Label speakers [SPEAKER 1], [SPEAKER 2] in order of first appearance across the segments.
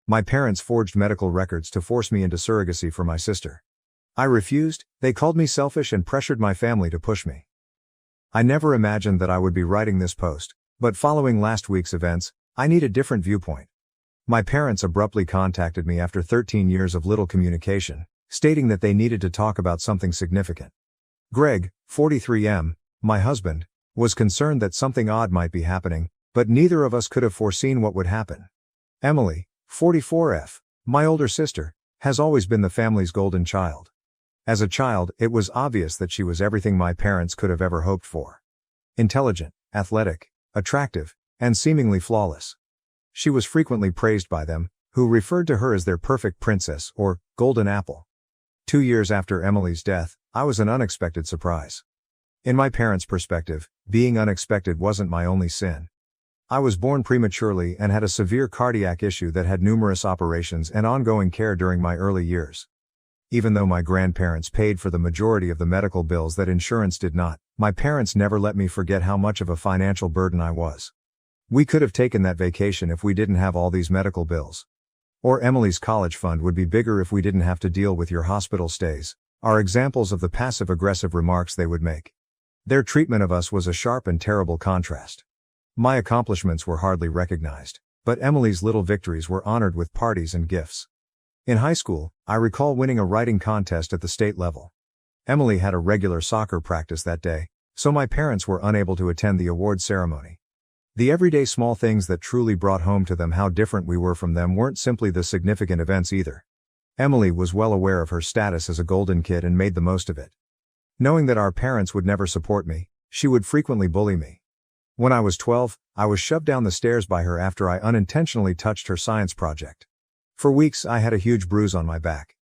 [SPEAKER 1] My parents forged medical records to force me into surrogacy for my sister. I refused. They called me selfish and pressured my family to push me. I never imagined that I would be writing this post, but following last week's events, I need a different viewpoint. My parents abruptly contacted me after 13 years of little communication, stating that they needed to talk about something significant. Greg, 43M, my husband, was concerned that something odd might be happening, but neither of us could have foreseen what would happen. Emily, 44F, my older sister, has always been the family's golden child. As a child, it was obvious that she was everything my parents could have ever hoped for. Intelligent, athletic, attractive, and seemingly flawless. She was frequently praised by them, who referred to her as their perfect princess or golden apple. 2 years after Emily's death, I was an unexpected surprise. In my parents' perspective, being unexpected wasn't my only sin. I was born prematurely and had a severe cardiac issue that had numerous operations and ongoing care during my early years. Even though my grandparents paid for the majority of the medical bills that insurance did not, my parents never let me forget how much of a financial burden I was. We could have taken that vacation if we didn't have all these medical bills. Or Emily's college fund would be bigger if we didn't have to deal with your hospital stays, are examples of the passive-aggressive remarks they would make. Their treatment of us was a sharp and terrible contrast. My accomplishments were hardly recognized, but Emily's little victories were honored with parties and gifts. In high school, I recall winning a writing contest at the state level. Emily had a regular soccer practice that day, so my parents were unable to attend the award ceremony. The everyday small things that truly brought home to them how different we were from them weren't simply the significant events either. Emily was well aware of her status as a golden kid and made the most of it. Knowing that our parents would never support me, she would frequently bully me. When I was 12, I was shoved down the stairs by her after I unintentionally touched her science project. For weeks I had a huge bruise on my back.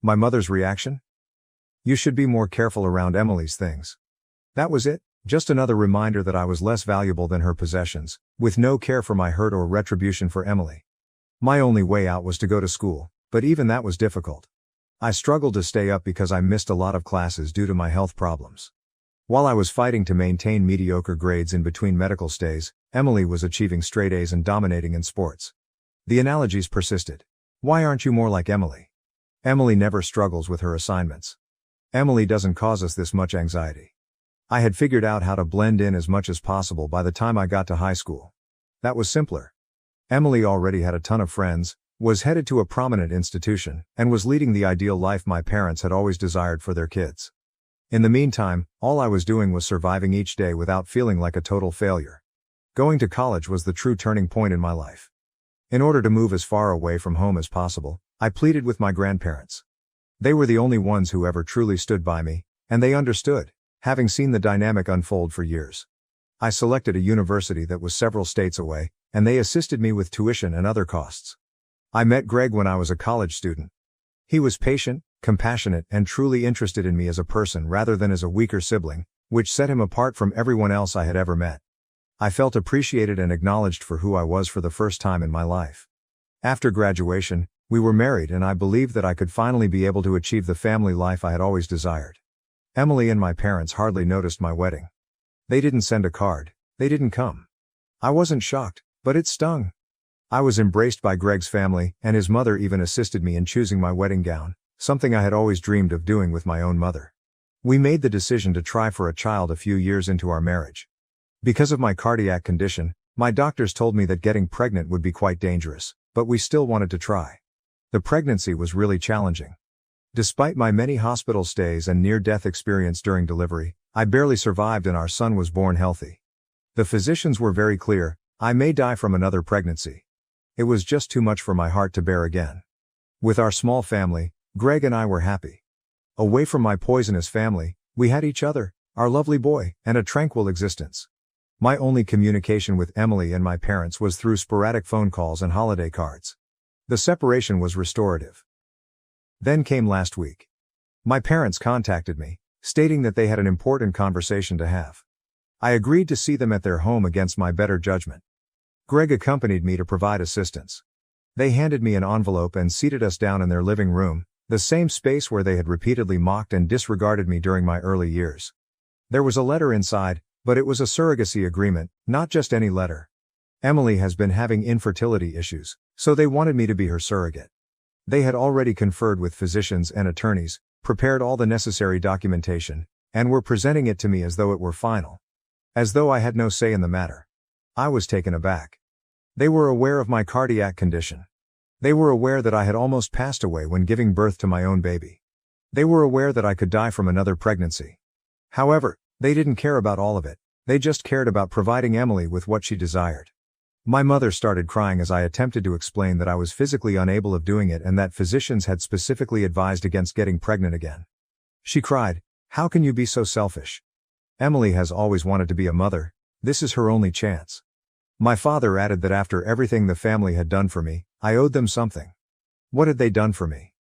[SPEAKER 1] My mother's reaction? You should be more careful around Emily's things. That was it, just another reminder that I was less valuable than her possessions, with no care for my hurt or retribution for Emily. My only way out was to go to school, but even that was difficult. I struggled to stay up because I missed a lot of classes due to my health problems. While I was fighting to maintain mediocre grades in between medical stays, Emily was achieving straight A's and dominating in sports. The analogies persisted. Why aren't you more like Emily? Emily never struggles with her assignments. Emily doesn't cause us this much anxiety. I had figured out how to blend in as much as possible by the time I got to high school. That was simpler. Emily already had a ton of friends, was headed to a prominent institution, and was leading the ideal life my parents had always desired for their kids. In the meantime, all I was doing was surviving each day without feeling like a total failure. Going to college was the true turning point in my life. In order to move as far away from home as possible, I pleaded with my grandparents. They were the only ones who ever truly stood by me, and they understood, having seen the dynamic unfold for years. I selected a university that was several states away, and they assisted me with tuition and other costs. I met Greg when I was a college student. He was patient, compassionate, and truly interested in me as a person rather than as a weaker sibling, which set him apart from everyone else I had ever met. I felt appreciated and acknowledged for who I was for the first time in my life. After graduation, we were married and I believed that I could finally be able to achieve the family life I had always desired. Emily and my parents hardly noticed my wedding. They didn't send a card, they didn't come. I wasn't shocked, but it stung. I was embraced by Greg's family, and his mother even assisted me in choosing my wedding gown, something I had always dreamed of doing with my own mother. We made the decision to try for a child a few years into our marriage. Because of my cardiac condition, my doctors told me that getting pregnant would be quite dangerous, but we still wanted to try. The pregnancy was really challenging. Despite my many hospital stays and near-death experience during delivery, I barely survived and our son was born healthy. The physicians were very clear, I may die from another pregnancy. It was just too much for my heart to bear again. With our small family, Greg and I were happy. Away from my poisonous family, we had each other, our lovely boy, and a tranquil existence. My only communication with Emily and my parents was through sporadic phone calls and holiday cards. The separation was restorative. Then came last week. My parents contacted me, stating that they had an important conversation to have. I agreed to see them at their home against my better judgment. Greg accompanied me to provide assistance. They handed me an envelope and seated us down in their living room, the same space where they had repeatedly mocked and disregarded me during my early years. There was a letter inside, but it was a surrogacy agreement, not just any letter. Emily has been having infertility issues, so they wanted me to be her surrogate. They had already conferred with physicians and attorneys, prepared all the necessary documentation, and were presenting it to me as though it were final. As though I had no say in the matter. I was taken aback. They were aware of my cardiac condition. They were aware that I had almost passed away when giving birth to my own baby. They were aware that I could die from another pregnancy. However, they didn't care about all of it, they just cared about providing Emily with what she desired. My mother started crying as I attempted to explain that I was physically unable of doing it and that physicians had specifically advised against getting pregnant again. She cried, "How can you be so selfish? Emily has always wanted to be a mother, this is her only chance." My father added that after everything the family had done for me, I owed them something. What had they done for me?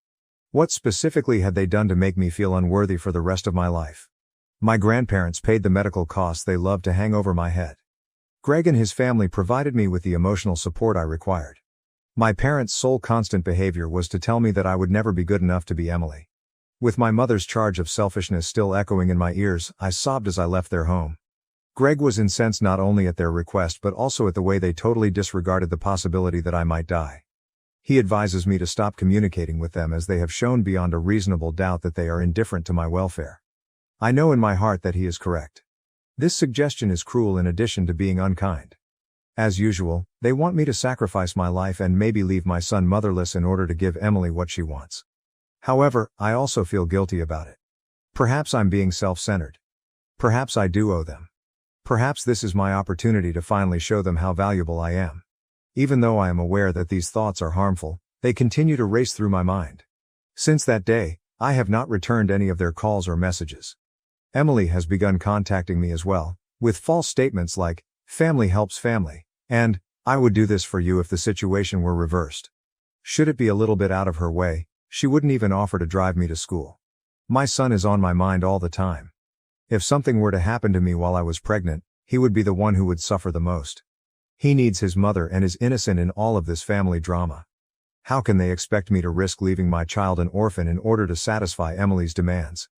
[SPEAKER 1] What specifically had they done to make me feel unworthy for the rest of my life? My grandparents paid the medical costs they loved to hang over my head. Greg and his family provided me with the emotional support I required. My parents' sole constant behavior was to tell me that I would never be good enough to be Emily. With my mother's charge of selfishness still echoing in my ears, I sobbed as I left their home. Greg was incensed not only at their request but also at the way they totally disregarded the possibility that I might die. He advises me to stop communicating with them as they have shown beyond a reasonable doubt that they are indifferent to my welfare. I know in my heart that he is correct. This suggestion is cruel in addition to being unkind. As usual, they want me to sacrifice my life and maybe leave my son motherless in order to give Emily what she wants. However, I also feel guilty about it. Perhaps I'm being self-centered. Perhaps I do owe them. Perhaps this is my opportunity to finally show them how valuable I am. Even though I am aware that these thoughts are harmful, they continue to race through my mind. Since that day, I have not returned any of their calls or messages. Emily has begun contacting me as well, with false statements like, "Family helps family," and, "I would do this for you if the situation were reversed." Should it be a little bit out of her way, she wouldn't even offer to drive me to school. My son is on my mind all the time. If something were to happen to me while I was pregnant, he would be the one who would suffer the most. He needs his mother and is innocent in all of this family drama. How can they expect me to risk leaving my child an orphan in order to satisfy Emily's demands?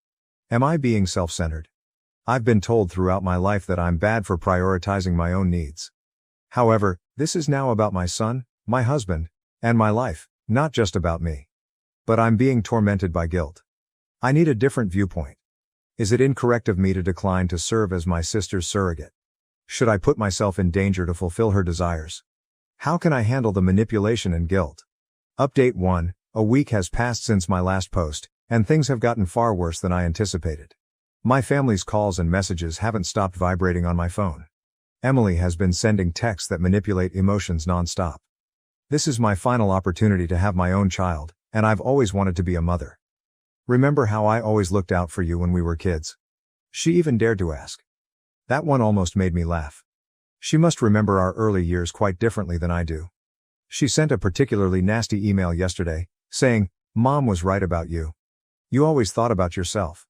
[SPEAKER 1] Am I being self-centered? I've been told throughout my life that I'm bad for prioritizing my own needs. However, this is now about my son, my husband, and my life, not just about me. But I'm being tormented by guilt. I need a different viewpoint. Is it incorrect of me to decline to serve as my sister's surrogate? Should I put myself in danger to fulfill her desires? How can I handle the manipulation and guilt? Update 1. A week has passed since my last post, and things have gotten far worse than I anticipated. My family's calls and messages haven't stopped vibrating on my phone. Emily has been sending texts that manipulate emotions non-stop. This is my final opportunity to have my own child, and I've always wanted to be a mother. Remember how I always looked out for you when we were kids? She even dared to ask. That one almost made me laugh. She must remember our early years quite differently than I do. She sent a particularly nasty email yesterday, saying, "Mom was right about you. You always thought about yourself."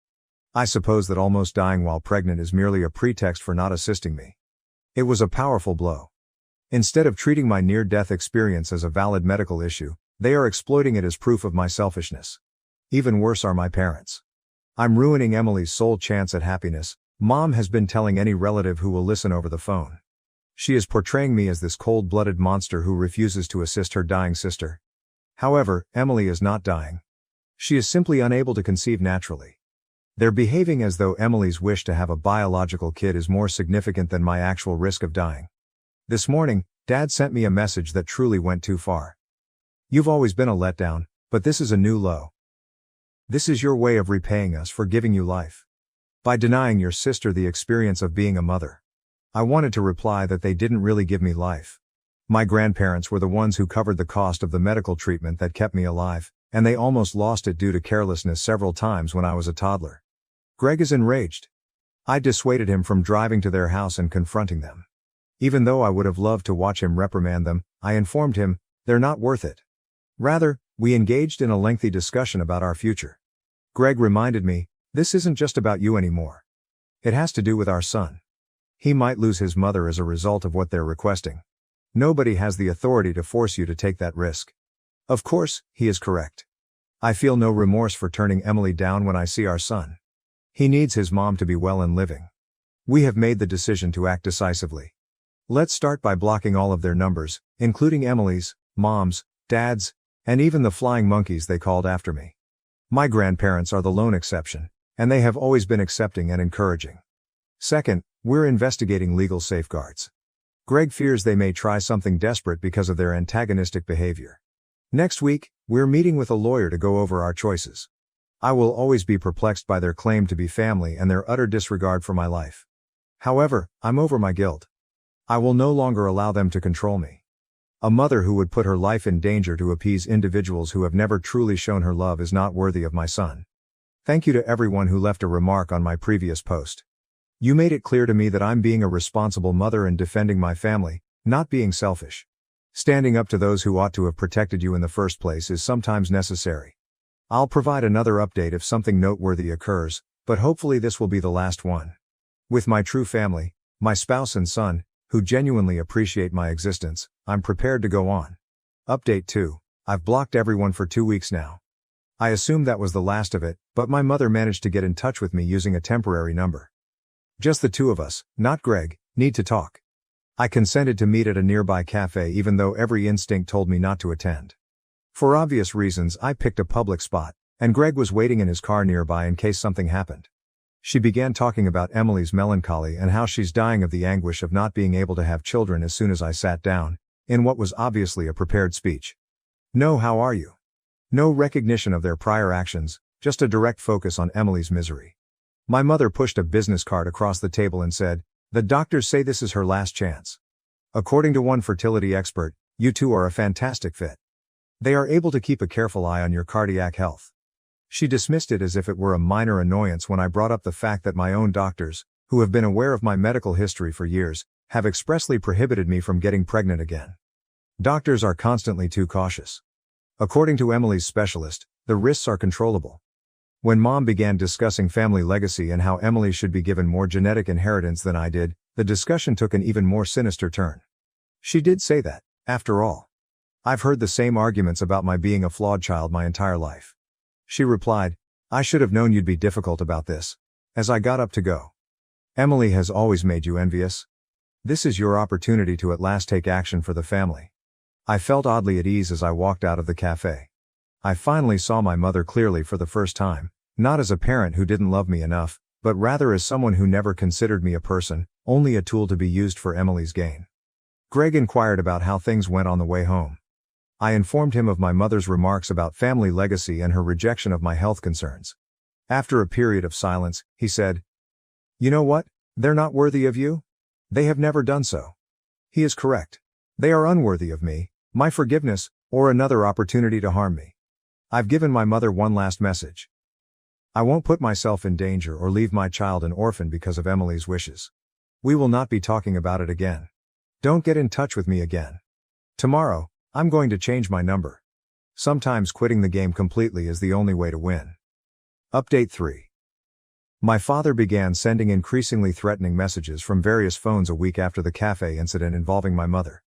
[SPEAKER 1] I suppose that almost dying while pregnant is merely a pretext for not assisting me. It was a powerful blow. Instead of treating my near-death experience as a valid medical issue, they are exploiting it as proof of my selfishness. Even worse are my parents. I'm ruining Emily's sole chance at happiness, Mom has been telling any relative who will listen over the phone. She is portraying me as this cold-blooded monster who refuses to assist her dying sister. However, Emily is not dying. She is simply unable to conceive naturally. They're behaving as though Emily's wish to have a biological kid is more significant than my actual risk of dying. This morning, Dad sent me a message that truly went too far. "You've always been a letdown, but this is a new low. This is your way of repaying us for giving you life. By denying your sister the experience of being a mother." I wanted to reply that they didn't really give me life. My grandparents were the ones who covered the cost of the medical treatment that kept me alive, and they almost lost it due to carelessness several times when I was a toddler. Greg is enraged. I dissuaded him from driving to their house and confronting them. Even though I would have loved to watch him reprimand them, I informed him, they're not worth it. Rather, we engaged in a lengthy discussion about our future. Greg reminded me, this isn't just about you anymore. It has to do with our son. He might lose his mother as a result of what they're requesting. Nobody has the authority to force you to take that risk. Of course, he is correct. I feel no remorse for turning Emily down when I see our son. He needs his mom to be well and living. We have made the decision to act decisively. Let's start by blocking all of their numbers, including Emily's, Mom's, Dad's, and even the flying monkeys they called after me. My grandparents are the lone exception, and they have always been accepting and encouraging. Second, we're investigating legal safeguards. Greg fears they may try something desperate because of their antagonistic behavior. Next week, we're meeting with a lawyer to go over our choices. I will always be perplexed by their claim to be family and their utter disregard for my life. However, I'm over my guilt. I will no longer allow them to control me. A mother who would put her life in danger to appease individuals who have never truly shown her love is not worthy of my son. Thank you to everyone who left a remark on my previous post. You made it clear to me that I'm being a responsible mother and defending my family, not being selfish. Standing up to those who ought to have protected you in the first place is sometimes necessary. I'll provide another update if something noteworthy occurs, but hopefully this will be the last one. With my true family, my spouse and son, who genuinely appreciate my existence, I'm prepared to go on. Update 2. I've blocked everyone for 2 weeks now. I assumed that was the last of it, but my mother managed to get in touch with me using a temporary number. Just the two of us, not Greg, need to talk. I consented to meet at a nearby cafe even though every instinct told me not to attend. For obvious reasons, I picked a public spot, and Greg was waiting in his car nearby in case something happened. She began talking about Emily's melancholy and how she's dying of the anguish of not being able to have children as soon as I sat down, in what was obviously a prepared speech. No, how are you? No recognition of their prior actions, just a direct focus on Emily's misery. My mother pushed a business card across the table and said, "The doctors say this is her last chance. According to one fertility expert, you two are a fantastic fit. They are able to keep a careful eye on your cardiac health." She dismissed it as if it were a minor annoyance when I brought up the fact that my own doctors, who have been aware of my medical history for years, have expressly prohibited me from getting pregnant again. Doctors are constantly too cautious. According to Emily's specialist, the risks are controllable. When Mom began discussing family legacy and how Emily should be given more genetic inheritance than I did, the discussion took an even more sinister turn. She did say that, after all, I've heard the same arguments about my being a flawed child my entire life. She replied, "I should have known you'd be difficult about this," as I got up to go. "Emily has always made you envious. This is your opportunity to at last take action for the family." I felt oddly at ease as I walked out of the cafe. I finally saw my mother clearly for the first time, not as a parent who didn't love me enough, but rather as someone who never considered me a person, only a tool to be used for Emily's gain. Greg inquired about how things went on the way home. I informed him of my mother's remarks about family legacy and her rejection of my health concerns. After a period of silence, he said, "You know what? They're not worthy of you? They have never done so." He is correct. They are unworthy of me, my forgiveness, or another opportunity to harm me. I've given my mother one last message. I won't put myself in danger or leave my child an orphan because of Emily's wishes. We will not be talking about it again. Don't get in touch with me again. Tomorrow, I'm going to change my number. Sometimes quitting the game completely is the only way to win. Update 3. My father began sending increasingly threatening messages from various phones a week after the cafe incident involving my mother.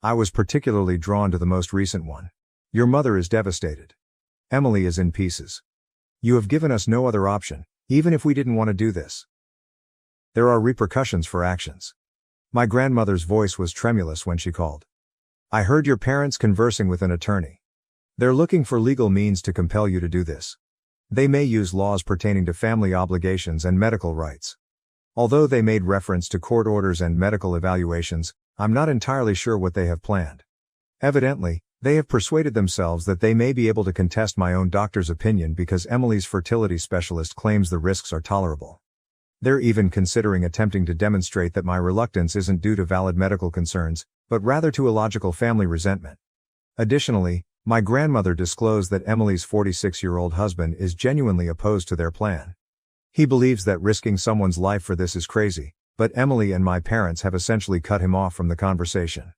[SPEAKER 1] I was particularly drawn to the most recent one. "Your mother is devastated. Emily is in pieces. You have given us no other option, even if we didn't want to do this. There are repercussions for actions." My grandmother's voice was tremulous when she called. "I heard your parents conversing with an attorney. They're looking for legal means to compel you to do this. They may use laws pertaining to family obligations and medical rights. Although they made reference to court orders and medical evaluations, I'm not entirely sure what they have planned. Evidently, they have persuaded themselves that they may be able to contest my own doctor's opinion because Emily's fertility specialist claims the risks are tolerable. They're even considering attempting to demonstrate that my reluctance isn't due to valid medical concerns, but rather to illogical family resentment. Additionally, my grandmother disclosed that Emily's 46-year-old husband is genuinely opposed to their plan. He believes that risking someone's life for this is crazy, but Emily and my parents have essentially cut him off from the conversation.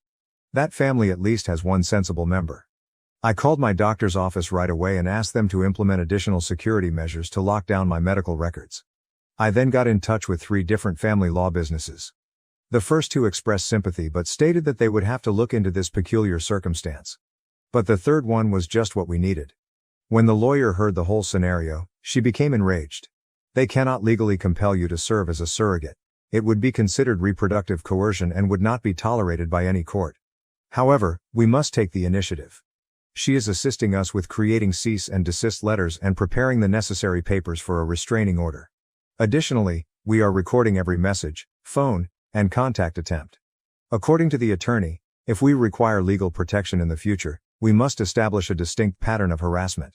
[SPEAKER 1] That family at least has one sensible member. I called my doctor's office right away and asked them to implement additional security measures to lock down my medical records. I then got in touch with 3 different family law businesses. The first 2 expressed sympathy but stated that they would have to look into this peculiar circumstance. But the third one was just what we needed. When the lawyer heard the whole scenario, she became enraged. "They cannot legally compel you to serve as a surrogate. It would be considered reproductive coercion and would not be tolerated by any court. However, we must take the initiative. She is assisting us with creating cease and desist letters and preparing the necessary papers for a restraining order. Additionally, we are recording every message, phone, and contact attempt. According to the attorney, if we require legal protection in the future, we must establish a distinct pattern of harassment.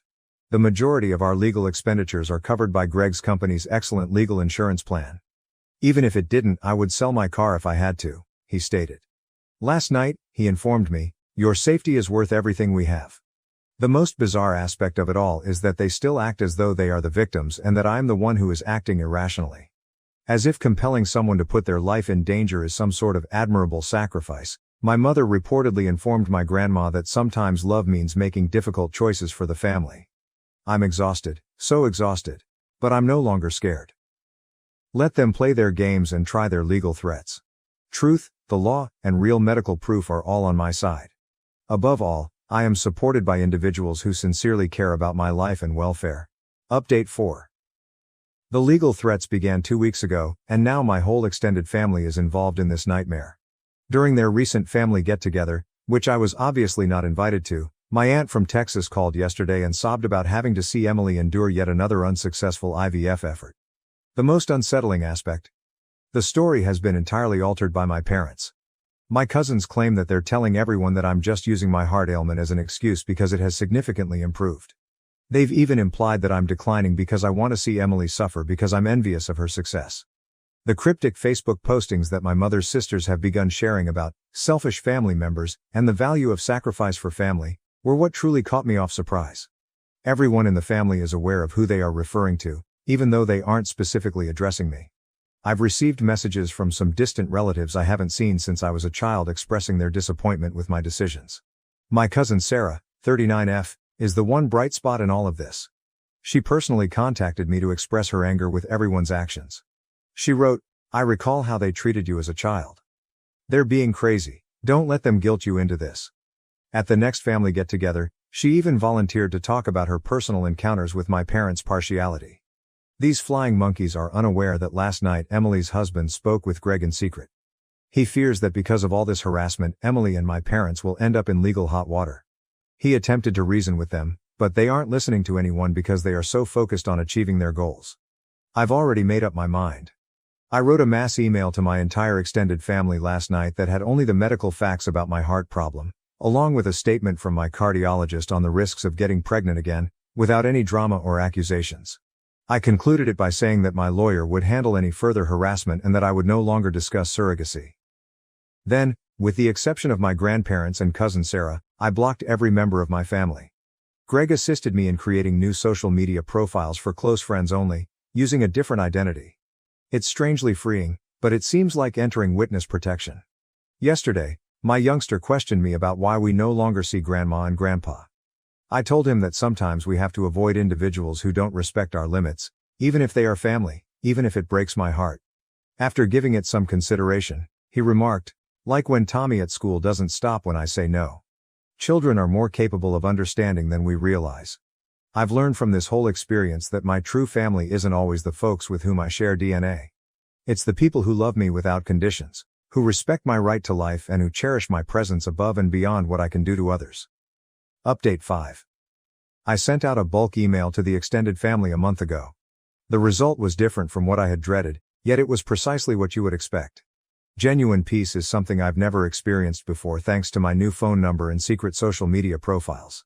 [SPEAKER 1] The majority of our legal expenditures are covered by Greg's company's excellent legal insurance plan. Even if it didn't, I would sell my car if I had to, he stated. Last night, he informed me, your safety is worth everything we have. The most bizarre aspect of it all is that they still act as though they are the victims and that I am the one who is acting irrationally. As if compelling someone to put their life in danger is some sort of admirable sacrifice, my mother reportedly informed my grandma that sometimes love means making difficult choices for the family. I'm exhausted, so exhausted. But I'm no longer scared. Let them play their games and try their legal threats. Truth, the law, and real medical proof are all on my side. Above all, I am supported by individuals who sincerely care about my life and welfare. Update 4. The legal threats began 2 weeks ago, and now my whole extended family is involved in this nightmare. During their recent family get-together, which I was obviously not invited to, my aunt from Texas called yesterday and sobbed about having to see Emily endure yet another unsuccessful IVF effort. The most unsettling aspect. The story has been entirely altered by my parents. My cousins claim that they're telling everyone that I'm just using my heart ailment as an excuse because it has significantly improved. They've even implied that I'm declining because I want to see Emily suffer because I'm envious of her success. The cryptic Facebook postings that my mother's sisters have begun sharing about selfish family members and the value of sacrifice for family were what truly caught me off surprise. Everyone in the family is aware of who they are referring to, even though they aren't specifically addressing me. I've received messages from some distant relatives I haven't seen since I was a child expressing their disappointment with my decisions. My cousin Sarah, 39F, is the one bright spot in all of this. She personally contacted me to express her anger with everyone's actions. She wrote, I recall how they treated you as a child. They're being crazy, don't let them guilt you into this. At the next family get-together, she even volunteered to talk about her personal encounters with my parents' partiality. These flying monkeys are unaware that last night Emily's husband spoke with Greg in secret. He fears that because of all this harassment, Emily and my parents will end up in legal hot water. He attempted to reason with them, but they aren't listening to anyone because they are so focused on achieving their goals. I've already made up my mind. I wrote a mass email to my entire extended family last night that had only the medical facts about my heart problem, along with a statement from my cardiologist on the risks of getting pregnant again, without any drama or accusations. I concluded it by saying that my lawyer would handle any further harassment and that I would no longer discuss surrogacy. Then, with the exception of my grandparents and cousin Sarah, I blocked every member of my family. Greg assisted me in creating new social media profiles for close friends only, using a different identity. It's strangely freeing, but it seems like entering witness protection. Yesterday, my youngster questioned me about why we no longer see Grandma and Grandpa. I told him that sometimes we have to avoid individuals who don't respect our limits, even if they are family, even if it breaks my heart. After giving it some consideration, he remarked, like when Tommy at school doesn't stop when I say no. Children are more capable of understanding than we realize. I've learned from this whole experience that my true family isn't always the folks with whom I share DNA. It's the people who love me without conditions, who respect my right to life and who cherish my presence above and beyond what I can do to others. Update 5. I sent out a bulk email to the extended family a month ago. The result was different from what I had dreaded, yet it was precisely what you would expect. Genuine peace is something I've never experienced before thanks to my new phone number and secret social media profiles.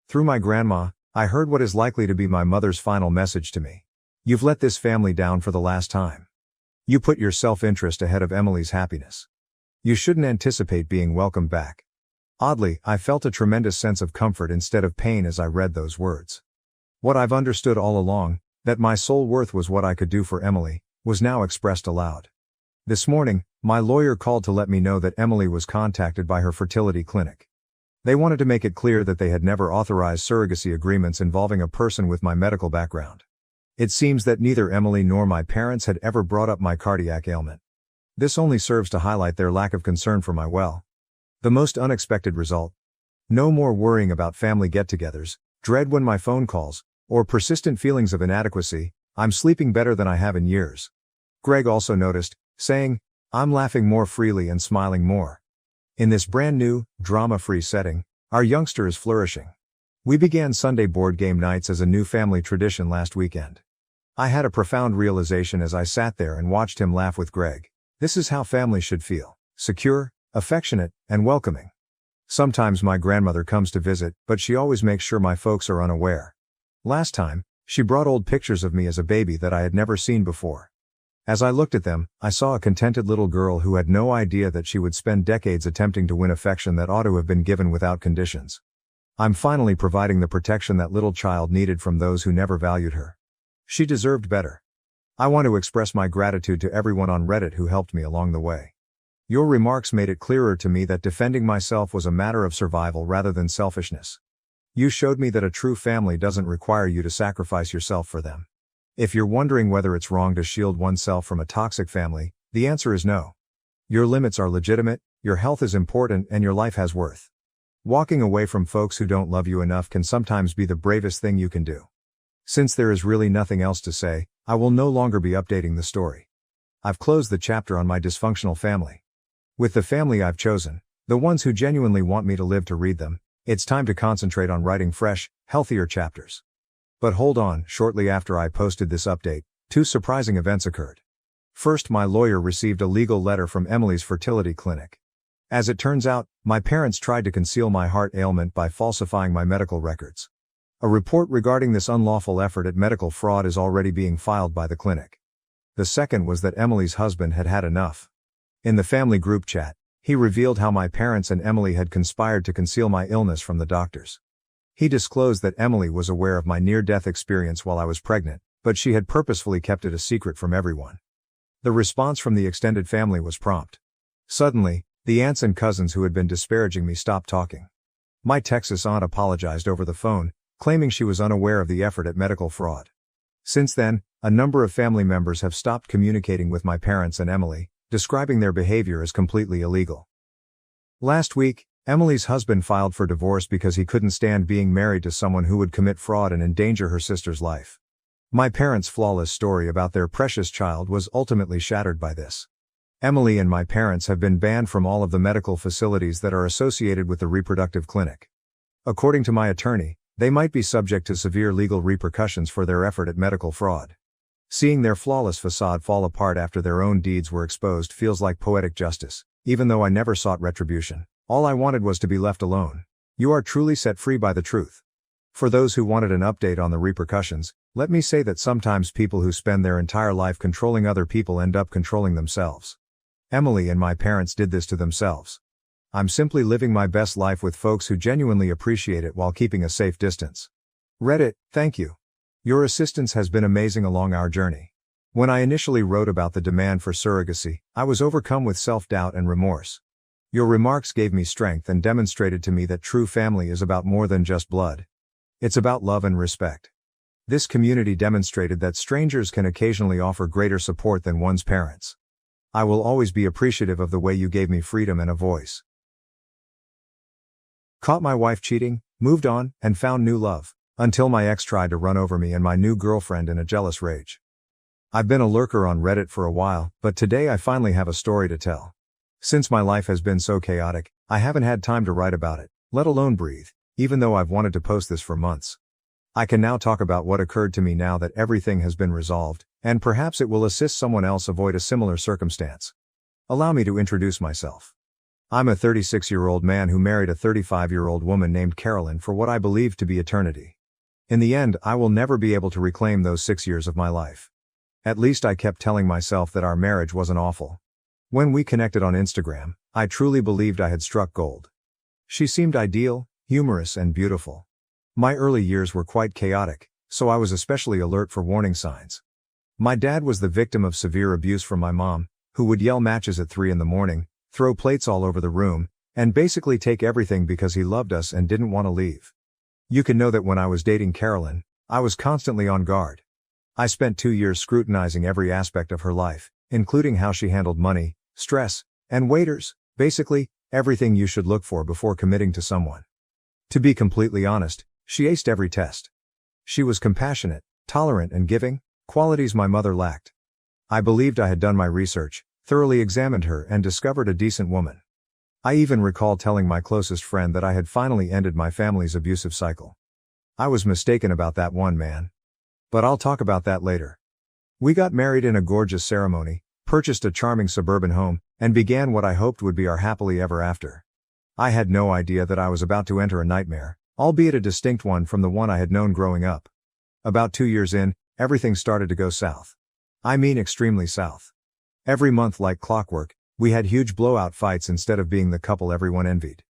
[SPEAKER 1] Through my grandma, I heard what is likely to be my mother's final message to me. You've let this family down for the last time. You put your self-interest ahead of Emily's happiness. You shouldn't anticipate being welcomed back. Oddly, I felt a tremendous sense of comfort instead of pain as I read those words. What I've understood all along, that my sole worth was what I could do for Emily, was now expressed aloud. This morning, my lawyer called to let me know that Emily was contacted by her fertility clinic. They wanted to make it clear that they had never authorized surrogacy agreements involving a person with my medical background. It seems that neither Emily nor my parents had ever brought up my cardiac ailment. This only serves to highlight their lack of concern for my well. The most unexpected result. No more worrying about family get-togethers, dread when my phone calls, or persistent feelings of inadequacy. I'm sleeping better than I have in years. Greg also noticed, saying, "I'm laughing more freely and smiling more." In this brand new, drama-free setting, our youngster is flourishing. We began Sunday board game nights as a new family tradition last weekend. I had a profound realization as I sat there and watched him laugh with Greg. This is how families should feel: secure, affectionate, and welcoming. Sometimes my grandmother comes to visit, but she always makes sure my folks are unaware. Last time, she brought old pictures of me as a baby that I had never seen before. As I looked at them, I saw a contented little girl who had no idea that she would spend decades attempting to win affection that ought to have been given without conditions. I'm finally providing the protection that little child needed from those who never valued her. She deserved better. I want to express my gratitude to everyone on Reddit who helped me along the way. Your remarks made it clearer to me that defending myself was a matter of survival rather than selfishness. You showed me that a true family doesn't require you to sacrifice yourself for them. If you're wondering whether it's wrong to shield oneself from a toxic family, the answer is no. Your limits are legitimate, your health is important, and your life has worth. Walking away from folks who don't love you enough can sometimes be the bravest thing you can do. Since there is really nothing else to say, I will no longer be updating the story. I've closed the chapter on my dysfunctional family. With the family I've chosen, the ones who genuinely want me to live to read them, it's time to concentrate on writing fresh, healthier chapters. But hold on, shortly after I posted this update, two surprising events occurred. First, my lawyer received a legal letter from Emily's fertility clinic. As it turns out, my parents tried to conceal my heart ailment by falsifying my medical records. A report regarding this unlawful effort at medical fraud is already being filed by the clinic. The second was that Emily's husband had had enough. In the family group chat, he revealed how my parents and Emily had conspired to conceal my illness from the doctors. He disclosed that Emily was aware of my near-death experience while I was pregnant, but she had purposefully kept it a secret from everyone. The response from the extended family was prompt. Suddenly, the aunts and cousins who had been disparaging me stopped talking. My Texas aunt apologized over the phone, claiming she was unaware of the effort at medical fraud. Since then, a number of family members have stopped communicating with my parents and Emily, describing their behavior as completely illegal. Last week, Emily's husband filed for divorce because he couldn't stand being married to someone who would commit fraud and endanger her sister's life. My parents' flawless story about their precious child was ultimately shattered by this. Emily and my parents have been banned from all of the medical facilities that are associated with the reproductive clinic. According to my attorney, they might be subject to severe legal repercussions for their effort at medical fraud. Seeing their flawless facade fall apart after their own deeds were exposed feels like poetic justice. Even though I never sought retribution, all I wanted was to be left alone. You are truly set free by the truth. For those who wanted an update on the repercussions, let me say that sometimes people who spend their entire life controlling other people end up controlling themselves. Emily and my parents did this to themselves. I'm simply living my best life with folks who genuinely appreciate it while keeping a safe distance. Reddit, thank you. Your assistance has been amazing along our journey. When I initially wrote about the demand for surrogacy, I was overcome with self-doubt and remorse. Your remarks gave me strength and demonstrated to me that true family is about more than just blood. It's about love and respect. This community demonstrated that strangers can occasionally offer greater support than one's parents. I will always be appreciative of the way you gave me freedom and a voice. Caught my wife cheating, moved on, and found new love, until my ex tried to run over me and my new girlfriend in a jealous rage. I've been a lurker on Reddit for a while, but today I finally have a story to tell. Since my life has been so chaotic, I haven't had time to write about it, let alone breathe, even though I've wanted to post this for months. I can now talk about what occurred to me now that everything has been resolved, and perhaps it will assist someone else avoid a similar circumstance. Allow me to introduce myself. I'm a 36-year-old man who married a 35-year-old woman named Carolyn for what I believe to be eternity. In the end, I will never be able to reclaim those 6 years of my life. At least I kept telling myself that our marriage wasn't awful. When we connected on Instagram, I truly believed I had struck gold. She seemed ideal, humorous, and beautiful. My early years were quite chaotic, so I was especially alert for warning signs. My dad was the victim of severe abuse from my mom, who would yell matches at 3 in the morning, throw plates all over the room, and basically take everything because he loved us and didn't want to leave. You can know that when I was dating Carolyn, I was constantly on guard. I spent 2 years scrutinizing every aspect of her life, including how she handled money, stress, and waiters, basically, everything you should look for before committing to someone. To be completely honest, she aced every test. She was compassionate, tolerant, and giving, qualities my mother lacked. I believed I had done my research, thoroughly examined her, and discovered a decent woman. I even recall telling my closest friend that I had finally ended my family's abusive cycle. I was mistaken about that one, man. But I'll talk about that later. We got married in a gorgeous ceremony, purchased a charming suburban home, and began what I hoped would be our happily ever after. I had no idea that I was about to enter a nightmare, albeit a distinct one from the one I had known growing up. About 2 years in, everything started to go south. I mean extremely south. Every month, like clockwork, we had huge blowout fights instead of being the couple everyone envied.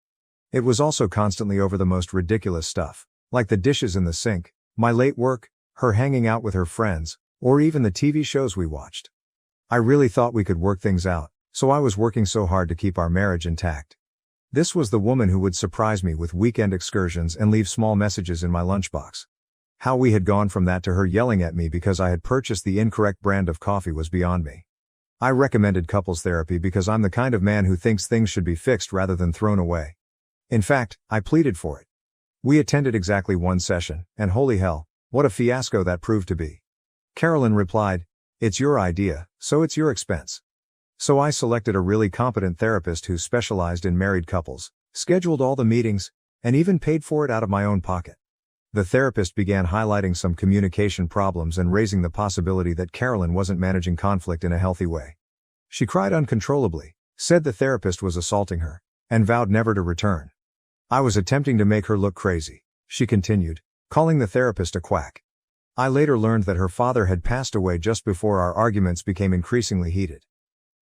[SPEAKER 1] It was also constantly over the most ridiculous stuff, like the dishes in the sink, my late work, her hanging out with her friends, or even the TV shows we watched. I really thought we could work things out, so I was working so hard to keep our marriage intact. This was the woman who would surprise me with weekend excursions and leave small messages in my lunchbox. How we had gone from that to her yelling at me because I had purchased the incorrect brand of coffee was beyond me. I recommended couples therapy because I'm the kind of man who thinks things should be fixed rather than thrown away. In fact, I pleaded for it. We attended exactly one session, and holy hell, what a fiasco that proved to be. Carolyn replied, "It's your idea, so it's your expense." So I selected a really competent therapist who specialized in married couples, scheduled all the meetings, and even paid for it out of my own pocket. The therapist began highlighting some communication problems and raising the possibility that Carolyn wasn't managing conflict in a healthy way. She cried uncontrollably, said the therapist was assaulting her, and vowed never to return. I was attempting to make her look crazy, she continued, calling the therapist a quack. I later learned that her father had passed away just before our arguments became increasingly heated.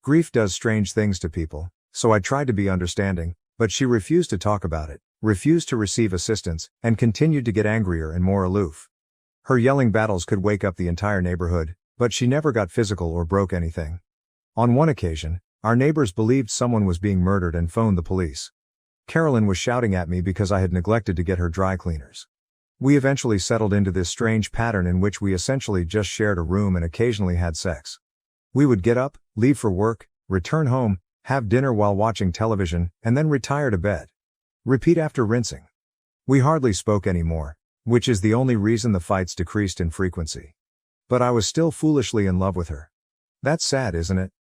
[SPEAKER 1] Grief does strange things to people, so I tried to be understanding, but she refused to talk about it, refused to receive assistance, and continued to get angrier and more aloof. Her yelling battles could wake up the entire neighborhood, but she never got physical or broke anything. On one occasion, our neighbors believed someone was being murdered and phoned the police. Carolyn was shouting at me because I had neglected to get her dry cleaners. We eventually settled into this strange pattern in which we essentially just shared a room and occasionally had sex. We would get up, leave for work, return home, have dinner while watching television, and then retire to bed. Repeat after rinsing. We hardly spoke anymore, which is the only reason the fights decreased in frequency. But I was still foolishly in love with her. That's sad, isn't it?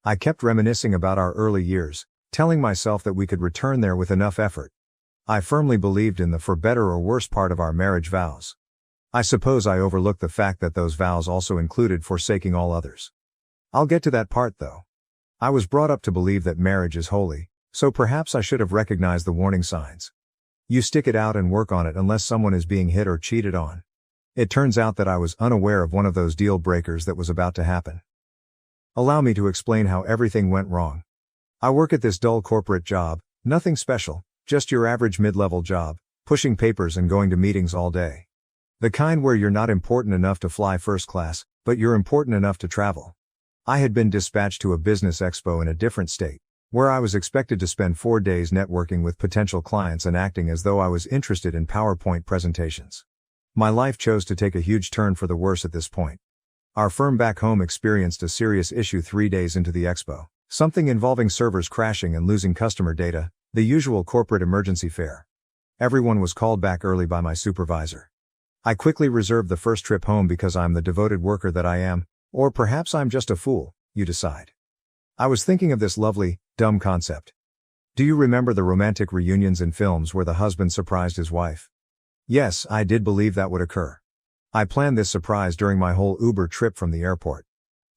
[SPEAKER 1] I kept reminiscing about our early years, telling myself that we could return there with enough effort. I firmly believed in the for better or worse part of our marriage vows. I suppose I overlooked the fact that those vows also included forsaking all others. I'll get to that part though. I was brought up to believe that marriage is holy, so perhaps I should have recognized the warning signs. You stick it out and work on it unless someone is being hit or cheated on. It turns out that I was unaware of one of those deal breakers that was about to happen. Allow me to explain how everything went wrong. I work at this dull corporate job, nothing special, just your average mid-level job, pushing papers and going to meetings all day. The kind where you're not important enough to fly first class, but you're important enough to travel. I had been dispatched to a business expo in a different state, where I was expected to spend 4 days networking with potential clients and acting as though I was interested in PowerPoint presentations. My life chose to take a huge turn for the worse at this point. Our firm back home experienced a serious issue 3 days into the expo, something involving servers crashing and losing customer data, the usual corporate emergency fare. Everyone was called back early by my supervisor. I quickly reserved the first trip home because I'm the devoted worker that I am, or perhaps I'm just a fool, you decide. I was thinking of this lovely, dumb concept. Do you remember the romantic reunions in films where the husband surprised his wife? Yes, I did believe that would occur. I planned this surprise during my whole Uber trip from the airport.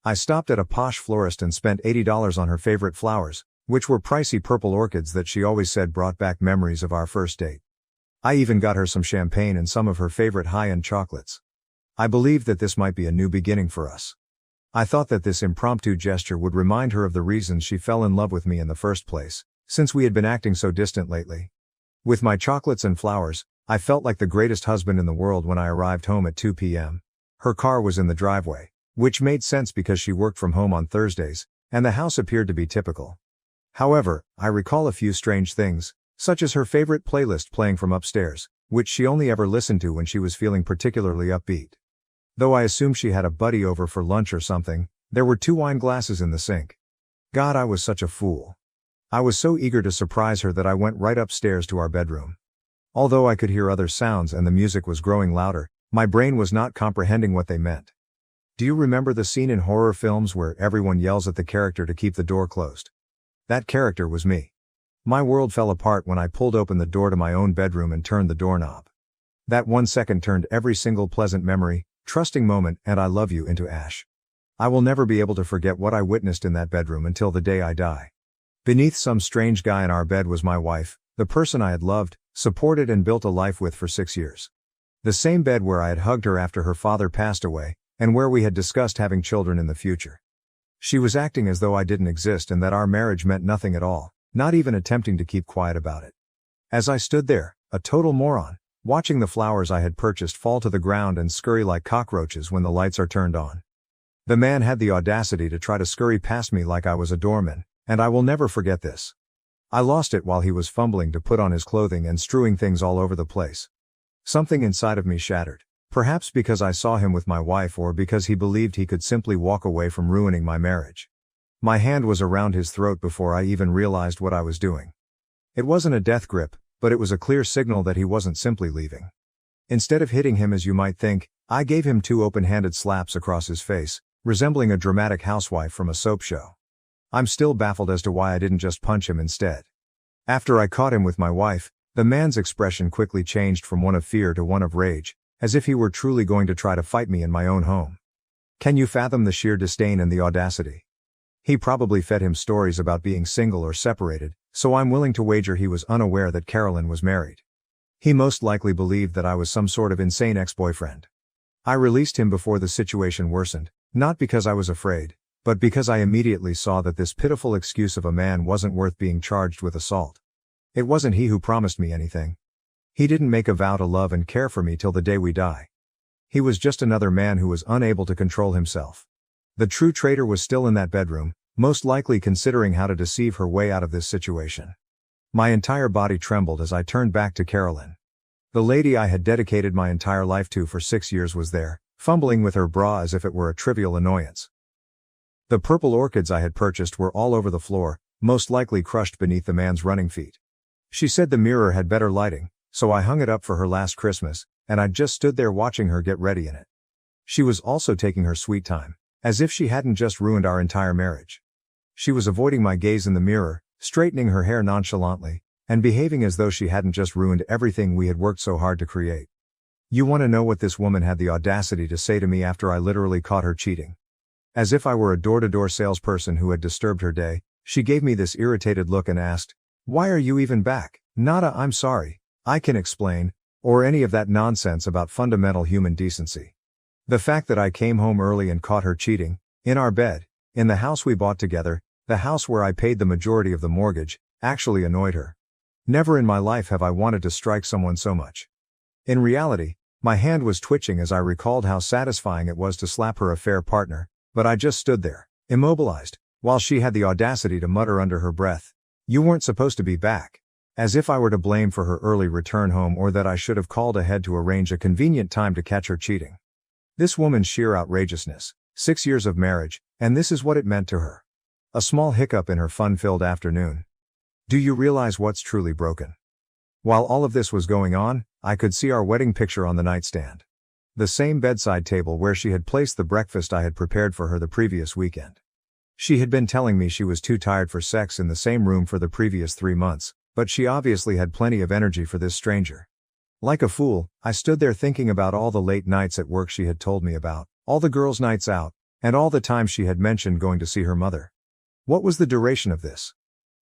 [SPEAKER 1] I stopped at a posh florist and spent $80 on her favorite flowers, which were pricey purple orchids that she always said brought back memories of our first date. I even got her some champagne and some of her favorite high-end chocolates. I believed that this might be a new beginning for us. I thought that this impromptu gesture would remind her of the reasons she fell in love with me in the first place, since we had been acting so distant lately. With my chocolates and flowers, I felt like the greatest husband in the world when I arrived home at 2 p.m. Her car was in the driveway, which made sense because she worked from home on Thursdays, and the house appeared to be typical. However, I recall a few strange things, such as her favorite playlist playing from upstairs, which she only ever listened to when she was feeling particularly upbeat. Though I assumed she had a buddy over for lunch or something, there were 2 wine glasses in the sink. God, I was such a fool. I was so eager to surprise her that I went right upstairs to our bedroom. Although I could hear other sounds and the music was growing louder, my brain was not comprehending what they meant. Do you remember the scene in horror films where everyone yells at the character to keep the door closed? That character was me. My world fell apart when I pulled open the door to my own bedroom and turned the doorknob. That 1 second turned every single pleasant memory, trusting moment, and I love you into ash. I will never be able to forget what I witnessed in that bedroom until the day I die. Beneath some strange guy in our bed was my wife, the person I had loved, supported and built a life with for 6 years. The same bed where I had hugged her after her father passed away, and where we had discussed having children in the future. She was acting as though I didn't exist and that our marriage meant nothing at all, not even attempting to keep quiet about it. As I stood there, a total moron, watching the flowers I had purchased fall to the ground and scurry like cockroaches when the lights are turned on. The man had the audacity to try to scurry past me like I was a doorman, and I will never forget this. I lost it while he was fumbling to put on his clothing and strewing things all over the place. Something inside of me shattered, perhaps because I saw him with my wife or because he believed he could simply walk away from ruining my marriage. My hand was around his throat before I even realized what I was doing. It wasn't a death grip, but it was a clear signal that he wasn't simply leaving. Instead of hitting him as you might think, I gave him 2 open-handed slaps across his face, resembling a dramatic housewife from a soap show. I'm still baffled as to why I didn't just punch him instead. After I caught him with my wife, the man's expression quickly changed from one of fear to one of rage, as if he were truly going to try to fight me in my own home. Can you fathom the sheer disdain and the audacity? He probably fed him stories about being single or separated, so I'm willing to wager he was unaware that Carolyn was married. He most likely believed that I was some sort of insane ex-boyfriend. I released him before the situation worsened, not because I was afraid, but because I immediately saw that this pitiful excuse of a man wasn't worth being charged with assault. It wasn't he who promised me anything. He didn't make a vow to love and care for me till the day we die. He was just another man who was unable to control himself. The true traitor was still in that bedroom, most likely considering how to deceive her way out of this situation. My entire body trembled as I turned back to Carolyn. The lady I had dedicated my entire life to for 6 years was there, fumbling with her bra as if it were a trivial annoyance. The purple orchids I had purchased were all over the floor, most likely crushed beneath the man's running feet. She said the mirror had better lighting, so I hung it up for her last Christmas, and I just stood there watching her get ready in it. She was also taking her sweet time, as if she hadn't just ruined our entire marriage. She was avoiding my gaze in the mirror, straightening her hair nonchalantly, and behaving as though she hadn't just ruined everything we had worked so hard to create. You want to know what this woman had the audacity to say to me after I literally caught her cheating? As if I were a door-to-door salesperson who had disturbed her day, she gave me this irritated look and asked, "Why are you even back?" Nada, "I'm sorry, I can explain," or any of that nonsense about fundamental human decency. The fact that I came home early and caught her cheating, in our bed, in the house we bought together, the house where I paid the majority of the mortgage, actually annoyed her. Never in my life have I wanted to strike someone so much. In reality, my hand was twitching as I recalled how satisfying it was to slap her affair partner, but I just stood there, immobilized, while she had the audacity to mutter under her breath, "You weren't supposed to be back," as if I were to blame for her early return home or that I should have called ahead to arrange a convenient time to catch her cheating. This woman's sheer outrageousness, 6 years of marriage, and this is what it meant to her. A small hiccup in her fun-filled afternoon. Do you realize what's truly broken? While all of this was going on, I could see our wedding picture on the nightstand. The same bedside table where she had placed the breakfast I had prepared for her the previous weekend. She had been telling me she was too tired for sex in the same room for the previous 3 months, but she obviously had plenty of energy for this stranger. Like a fool, I stood there thinking about all the late nights at work she had told me about, all the girls' nights out, and all the times she had mentioned going to see her mother. What was the duration of this?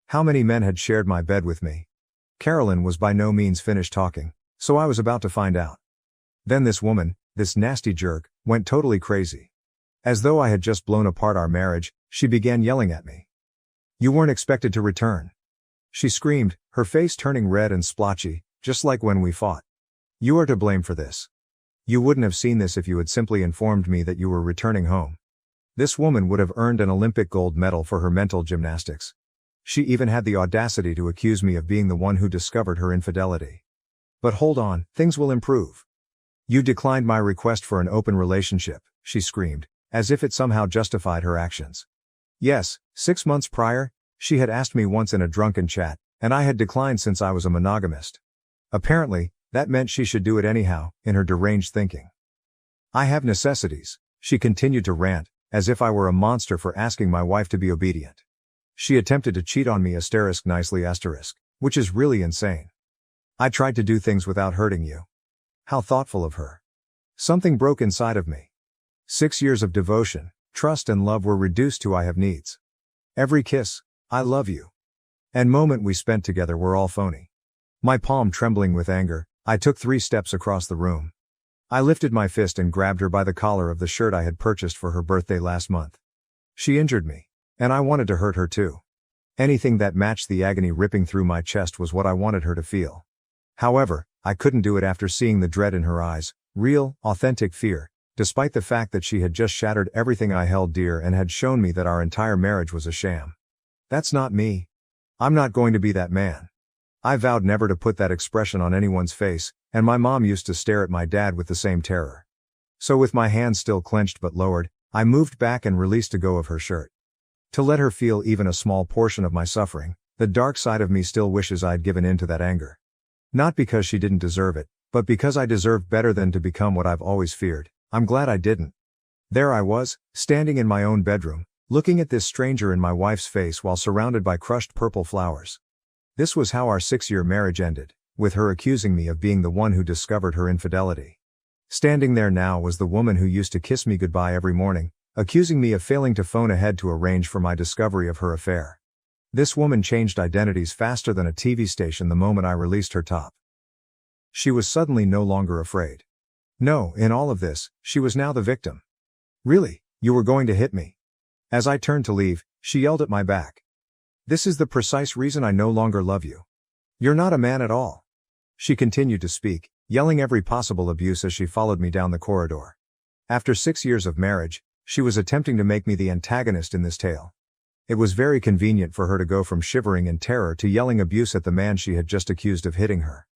[SPEAKER 1] How many men had shared my bed with me? Carolyn was by no means finished talking, so I was about to find out. Then this woman, this nasty jerk, went totally crazy. As though I had just blown apart our marriage, she began yelling at me. "You weren't expected to return," she screamed, her face turning red and splotchy, just like when we fought. "You are to blame for this. You wouldn't have seen this if you had simply informed me that you were returning home." This woman would have earned an Olympic gold medal for her mental gymnastics. She even had the audacity to accuse me of being the one who discovered her infidelity. But hold on, things will improve. "You declined my request for an open relationship," she screamed, as if it somehow justified her actions. Yes, 6 months prior, she had asked me once in a drunken chat, and I had declined since I was a monogamist. Apparently, that meant she should do it anyhow, in her deranged thinking. "I have necessities," She continued to rant, as if I were a monster for asking my wife to be obedient. She attempted to cheat on me *nicely*, which is really insane. I tried to do things without hurting you. How thoughtful of her. Something broke inside of me. 6 years of devotion, trust and love were reduced to I have needs. Every kiss, I love you, and moment we spent together were all phony. My palm trembling with anger, I took 3 steps across the room. I lifted my fist and grabbed her by the collar of the shirt I had purchased for her birthday last month. She injured me, and I wanted to hurt her too. Anything that matched the agony ripping through my chest was what I wanted her to feel. However, I couldn't do it after seeing the dread in her eyes, real, authentic fear, despite the fact that she had just shattered everything I held dear and had shown me that our entire marriage was a sham. That's not me. I'm not going to be that man. I vowed never to put that expression on anyone's face, and my mom used to stare at my dad with the same terror. So with my hands still clenched but lowered, I moved back and released a go of her shirt. To let her feel even a small portion of my suffering, the dark side of me still wishes I'd given in to that anger. Not because she didn't deserve it, but because I deserved better than to become what I've always feared. I'm glad I didn't. There I was, standing in my own bedroom, looking at this stranger in my wife's face while surrounded by crushed purple flowers. This was how our 6-year marriage ended, with her accusing me of being the one who discovered her infidelity. Standing there now was the woman who used to kiss me goodbye every morning, accusing me of failing to phone ahead to arrange for my discovery of her affair. This woman changed identities faster than a TV station the moment I released her top. She was suddenly no longer afraid. No, in all of this, she was now the victim. Really, you were going to hit me? As I turned to leave, she yelled at my back. This is the precise reason I no longer love you. You're not a man at all. She continued to speak, yelling every possible abuse as she followed me down the corridor. After 6 years of marriage, she was attempting to make me the antagonist in this tale. It was very convenient for her to go from shivering in terror to yelling abuse at the man she had just accused of hitting her.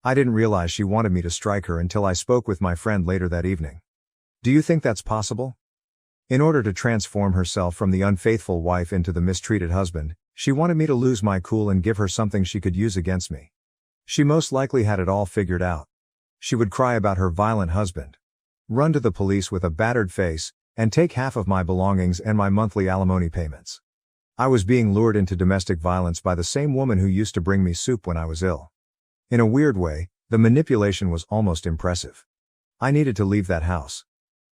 [SPEAKER 1] I didn't realize she wanted me to strike her until I spoke with my friend later that evening. Do you think that's possible? In order to transform herself from the unfaithful wife into the mistreated husband, she wanted me to lose my cool and give her something she could use against me. She most likely had it all figured out. She would cry about her violent husband, run to the police with a battered face, and take half of my belongings and my monthly alimony payments. I was being lured into domestic violence by the same woman who used to bring me soup when I was ill. In a weird way, the manipulation was almost impressive. I needed to leave that house.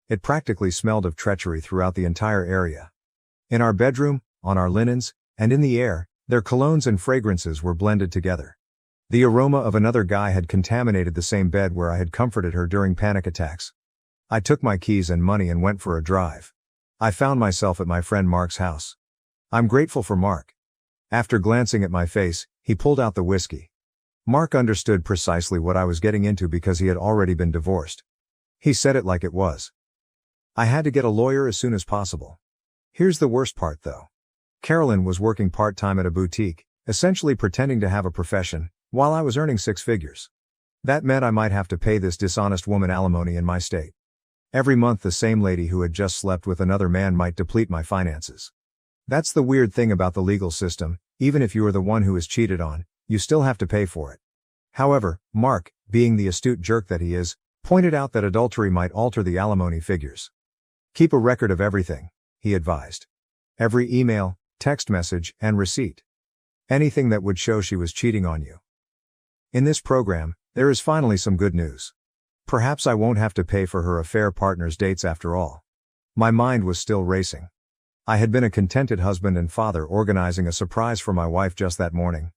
[SPEAKER 1] It practically smelled of treachery throughout the entire area. In our bedroom, on our linens, and in the air, their colognes and fragrances were blended together. The aroma of another guy had contaminated the same bed where I had comforted her during panic attacks. I took my keys and money and went for a drive. I found myself at my friend Mark's house. I'm grateful for Mark. After glancing at my face, he pulled out the whiskey. Mark understood precisely what I was getting into because he had already been divorced. He said it like it was. I had to get a lawyer as soon as possible. Here's the worst part though. Carolyn was working part-time at a boutique, essentially pretending to have a profession, while I was earning 6 figures. That meant I might have to pay this dishonest woman alimony in my state. Every month the same lady who had just slept with another man might deplete my finances. That's the weird thing about the legal system, even if you are the one who is cheated on, you still have to pay for it. However, Mark, being the astute jerk that he is, pointed out that adultery might alter the alimony figures. Keep a record of everything, he advised. Every email, text message, and receipt. Anything that would show she was cheating on you. In this program, there is finally some good news. Perhaps I won't have to pay for her affair partner's dates after all. My mind was still racing. I had been a contented husband and father organizing a surprise for my wife just that morning.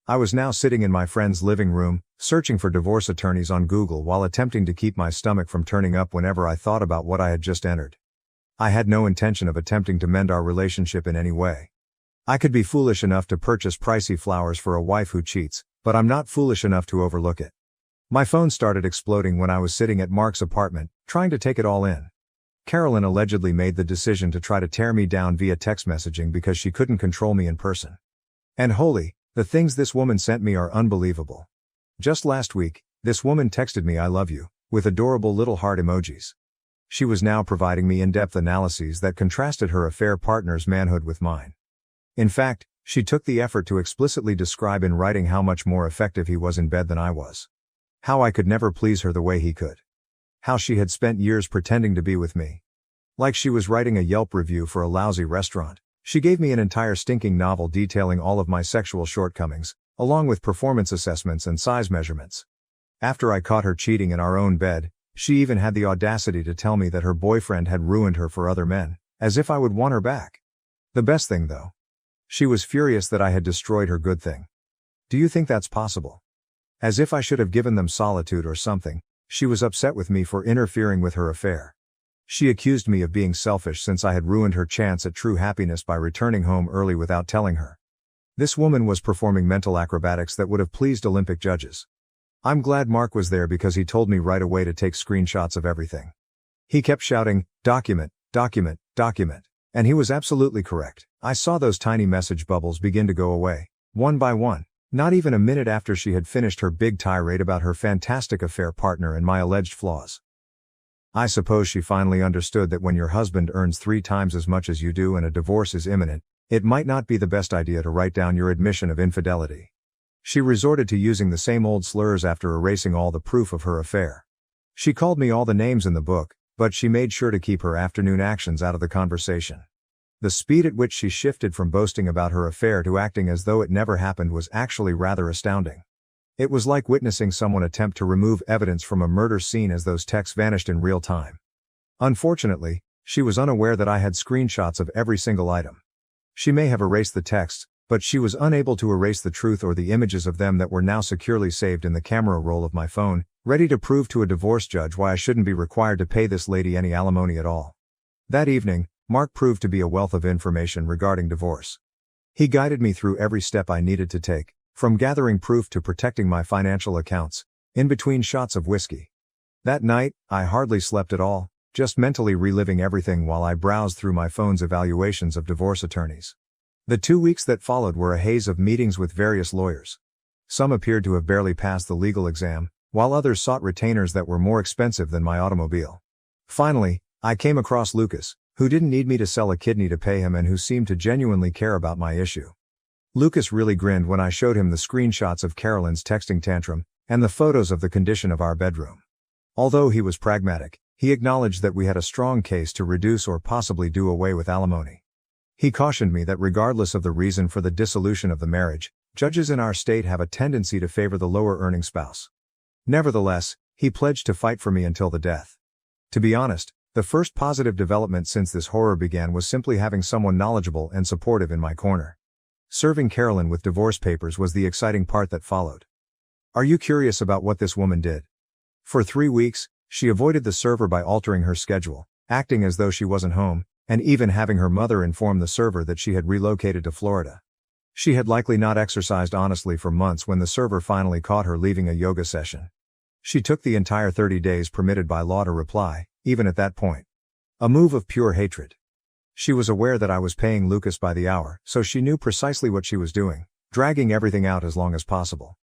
[SPEAKER 1] I was now sitting in my friend's living room, searching for divorce attorneys on Google while attempting to keep my stomach from turning up whenever I thought about what I had just entered. I had no intention of attempting to mend our relationship in any way. I could be foolish enough to purchase pricey flowers for a wife who cheats, but I'm not foolish enough to overlook it. My phone started exploding when I was sitting at Mark's apartment, trying to take it all in. Carolyn allegedly made the decision to try to tear me down via text messaging because she couldn't control me in person. And holy, the things this woman sent me are unbelievable. Just last week, this woman texted me "I love you," with adorable little heart emojis. She was now providing me in-depth analyses that contrasted her affair partner's manhood with mine. In fact, she took the effort to explicitly describe in writing how much more effective he was in bed than I was. How I could never please her the way he could. How she had spent years pretending to be with me. Like she was writing a Yelp review for a lousy restaurant. She gave me an entire stinking novel detailing all of my sexual shortcomings, along with performance assessments and size measurements. After I caught her cheating in our own bed, she even had the audacity to tell me that her boyfriend had ruined her for other men, as if I would want her back. The best thing though. She was furious that I had destroyed her good thing. Do you think that's possible? As if I should have given them solitude or something, she was upset with me for interfering with her affair. She accused me of being selfish since I had ruined her chance at true happiness by returning home early without telling her. This woman was performing mental acrobatics that would have pleased Olympic judges. I'm glad Mark was there because he told me right away to take screenshots of everything. He kept shouting, "Document, document, document." And he was absolutely correct. I saw those tiny message bubbles begin to go away, one by one, not even a minute after she had finished her big tirade about her fantastic affair partner and my alleged flaws. I suppose she finally understood that when your husband earns 3 times as much as you do and a divorce is imminent, it might not be the best idea to write down your admission of infidelity. She resorted to using the same old slurs after erasing all the proof of her affair. She called me all the names in the book, but she made sure to keep her afternoon actions out of the conversation. The speed at which she shifted from boasting about her affair to acting as though it never happened was actually rather astounding. It was like witnessing someone attempt to remove evidence from a murder scene as those texts vanished in real time. Unfortunately, she was unaware that I had screenshots of every single item. She may have erased the texts, but she was unable to erase the truth or the images of them that were now securely saved in the camera roll of my phone, ready to prove to a divorce judge why I shouldn't be required to pay this lady any alimony at all. That evening, Mark proved to be a wealth of information regarding divorce. He guided me through every step I needed to take, from gathering proof to protecting my financial accounts, in between shots of whiskey. That night, I hardly slept at all, just mentally reliving everything while I browsed through my phone's evaluations of divorce attorneys. The 2 weeks that followed were a haze of meetings with various lawyers. Some appeared to have barely passed the legal exam, while others sought retainers that were more expensive than my automobile. Finally, I came across Lucas, who didn't need me to sell a kidney to pay him and who seemed to genuinely care about my issue. Lucas really grinned when I showed him the screenshots of Carolyn's texting tantrum, and the photos of the condition of our bedroom. Although he was pragmatic, he acknowledged that we had a strong case to reduce or possibly do away with alimony. He cautioned me that regardless of the reason for the dissolution of the marriage, judges in our state have a tendency to favor the lower-earning spouse. Nevertheless, he pledged to fight for me until the death. To be honest, the first positive development since this horror began was simply having someone knowledgeable and supportive in my corner. Serving Carolyn with divorce papers was the exciting part that followed. Are you curious about what this woman did? For 3 weeks, she avoided the server by altering her schedule, acting as though she wasn't home, and even having her mother inform the server that she had relocated to Florida. She had likely not exercised honestly for months when the server finally caught her leaving a yoga session. She took the entire 30 days permitted by law to reply, even at that point. A move of pure hatred. She was aware that I was paying Lucas by the hour, so she knew precisely what she was doing, dragging everything out as long as possible.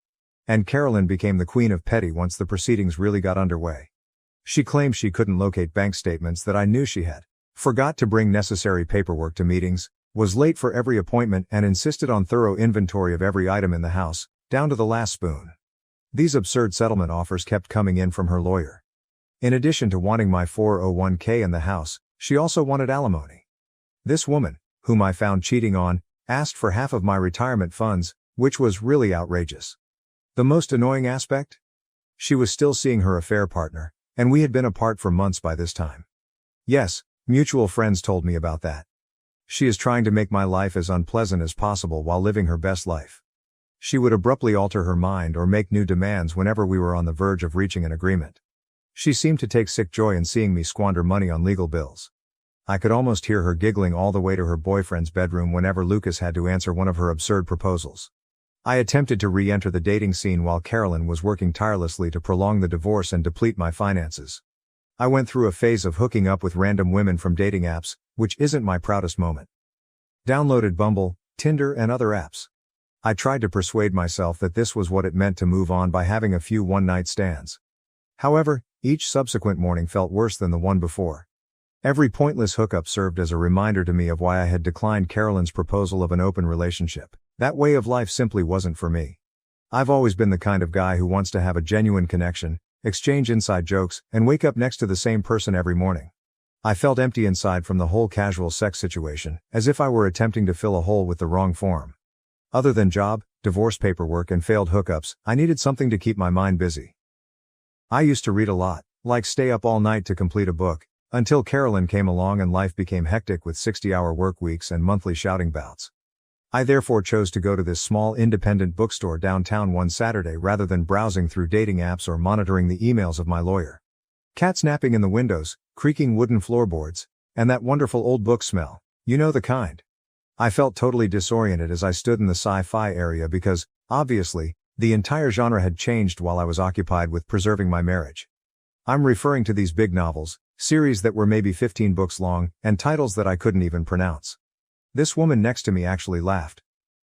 [SPEAKER 1] And Carolyn became the queen of petty once the proceedings really got underway. She claimed she couldn't locate bank statements that I knew she had, forgot to bring necessary paperwork to meetings, was late for every appointment and insisted on thorough inventory of every item in the house, down to the last spoon. These absurd settlement offers kept coming in from her lawyer. In addition to wanting my 401k in the house, she also wanted alimony. This woman, whom I found cheating on, asked for half of my retirement funds, which was really outrageous. The most annoying aspect? She was still seeing her affair partner, and we had been apart for months by this time. Yes, mutual friends told me about that. She is trying to make my life as unpleasant as possible while living her best life. She would abruptly alter her mind or make new demands whenever we were on the verge of reaching an agreement. She seemed to take sick joy in seeing me squander money on legal bills. I could almost hear her giggling all the way to her boyfriend's bedroom whenever Lucas had to answer one of her absurd proposals. I attempted to re-enter the dating scene while Carolyn was working tirelessly to prolong the divorce and deplete my finances. I went through a phase of hooking up with random women from dating apps, which isn't my proudest moment. Downloaded Bumble, Tinder and other apps. I tried to persuade myself that this was what it meant to move on by having a few one-night stands. However, each subsequent morning felt worse than the one before. Every pointless hookup served as a reminder to me of why I had declined Carolyn's proposal of an open relationship. That way of life simply wasn't for me. I've always been the kind of guy who wants to have a genuine connection, exchange inside jokes, and wake up next to the same person every morning. I felt empty inside from the whole casual sex situation, as if I were attempting to fill a hole with the wrong form. Other than job, divorce paperwork and failed hookups, I needed something to keep my mind busy. I used to read a lot, like stay up all night to complete a book, until Carolyn came along and life became hectic with 60-hour work weeks and monthly shouting bouts. I therefore chose to go to this small independent bookstore downtown one Saturday rather than browsing through dating apps or monitoring the emails of my lawyer. Cats napping in the windows, creaking wooden floorboards, and that wonderful old book smell, you know the kind. I felt totally disoriented as I stood in the sci-fi area because, obviously, the entire genre had changed while I was occupied with preserving my marriage. I'm referring to these big novels, series that were maybe 15 books long, and titles that I couldn't even pronounce. This woman next to me actually laughed.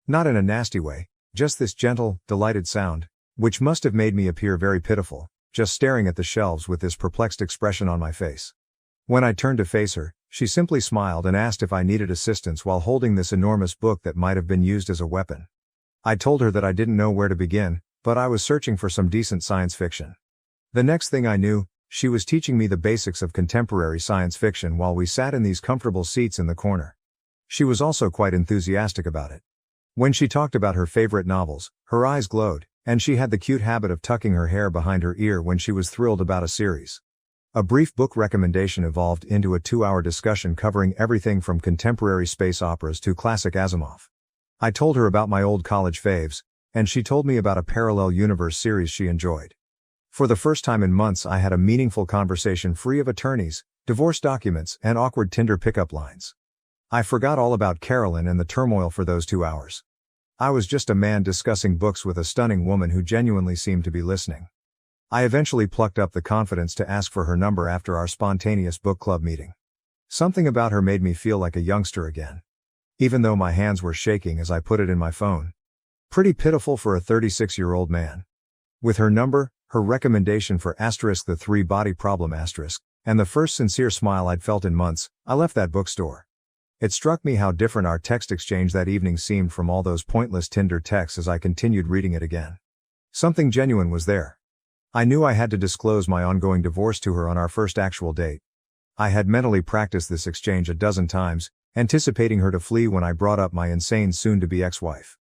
[SPEAKER 1] Not in a nasty way, just this gentle, delighted sound, which must have made me appear very pitiful, just staring at the shelves with this perplexed expression on my face. When I turned to face her, she simply smiled and asked if I needed assistance while holding this enormous book that might have been used as a weapon. I told her that I didn't know where to begin, but I was searching for some decent science fiction. The next thing I knew, she was teaching me the basics of contemporary science fiction while we sat in these comfortable seats in the corner. She was also quite enthusiastic about it. When she talked about her favorite novels, her eyes glowed, and she had the cute habit of tucking her hair behind her ear when she was thrilled about a series. A brief book recommendation evolved into a 2-hour discussion covering everything from contemporary space operas to classic Asimov. I told her about my old college faves, and she told me about a parallel universe series she enjoyed. For the first time in months, I had a meaningful conversation free of attorneys, divorce documents, and awkward Tinder pickup lines. I forgot all about Carolyn and the turmoil for those 2 hours. I was just a man discussing books with a stunning woman who genuinely seemed to be listening. I eventually plucked up the confidence to ask for her number after our spontaneous book club meeting. Something about her made me feel like a youngster again. Even though my hands were shaking as I put it in my phone. Pretty pitiful for a 36-year-old man. With her number, her recommendation for the 3 body problem and the first sincere smile I'd felt in months, I left that bookstore. It struck me how different our text exchange that evening seemed from all those pointless Tinder texts as I continued reading it again. Something genuine was there. I knew I had to disclose my ongoing divorce to her on our first actual date. I had mentally practiced this exchange a dozen times, anticipating her to flee when I brought up my insane soon-to-be ex-wife.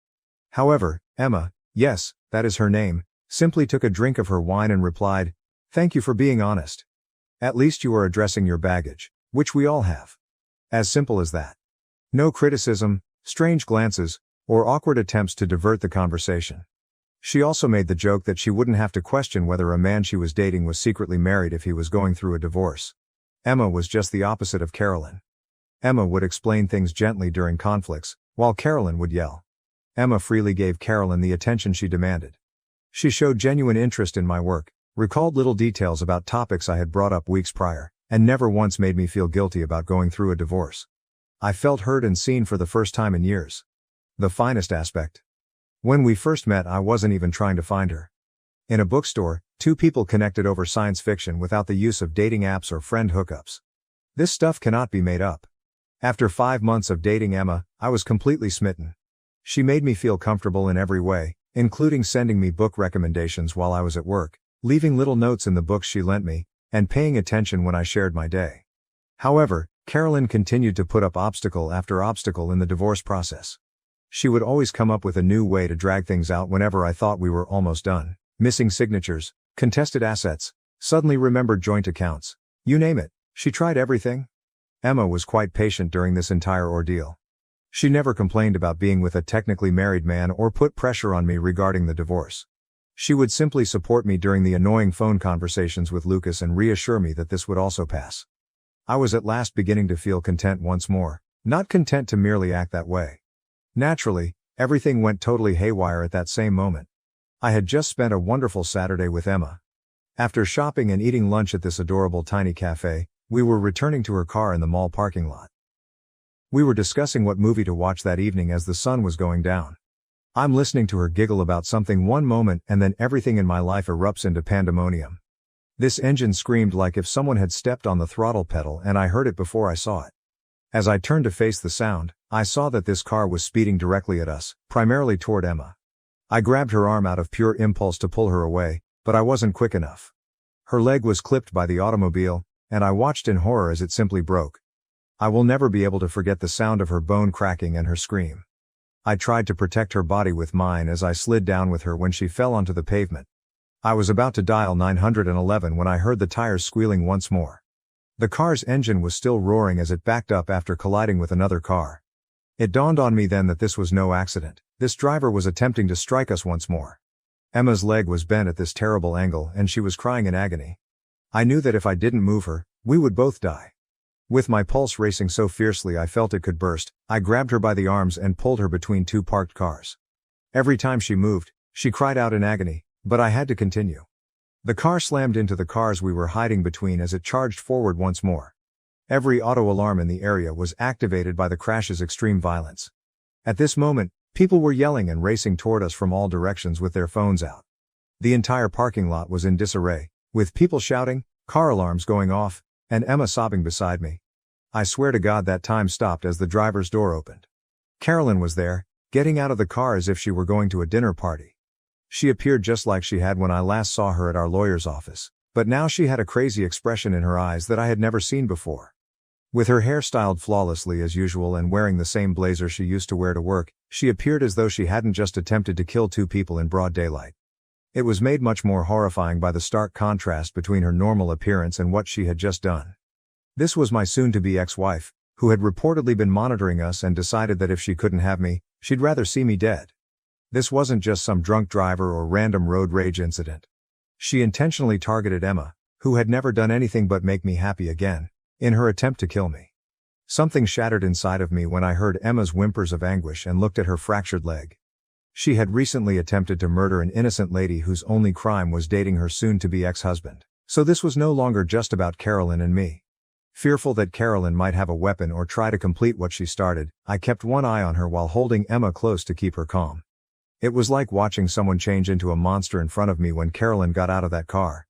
[SPEAKER 1] However, Emma, yes, that is her name, simply took a drink of her wine and replied, "Thank you for being honest. At least you are addressing your baggage, which we all have." As simple as that. No criticism, strange glances, or awkward attempts to divert the conversation. She also made the joke that she wouldn't have to question whether a man she was dating was secretly married if he was going through a divorce. Emma was just the opposite of Carolyn. Emma would explain things gently during conflicts, while Carolyn would yell. Emma freely gave Carolyn the attention she demanded. She showed genuine interest in my work, recalled little details about topics I had brought up weeks prior, and never once made me feel guilty about going through a divorce. I felt heard and seen for the first time in years. The finest aspect. When we first met, I wasn't even trying to find her. In a bookstore, 2 people connected over science fiction without the use of dating apps or friend hookups. This stuff cannot be made up. After 5 months of dating Emma, I was completely smitten. She made me feel comfortable in every way, including sending me book recommendations while I was at work, leaving little notes in the books she lent me, and paying attention when I shared my day. However, Carolyn continued to put up obstacle after obstacle in the divorce process. She would always come up with a new way to drag things out whenever I thought we were almost done. Missing signatures, contested assets, suddenly remembered joint accounts. You name it, she tried everything. Emma was quite patient during this entire ordeal. She never complained about being with a technically married man or put pressure on me regarding the divorce. She would simply support me during the annoying phone conversations with Lucas and reassure me that this would also pass. I was at last beginning to feel content once more, not content to merely act that way. Naturally, everything went totally haywire at that same moment. I had just spent a wonderful Saturday with Emma. After shopping and eating lunch at this adorable tiny cafe, we were returning to her car in the mall parking lot. We were discussing what movie to watch that evening as the sun was going down. I'm listening to her giggle about something one moment and then everything in my life erupts into pandemonium. This engine screamed like if someone had stepped on the throttle pedal and I heard it before I saw it. As I turned to face the sound, I saw that this car was speeding directly at us, primarily toward Emma. I grabbed her arm out of pure impulse to pull her away, but I wasn't quick enough. Her leg was clipped by the automobile, and I watched in horror as it simply broke. I will never be able to forget the sound of her bone cracking and her scream. I tried to protect her body with mine as I slid down with her when she fell onto the pavement. I was about to dial 911 when I heard the tires squealing once more. The car's engine was still roaring as it backed up after colliding with another car. It dawned on me then that this was no accident. This driver was attempting to strike us once more. Emma's leg was bent at this terrible angle and she was crying in agony. I knew that if I didn't move her, we would both die. With my pulse racing so fiercely I felt it could burst, I grabbed her by the arms and pulled her between two parked cars. Every time she moved, she cried out in agony, but I had to continue. The car slammed into the cars we were hiding between as it charged forward once more. Every auto alarm in the area was activated by the crash's extreme violence. At this moment, people were yelling and racing toward us from all directions with their phones out. The entire parking lot was in disarray, with people shouting, car alarms going off, and Emma sobbing beside me. I swear to God that time stopped as the driver's door opened. Carolyn was there, getting out of the car as if she were going to a dinner party. She appeared just like she had when I last saw her at our lawyer's office, but now she had a crazy expression in her eyes that I had never seen before. With her hair styled flawlessly as usual and wearing the same blazer she used to wear to work, she appeared as though she hadn't just attempted to kill two people in broad daylight. It was made much more horrifying by the stark contrast between her normal appearance and what she had just done. This was my soon-to-be ex-wife, who had reportedly been monitoring us and decided that if she couldn't have me, she'd rather see me dead. This wasn't just some drunk driver or random road rage incident. She intentionally targeted Emma, who had never done anything but make me happy again, in her attempt to kill me. Something shattered inside of me when I heard Emma's whimpers of anguish and looked at her fractured leg. She had recently attempted to murder an innocent lady whose only crime was dating her soon-to-be ex-husband. So this was no longer just about Carolyn and me. Fearful that Carolyn might have a weapon or try to complete what she started, I kept one eye on her while holding Emma close to keep her calm. It was like watching someone change into a monster in front of me when Carolyn got out of that car.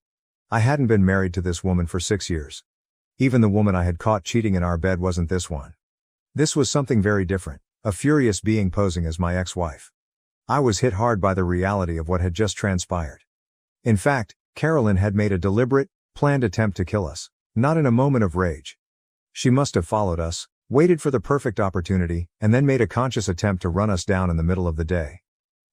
[SPEAKER 1] I hadn't been married to this woman for 6 years. Even the woman I had caught cheating in our bed wasn't this one. This was something very different, a furious being posing as my ex-wife. I was hit hard by the reality of what had just transpired. In fact, Carolyn had made a deliberate, planned attempt to kill us, not in a moment of rage. She must have followed us, waited for the perfect opportunity, and then made a conscious attempt to run us down in the middle of the day.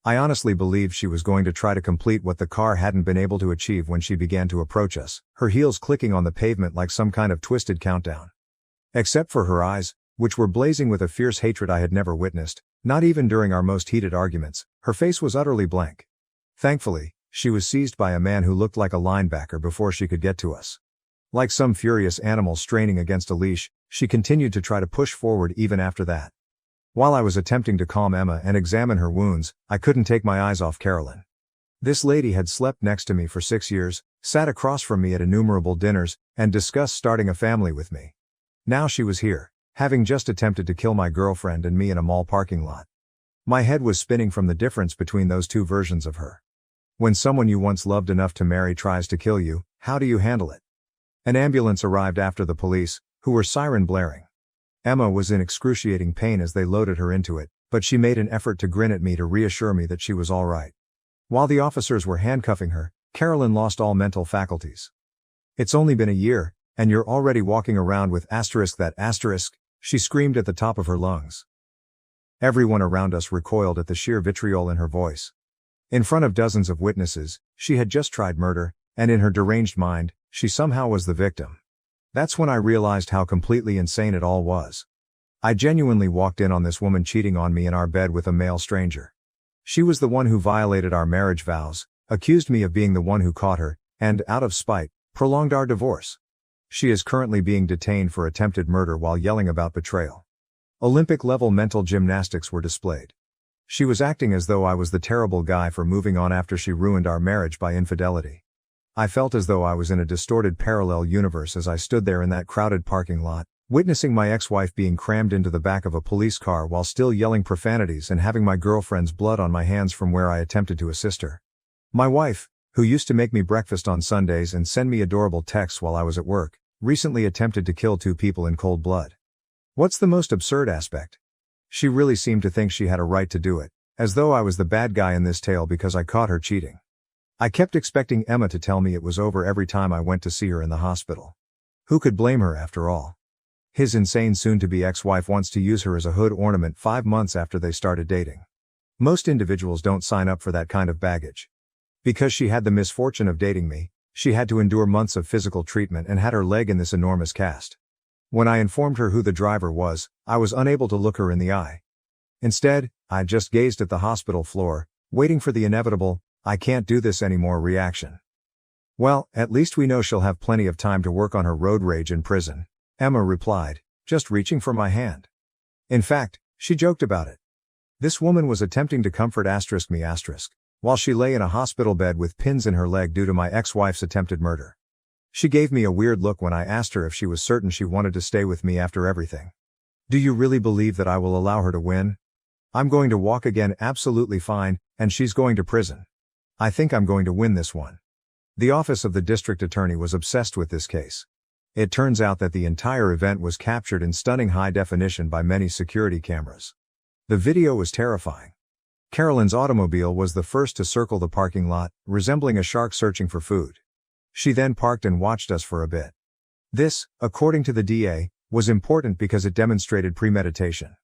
[SPEAKER 1] I honestly believed she was going to try to complete what the car hadn't been able to achieve when she began to approach us, her heels clicking on the pavement like some kind of twisted countdown. Except for her eyes, which were blazing with a fierce hatred I had never witnessed, not even during our most heated arguments, her face was utterly blank. Thankfully, she was seized by a man who looked like a linebacker before she could get to us. Like some furious animal straining against a leash, she continued to try to push forward even after that. While I was attempting to calm Emma and examine her wounds, I couldn't take my eyes off Carolyn. This lady had slept next to me for 6 years, sat across from me at innumerable dinners, and discussed starting a family with me. Now she was here, having just attempted to kill my girlfriend and me in a mall parking lot. My head was spinning from the difference between those two versions of her. When someone you once loved enough to marry tries to kill you, how do you handle it? An ambulance arrived after the police, who were siren blaring. Emma was in excruciating pain as they loaded her into it, but she made an effort to grin at me to reassure me that she was all right. While the officers were handcuffing her, Carolyn lost all mental faculties. "It's only been a year, and you're already walking around with that asterisk, she screamed at the top of her lungs. Everyone around us recoiled at the sheer vitriol in her voice. In front of dozens of witnesses, she had just tried murder, and in her deranged mind, she somehow was the victim. That's when I realized how completely insane it all was. I genuinely walked in on this woman cheating on me in our bed with a male stranger. She was the one who violated our marriage vows, accused me of being the one who caught her, and, out of spite, prolonged our divorce. She is currently being detained for attempted murder while yelling about betrayal. Olympic-level mental gymnastics were displayed. She was acting as though I was the terrible guy for moving on after she ruined our marriage by infidelity. I felt as though I was in a distorted parallel universe as I stood there in that crowded parking lot, witnessing my ex-wife being crammed into the back of a police car while still yelling profanities and having my girlfriend's blood on my hands from where I attempted to assist her. My wife, who used to make me breakfast on Sundays and send me adorable texts while I was at work, recently attempted to kill 2 people in cold blood. What's the most absurd aspect? She really seemed to think she had a right to do it, as though I was the bad guy in this tale because I caught her cheating. I kept expecting Emma to tell me it was over every time I went to see her in the hospital. Who could blame her after all? His insane soon-to-be ex-wife wants to use her as a hood ornament 5 months after they started dating. Most individuals don't sign up for that kind of baggage. Because she had the misfortune of dating me, she had to endure months of physical treatment and had her leg in this enormous cast. When I informed her who the driver was, I was unable to look her in the eye. Instead, I just gazed at the hospital floor, waiting for the inevitable, "I can't do this anymore" reaction. "Well, at least we know she'll have plenty of time to work on her road rage in prison," Emma replied, just reaching for my hand. In fact, she joked about it. This woman was attempting to comfort me while she lay in a hospital bed with pins in her leg due to my ex-wife's attempted murder. She gave me a weird look when I asked her if she was certain she wanted to stay with me after everything. "Do you really believe that I will allow her to win? I'm going to walk again absolutely fine, and she's going to prison. I think I'm going to win this one." The office of the district attorney was obsessed with this case. It turns out that the entire event was captured in stunning high definition by many security cameras. The video was terrifying. Carolyn's automobile was the first to circle the parking lot, resembling a shark searching for food. She then parked and watched us for a bit. This, according to the DA, was important because it demonstrated premeditation.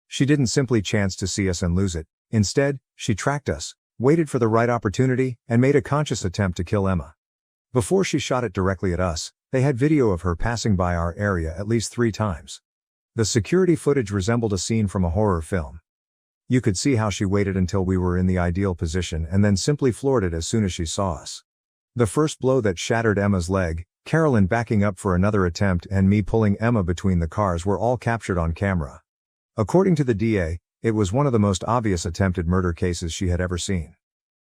[SPEAKER 1] She didn't simply chance to see us and lose it. Instead, she tracked us, waited for the right opportunity, and made a conscious attempt to kill Emma. Before she shot it directly at us, they had video of her passing by our area at least 3 times. The security footage resembled a scene from a horror film. You could see how she waited until we were in the ideal position and then simply floored it as soon as she saw us. The first blow that shattered Emma's leg, Carolyn backing up for another attempt, and me pulling Emma between the cars were all captured on camera. According to the DA, it was one of the most obvious attempted murder cases she had ever seen.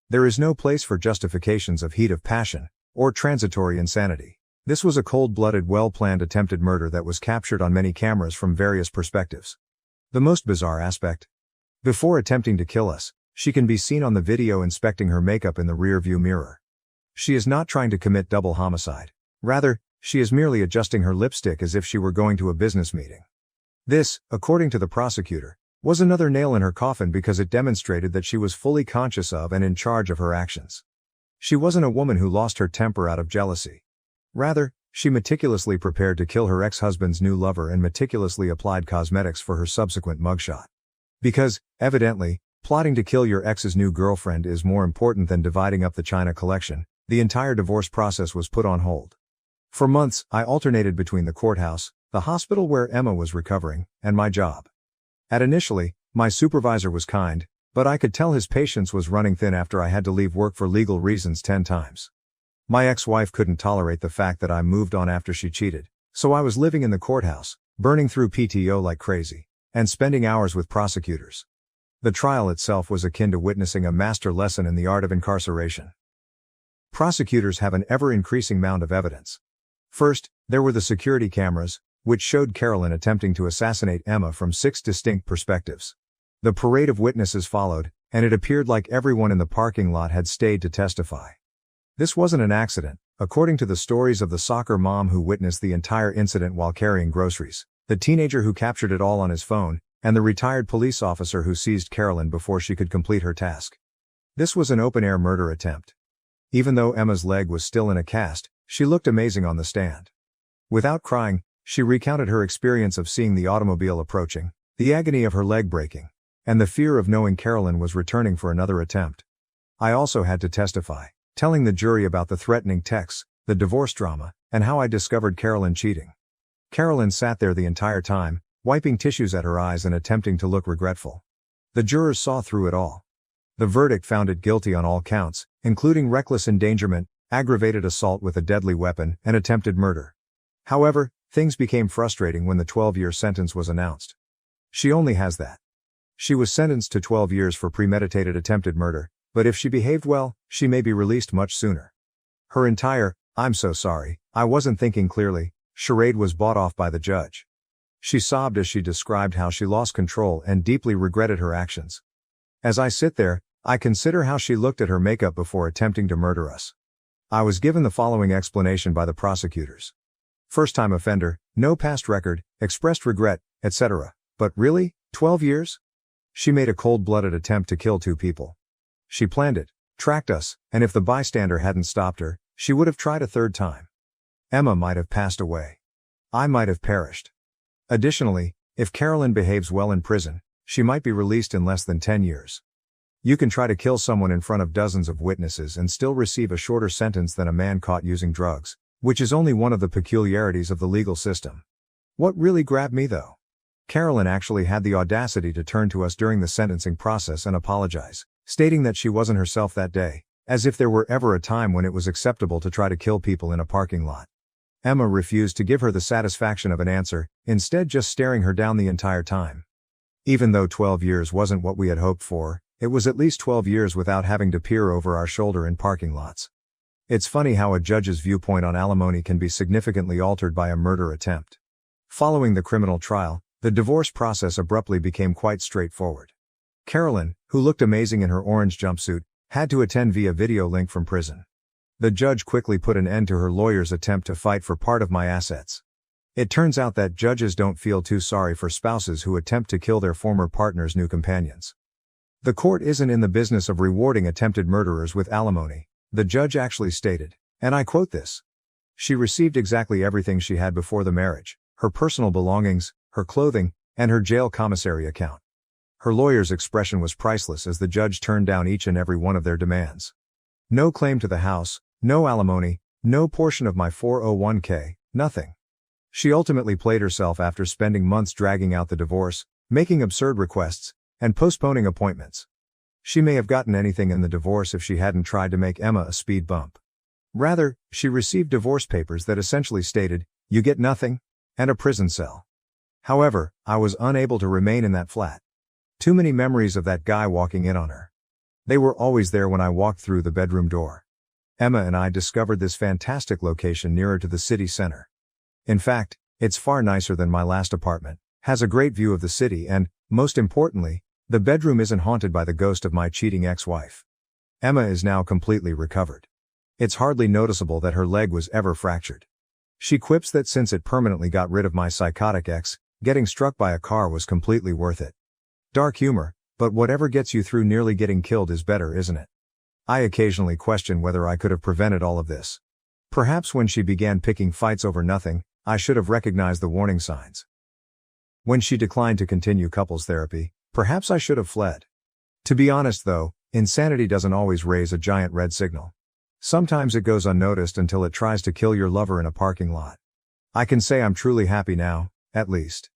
[SPEAKER 1] There is no place for justifications of heat of passion or transitory insanity. This was a cold-blooded, well-planned attempted murder that was captured on many cameras from various perspectives. The most bizarre aspect? Before attempting to kill us, she can be seen on the video inspecting her makeup in the rear-view mirror. She is not trying to commit double homicide. Rather, she is merely adjusting her lipstick as if she were going to a business meeting. This, according to the prosecutor, was another nail in her coffin because it demonstrated that she was fully conscious of and in charge of her actions. She wasn't a woman who lost her temper out of jealousy. Rather, she meticulously prepared to kill her ex-husband's new lover and meticulously applied cosmetics for her subsequent mugshot. Because, evidently, plotting to kill your ex's new girlfriend is more important than dividing up the china collection, the entire divorce process was put on hold. For months, I alternated between the courthouse, the hospital where Emma was recovering, and my job. Initially, my supervisor was kind, but I could tell his patience was running thin after I had to leave work for legal reasons 10 times. My ex-wife couldn't tolerate the fact that I moved on after she cheated, so I was living in the courthouse, burning through PTO like crazy, and spending hours with prosecutors. The trial itself was akin to witnessing a master lesson in the art of incarceration. Prosecutors have an ever-increasing mound of evidence. First, there were the security cameras, which showed Carolyn attempting to assassinate Emma from 6 distinct perspectives. The parade of witnesses followed, and it appeared like everyone in the parking lot had stayed to testify. This wasn't an accident, according to the stories of the soccer mom who witnessed the entire incident while carrying groceries, the teenager who captured it all on his phone, and the retired police officer who seized Carolyn before she could complete her task. This was an open-air murder attempt. Even though Emma's leg was still in a cast, she looked amazing on the stand. Without crying, she recounted her experience of seeing the automobile approaching, the agony of her leg breaking, and the fear of knowing Carolyn was returning for another attempt. I also had to testify, telling the jury about the threatening texts, the divorce drama, and how I discovered Carolyn cheating. Carolyn sat there the entire time, wiping tissues at her eyes and attempting to look regretful. The jurors saw through it all. The verdict found it guilty on all counts, including reckless endangerment, aggravated assault with a deadly weapon, and attempted murder. However, things became frustrating when the 12-year sentence was announced. She only has that. She was sentenced to 12 years for premeditated attempted murder, but if she behaved well, she may be released much sooner. Her entire, "I'm so sorry, I wasn't thinking clearly," charade was bought off by the judge. She sobbed as she described how she lost control and deeply regretted her actions. As I sit there, I consider how she looked at her makeup before attempting to murder us. I was given the following explanation by the prosecutors. First-time offender, no past record, expressed regret, etc. But really, 12 years? She made a cold-blooded attempt to kill 2 people. She planned it, tracked us, and if the bystander hadn't stopped her, she would have tried a 3rd time. Emma might have passed away. I might have perished. Additionally, if Carolyn behaves well in prison, she might be released in less than 10 years. You can try to kill someone in front of dozens of witnesses and still receive a shorter sentence than a man caught using drugs, which is only one of the peculiarities of the legal system. What really grabbed me though? Carolyn actually had the audacity to turn to us during the sentencing process and apologize, stating that she wasn't herself that day, as if there were ever a time when it was acceptable to try to kill people in a parking lot. Emma refused to give her the satisfaction of an answer, instead just staring her down the entire time. Even though 12 years wasn't what we had hoped for, it was at least 12 years without having to peer over our shoulder in parking lots. It's funny how a judge's viewpoint on alimony can be significantly altered by a murder attempt. Following the criminal trial, the divorce process abruptly became quite straightforward. Carolyn, who looked amazing in her orange jumpsuit, had to attend via video link from prison. The judge quickly put an end to her lawyer's attempt to fight for part of my assets. It turns out that judges don't feel too sorry for spouses who attempt to kill their former partner's new companions. The court isn't in the business of rewarding attempted murderers with alimony, the judge actually stated, and I quote this. She received exactly everything she had before the marriage, her personal belongings, her clothing, and her jail commissary account. Her lawyer's expression was priceless as the judge turned down each and every one of their demands. No claim to the house, no alimony, no portion of my 401k, nothing. She ultimately played herself after spending months dragging out the divorce, making absurd requests, and postponing appointments. She may have gotten anything in the divorce if she hadn't tried to make Emma a speed bump. Rather, she received divorce papers that essentially stated, "You get nothing," and a prison cell. However, I was unable to remain in that flat. Too many memories of that guy walking in on her. They were always there when I walked through the bedroom door. Emma and I discovered this fantastic location nearer to the city center. In fact, it's far nicer than my last apartment, has a great view of the city and, most importantly, the bedroom isn't haunted by the ghost of my cheating ex-wife. Emma is now completely recovered. It's hardly noticeable that her leg was ever fractured. She quips that since it permanently got rid of my psychotic ex, getting struck by a car was completely worth it. Dark humor, but whatever gets you through nearly getting killed is better, isn't it? I occasionally question whether I could have prevented all of this. Perhaps when she began picking fights over nothing, I should have recognized the warning signs. When she declined to continue couples therapy, perhaps I should have fled. To be honest though, insanity doesn't always raise a giant red signal. Sometimes it goes unnoticed until it tries to kill your lover in a parking lot. I can say I'm truly happy now, at least.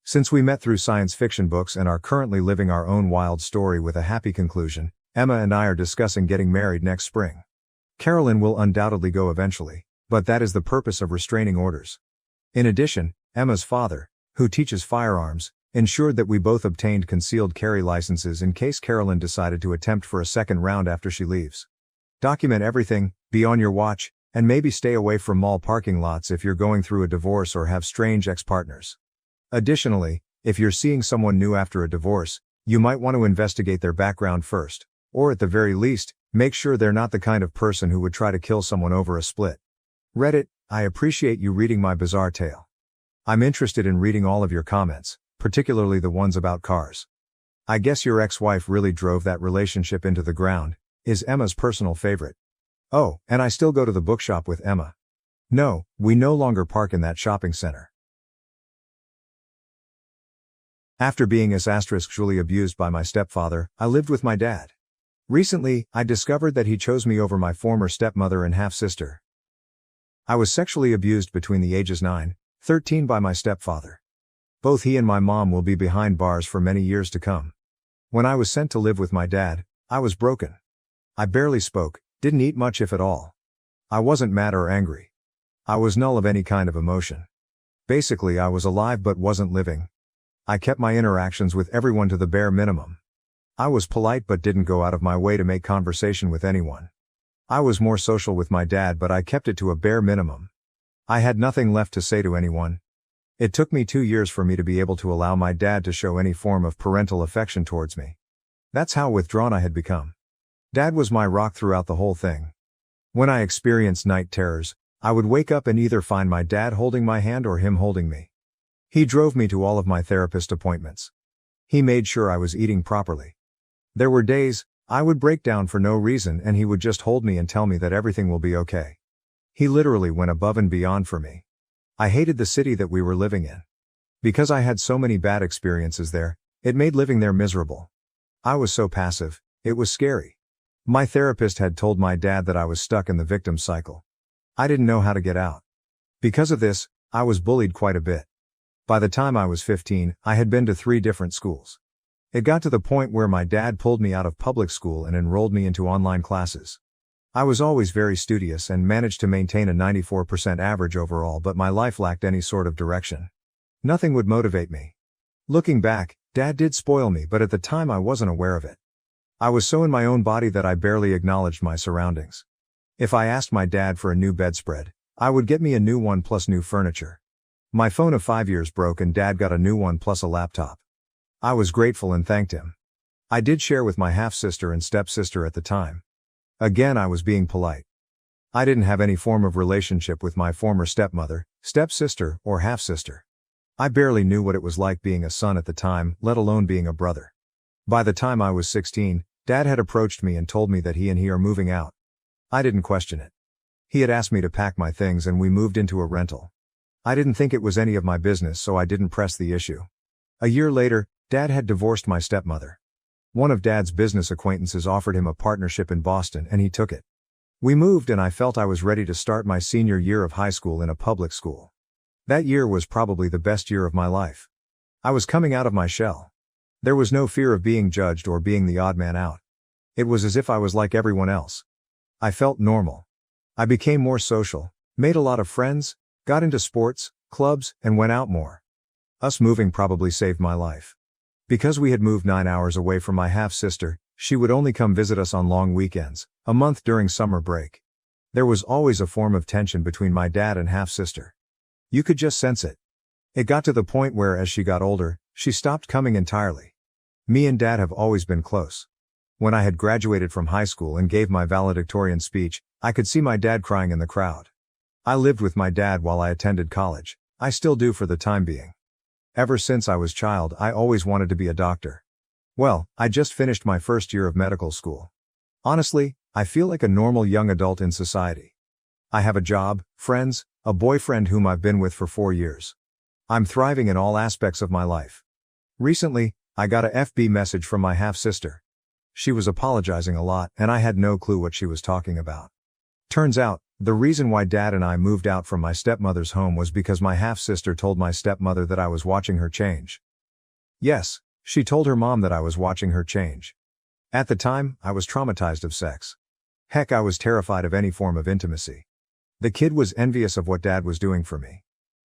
[SPEAKER 1] Since we met through science fiction books and are currently living our own wild story with a happy conclusion, Emma and I are discussing getting married next spring. Carolyn will undoubtedly go eventually, but that is the purpose of restraining orders. In addition, Emma's father, who teaches firearms, ensured that we both obtained concealed carry licenses in case Carolyn decided to attempt for a second round after she leaves. Document everything, be on your watch, and maybe stay away from mall parking lots if you're going through a divorce or have strange ex-partners. Additionally, if you're seeing someone new after a divorce, you might want to investigate their background first, or at the very least, make sure they're not the kind of person who would try to kill someone over a split. Reddit, I appreciate you reading my bizarre tale. I'm interested in reading all of your comments, particularly the ones about cars. I guess your ex-wife really drove that relationship into the ground, is Emma's personal favorite. Oh, and I still go to the bookshop with Emma. No, we no longer park in that shopping center. After being as**ually abused by my stepfather, I lived with my dad. Recently, I discovered that he chose me over my former stepmother and half-sister. I was sexually abused between the ages 9-13 by my stepfather. Both he and my mom will be behind bars for many years to come. When I was sent to live with my dad, I was broken. I barely spoke, didn't eat much if at all. I wasn't mad or angry. I was null of any kind of emotion. Basically, I was alive but wasn't living. I kept my interactions with everyone to the bare minimum. I was polite but didn't go out of my way to make conversation with anyone. I was more social with my dad but I kept it to a bare minimum. I had nothing left to say to anyone. It took me 2 years for me to be able to allow my dad to show any form of parental affection towards me. That's how withdrawn I had become. Dad was my rock throughout the whole thing. When I experienced night terrors, I would wake up and either find my dad holding my hand or him holding me. He drove me to all of my therapist appointments. He made sure I was eating properly. There were days, I would break down for no reason and he would just hold me and tell me that everything will be okay. He literally went above and beyond for me. I hated the city that we were living in. Because I had so many bad experiences there, it made living there miserable. I was so passive, it was scary. My therapist had told my dad that I was stuck in the victim cycle. I didn't know how to get out. Because of this, I was bullied quite a bit. By the time I was 15, I had been to 3 different schools. It got to the point where my dad pulled me out of public school and enrolled me into online classes. I was always very studious and managed to maintain a 94% average overall, but my life lacked any sort of direction. Nothing would motivate me. Looking back, Dad did spoil me, but at the time I wasn't aware of it. I was so in my own body that I barely acknowledged my surroundings. If I asked my dad for a new bedspread, I would get me a new one plus new furniture. My phone of 5 years broke and Dad got a new one plus a laptop. I was grateful and thanked him. I did share with my half-sister and stepsister at the time. Again, I was being polite. I didn't have any form of relationship with my former stepmother, stepsister, or half-sister. I barely knew what it was like being a son at the time, let alone being a brother. By the time I was 16, Dad had approached me and told me that he and he are moving out. I didn't question it. He had asked me to pack my things and we moved into a rental. I didn't think it was any of my business, so I didn't press the issue. A year later, Dad had divorced my stepmother. One of Dad's business acquaintances offered him a partnership in Boston and he took it. We moved and I felt I was ready to start my senior year of high school in a public school. That year was probably the best year of my life. I was coming out of my shell. There was no fear of being judged or being the odd man out. It was as if I was like everyone else. I felt normal. I became more social, made a lot of friends, got into sports, clubs, and went out more. Us moving probably saved my life. Because we had moved 9 hours away from my half-sister, she would only come visit us on long weekends, a month during summer break. There was always a form of tension between my dad and half-sister. You could just sense it. It got to the point where as she got older, she stopped coming entirely. Me and Dad have always been close. When I had graduated from high school and gave my valedictorian speech, I could see my dad crying in the crowd. I lived with my dad while I attended college. I still do for the time being. Ever since I was a child, I always wanted to be a doctor. Well, I just finished my first year of medical school. Honestly, I feel like a normal young adult in society. I have a job, friends, a boyfriend whom I've been with for 4 years. I'm thriving in all aspects of my life. Recently, I got a FB message from my half-sister. She was apologizing a lot, and I had no clue what she was talking about. Turns out, the reason why Dad and I moved out from my stepmother's home was because my half-sister told my stepmother that I was watching her change. Yes, she told her mom that I was watching her change. At the time, I was traumatized of sex. Heck, I was terrified of any form of intimacy. The kid was envious of what Dad was doing for me.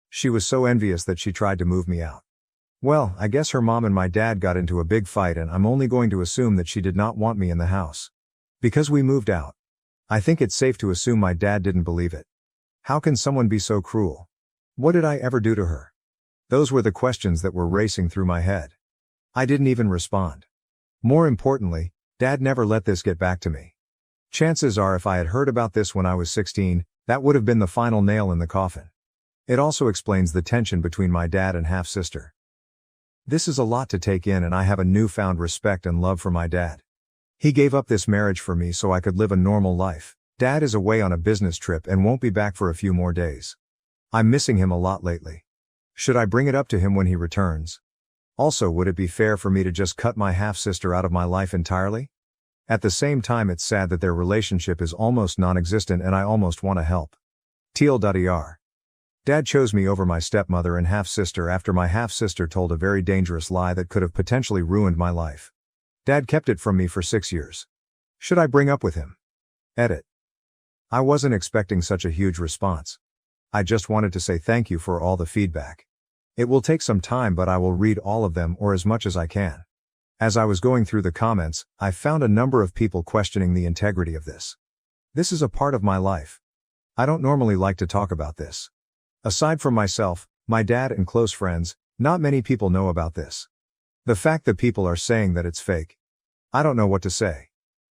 [SPEAKER 1] She was so envious that she tried to move me out. Well, I guess her mom and my dad got into a big fight, and I'm only going to assume that she did not want me in the house. Because we moved out. I think it's safe to assume my dad didn't believe it. How can someone be so cruel? What did I ever do to her? Those were the questions that were racing through my head. I didn't even respond. More importantly, Dad never let this get back to me. Chances are if I had heard about this when I was 16, that would have been the final nail in the coffin. It also explains the tension between my dad and half-sister. This is a lot to take in, and I have a newfound respect and love for my dad. He gave up this marriage for me so I could live a normal life. Dad is away on a business trip and won't be back for a few more days. I'm missing him a lot lately. Should I bring it up to him when he returns? Also, would it be fair for me to just cut my half-sister out of my life entirely? At the same time, it's sad that their relationship is almost non-existent and I almost want to help. TL.er. Dad chose me over my stepmother and half-sister after my half-sister told a very dangerous lie that could have potentially ruined my life. Dad kept it from me for 6 years. Should I bring up with him? Edit. I wasn't expecting such a huge response. I just wanted to say thank you for all the feedback. It will take some time, but I will read all of them or as much as I can. As I was going through the comments, I found a number of people questioning the integrity of this. This is a part of my life. I don't normally like to talk about this. Aside from myself, my dad and close friends, not many people know about this. The fact that people are saying that it's fake. I don't know what to say.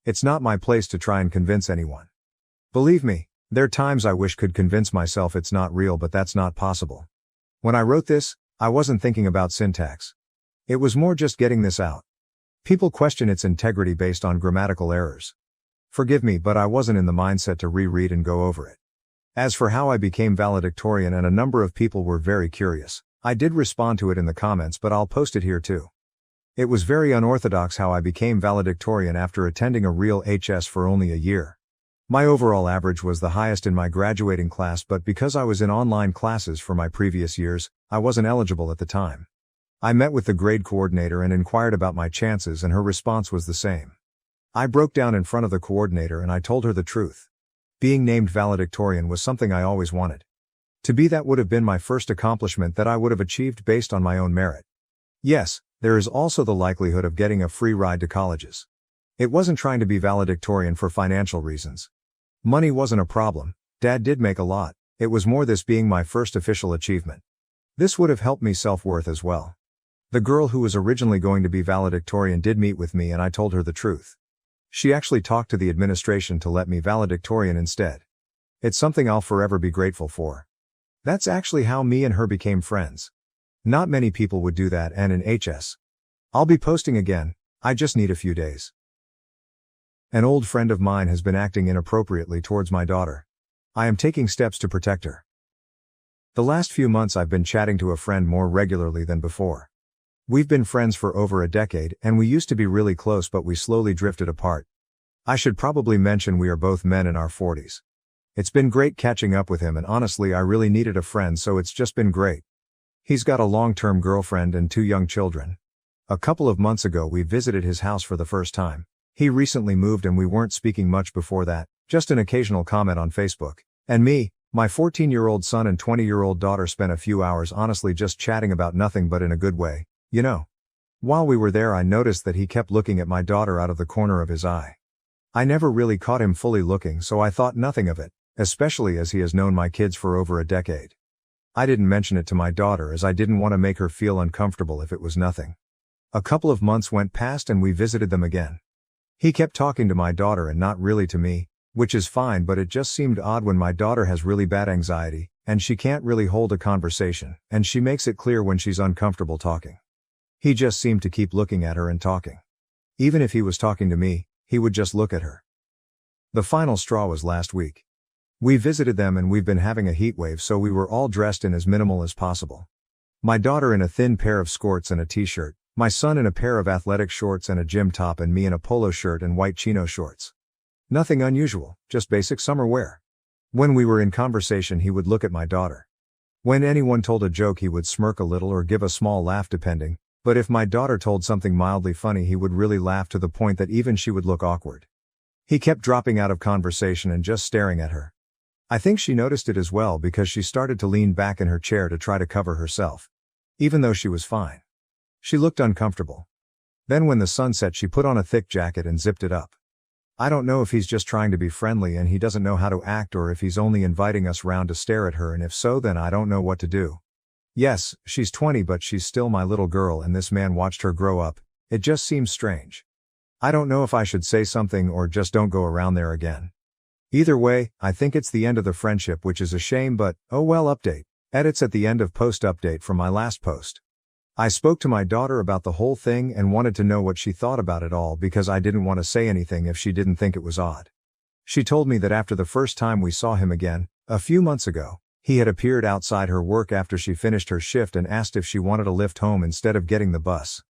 [SPEAKER 1] It's not my place to try and convince anyone. Believe me, there are times I wish could convince myself it's not real, but that's not possible. When I wrote this, I wasn't thinking about syntax. It was more just getting this out. People question its integrity based on grammatical errors. Forgive me, but I wasn't in the mindset to reread and go over it. As for how I became valedictorian, and a number of people were very curious, I did respond to it in the comments, but I'll post it here too. It was very unorthodox how I became valedictorian after attending a real HS for only a year. My overall average was the highest in my graduating class, but because I was in online classes for my previous years, I wasn't eligible at the time. I met with the grade coordinator and inquired about my chances, and her response was the same. I broke down in front of the coordinator and I told her the truth. Being named valedictorian was something I always wanted. To be that would have been my first accomplishment that I would have achieved based on my own merit. Yes, there is also the likelihood of getting a free ride to colleges. It wasn't trying to be valedictorian for financial reasons. Money wasn't a problem, Dad did make a lot, it was more this being my first official achievement. This would have helped me self-worth as well. The girl who was originally going to be valedictorian did meet with me and I told her the truth. She actually talked to the administration to let me valedictorian instead. It's something I'll forever be grateful for. That's actually how me and her became friends. Not many people would do that, and in HS. I'll be posting again, I just need a few days. An old friend of mine has been acting inappropriately towards my daughter. I am taking steps to protect her. The last few months I've been chatting to a friend more regularly than before. We've been friends for over a decade, and we used to be really close, but we slowly drifted apart. I should probably mention we are both men in our 40s. It's been great catching up with him, and honestly I really needed a friend, so it's just been great. He's got a long-term girlfriend and 2 young children. A couple of months ago we visited his house for the first time. He recently moved and we weren't speaking much before that, just an occasional comment on Facebook. And me, my 14-year-old son and 20-year-old daughter spent a few hours honestly just chatting about nothing, but in a good way. You know. While we were there I noticed that he kept looking at my daughter out of the corner of his eye. I never really caught him fully looking, so I thought nothing of it, especially as he has known my kids for over a decade. I didn't mention it to my daughter as I didn't want to make her feel uncomfortable if it was nothing. A couple of months went past and we visited them again. He kept talking to my daughter and not really to me, which is fine, but it just seemed odd when my daughter has really bad anxiety, and she can't really hold a conversation, and she makes it clear when she's uncomfortable talking. He just seemed to keep looking at her and talking. Even if he was talking to me, he would just look at her. The final straw was last week. We visited them and we've been having a heat wave, so we were all dressed in as minimal as possible. My daughter in a thin pair of skirts and a t-shirt, my son in a pair of athletic shorts and a gym top, and me in a polo shirt and white chino shorts. Nothing unusual, just basic summer wear. When we were in conversation he would look at my daughter. When anyone told a joke he would smirk a little or give a small laugh depending, but if my daughter told something mildly funny he would really laugh to the point that even she would look awkward. He kept dropping out of conversation and just staring at her. I think she noticed it as well because she started to lean back in her chair to try to cover herself. Even though she was fine. She looked uncomfortable. Then when the sun set she put on a thick jacket and zipped it up. I don't know if he's just trying to be friendly and he doesn't know how to act, or if he's only inviting us round to stare at her, and if so then I don't know what to do. Yes, she's 20 but she's still my little girl and this man watched her grow up. It just seems strange. I don't know if I should say something or just don't go around there again. Either way, I think it's the end of the friendship, which is a shame, but oh well. Update. Edits at the end of post update from my last post. I spoke to my daughter about the whole thing and wanted to know what she thought about it all because I didn't want to say anything if she didn't think it was odd. She told me that after the first time we saw him again, a few months ago, he had appeared outside her work after she finished her shift and asked if she wanted a lift home instead of getting the bus.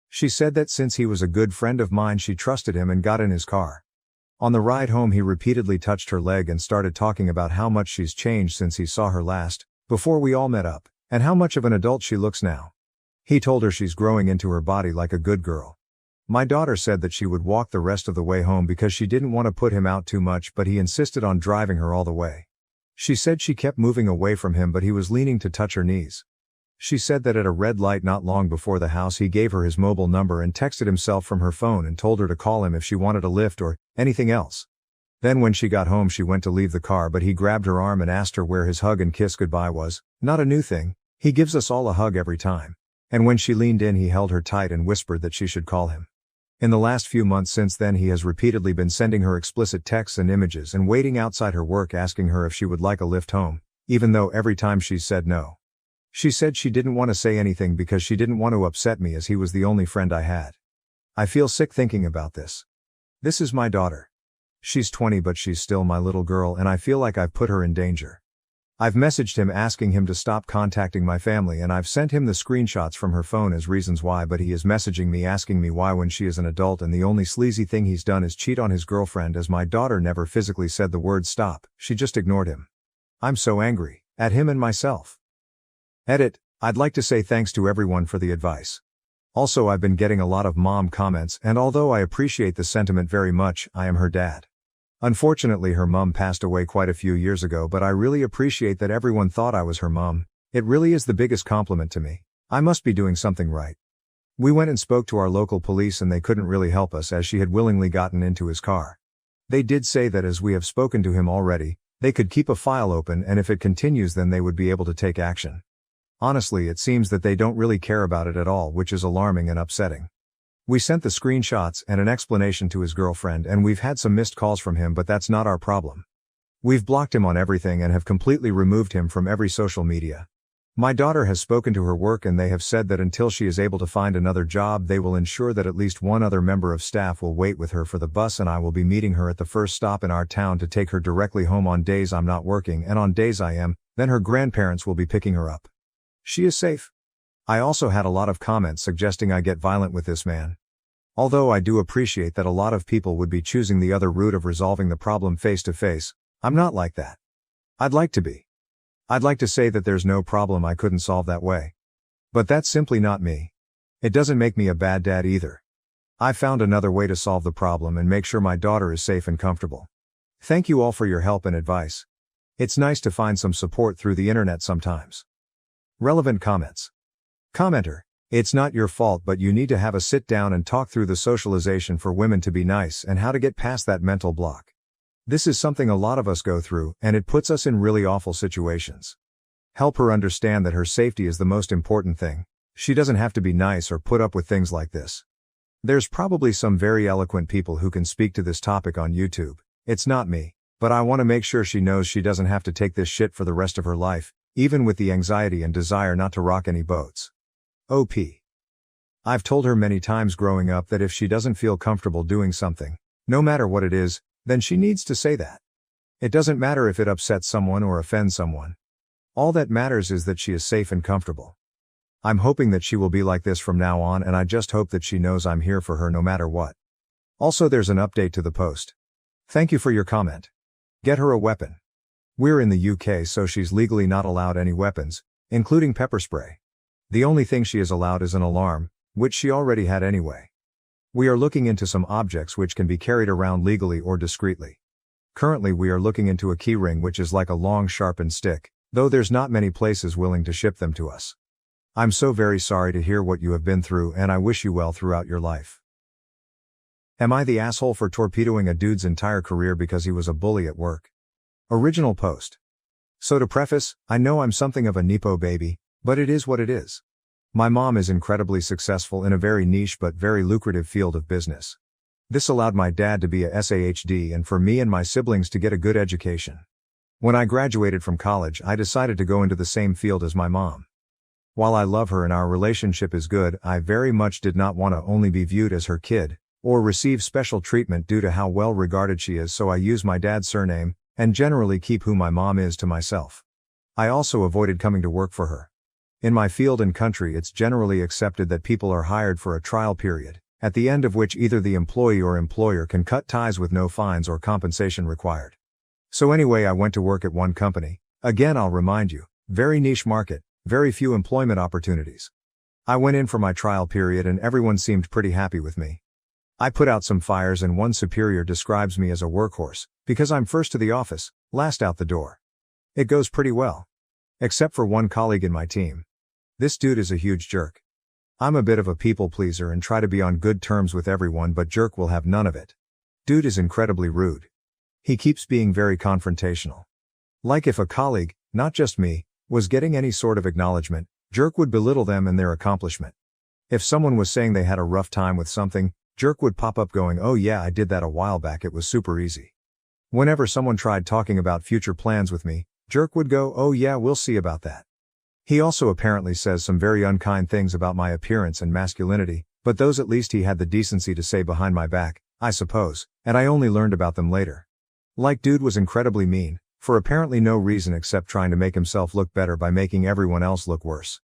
[SPEAKER 1] She said that since he was a good friend of mine she trusted him and got in his car. On the ride home he repeatedly touched her leg and started talking about how much she's changed since he saw her last, before we all met up, and how much of an adult she looks now. He told her she's growing into her body like a good girl. My daughter said that she would walk the rest of the way home because she didn't want to put him out too much, but he insisted on driving her all the way. She said she kept moving away from him but he was leaning to touch her knees. She said that at a red light not long before the house he gave her his mobile number and texted himself from her phone and told her to call him if she wanted a lift or anything else. Then when she got home she went to leave the car but he grabbed her arm and asked her where his hug and kiss goodbye was. Not a new thing, he gives us all a hug every time. And when she leaned in he held her tight and whispered that she should call him. In the last few months since then he has repeatedly been sending her explicit texts and images and waiting outside her work asking her if she would like a lift home, even though every time she said no. She said she didn't want to say anything because she didn't want to upset me as he was the only friend I had. I feel sick thinking about this. This is my daughter. She's 20 but she's still my little girl and I feel like I've put her in danger. I've messaged him asking him to stop contacting my family, and I've sent him the screenshots from her phone as reasons why, but he is messaging me asking me why when she is an adult, and the only sleazy thing he's done is cheat on his girlfriend, as my daughter never physically said the word stop, she just ignored him. I'm so angry at him and myself. Edit. I'd like to say thanks to everyone for the advice. Also, I've been getting a lot of mom comments, and although I appreciate the sentiment very much, I am her dad. Unfortunately, her mum passed away quite a few years ago, but I really appreciate that everyone thought I was her mum. It really is the biggest compliment to me. I must be doing something right. We went and spoke to our local police, and they couldn't really help us as she had willingly gotten into his car. They did say that as we have spoken to him already, they could keep a file open, and if it continues then they would be able to take action. Honestly, it seems that they don't really care about it at all, which is alarming and upsetting. We sent the screenshots and an explanation to his girlfriend, and we've had some missed calls from him, but that's not our problem. We've blocked him on everything and have completely removed him from every social media. My daughter has spoken to her work, and they have said that until she is able to find another job, they will ensure that at least one other member of staff will wait with her for the bus, and I will be meeting her at the first stop in our town to take her directly home on days I'm not working, and on days I am, then her grandparents will be picking her up. She is safe. I also had a lot of comments suggesting I get violent with this man. Although I do appreciate that a lot of people would be choosing the other route of resolving the problem face to face, I'm not like that. I'd like to be. I'd like to say that there's no problem I couldn't solve that way. But that's simply not me. It doesn't make me a bad dad either. I found another way to solve the problem and make sure my daughter is safe and comfortable. Thank you all for your help and advice. It's nice to find some support through the internet sometimes. Relevant comments. Commenter. It's not your fault, but you need to have a sit down and talk through the socialization for women to be nice and how to get past that mental block. This is something a lot of us go through, and it puts us in really awful situations. Help her understand that her safety is the most important thing. She doesn't have to be nice or put up with things like this. There's probably some very eloquent people who can speak to this topic on YouTube. It's not me, but I want to make sure she knows she doesn't have to take this shit for the rest of her life, even with the anxiety and desire not to rock any boats. OP. I've told her many times growing up that if she doesn't feel comfortable doing something, no matter what it is, then she needs to say that. It doesn't matter if it upsets someone or offends someone. All that matters is that she is safe and comfortable. I'm hoping that she will be like this from now on, and I just hope that she knows I'm here for her no matter what. Also, there's an update to the post. Thank you for your comment. Get her a weapon. We're in the UK, so she's legally not allowed any weapons, including pepper spray. The only thing she is allowed is an alarm, which she already had anyway. We are looking into some objects which can be carried around legally or discreetly. Currently we are looking into a keyring, which is like a long sharpened stick, though there's not many places willing to ship them to us. I'm so very sorry to hear what you have been through, and I wish you well throughout your life. Am I the asshole for torpedoing a dude's entire career because he was a bully at work? Original post. So to preface, I know I'm something of a Nepo baby, but it is what it is. My mom is incredibly successful in a very niche but very lucrative field of business. This allowed my dad to be a SAHD and for me and my siblings to get a good education. When I graduated from college, I decided to go into the same field as my mom. While I love her and our relationship is good, I very much did not want to only be viewed as her kid, or receive special treatment due to how well regarded she is, so I use my dad's surname, and generally keep who my mom is to myself. I also avoided coming to work for her. In my field and country, it's generally accepted that people are hired for a trial period, at the end of which either the employee or employer can cut ties with no fines or compensation required. So anyway, I went to work at one company. Again, I'll remind you, very niche market, very few employment opportunities. I went in for my trial period and everyone seemed pretty happy with me. I put out some fires and one superior describes me as a workhorse, because I'm first to the office, last out the door. It goes pretty well. Except for one colleague in my team. This dude is a huge jerk. I'm a bit of a people pleaser and try to be on good terms with everyone, but jerk will have none of it. Dude is incredibly rude. He keeps being very confrontational. Like if a colleague, not just me, was getting any sort of acknowledgement, jerk would belittle them and their accomplishment. If someone was saying they had a rough time with something, jerk would pop up going, "Oh yeah, I did that a while back, it was super easy." Whenever someone tried talking about future plans with me, jerk would go, "Oh yeah, we'll see about that." He also apparently says some very unkind things about my appearance and masculinity, but those at least he had the decency to say behind my back, I suppose, and I only learned about them later. Like dude was incredibly mean, for apparently no reason except trying to make himself look better by making everyone else look worse.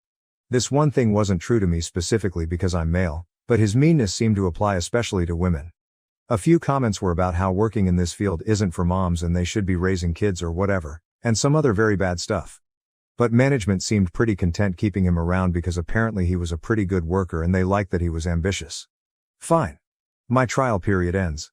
[SPEAKER 1] This one thing wasn't true to me specifically because I'm male, but his meanness seemed to apply especially to women. A few comments were about how working in this field isn't for moms and they should be raising kids or whatever, and some other very bad stuff. But management seemed pretty content keeping him around because apparently he was a pretty good worker and they liked that he was ambitious. Fine. My trial period ends.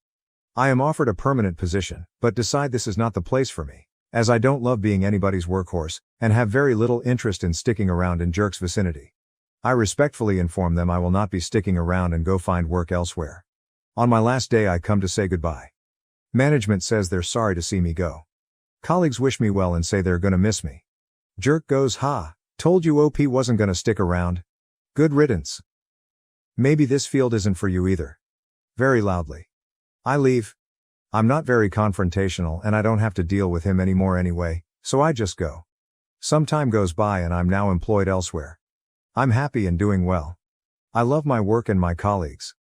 [SPEAKER 1] I am offered a permanent position, but decide this is not the place for me, as I don't love being anybody's workhorse, and have very little interest in sticking around in Jerk's vicinity. I respectfully inform them I will not be sticking around and go find work elsewhere. On my last day I come to say goodbye. Management says they're sorry to see me go. Colleagues wish me well and say they're gonna miss me. Jerk goes, "Ha, told you OP wasn't gonna stick around. Good riddance. Maybe this field isn't for you either." Very loudly. I leave. I'm not very confrontational and I don't have to deal with him anymore anyway, so I just go. Some time goes by and I'm now employed elsewhere. I'm happy and doing well. I love my work and my colleagues.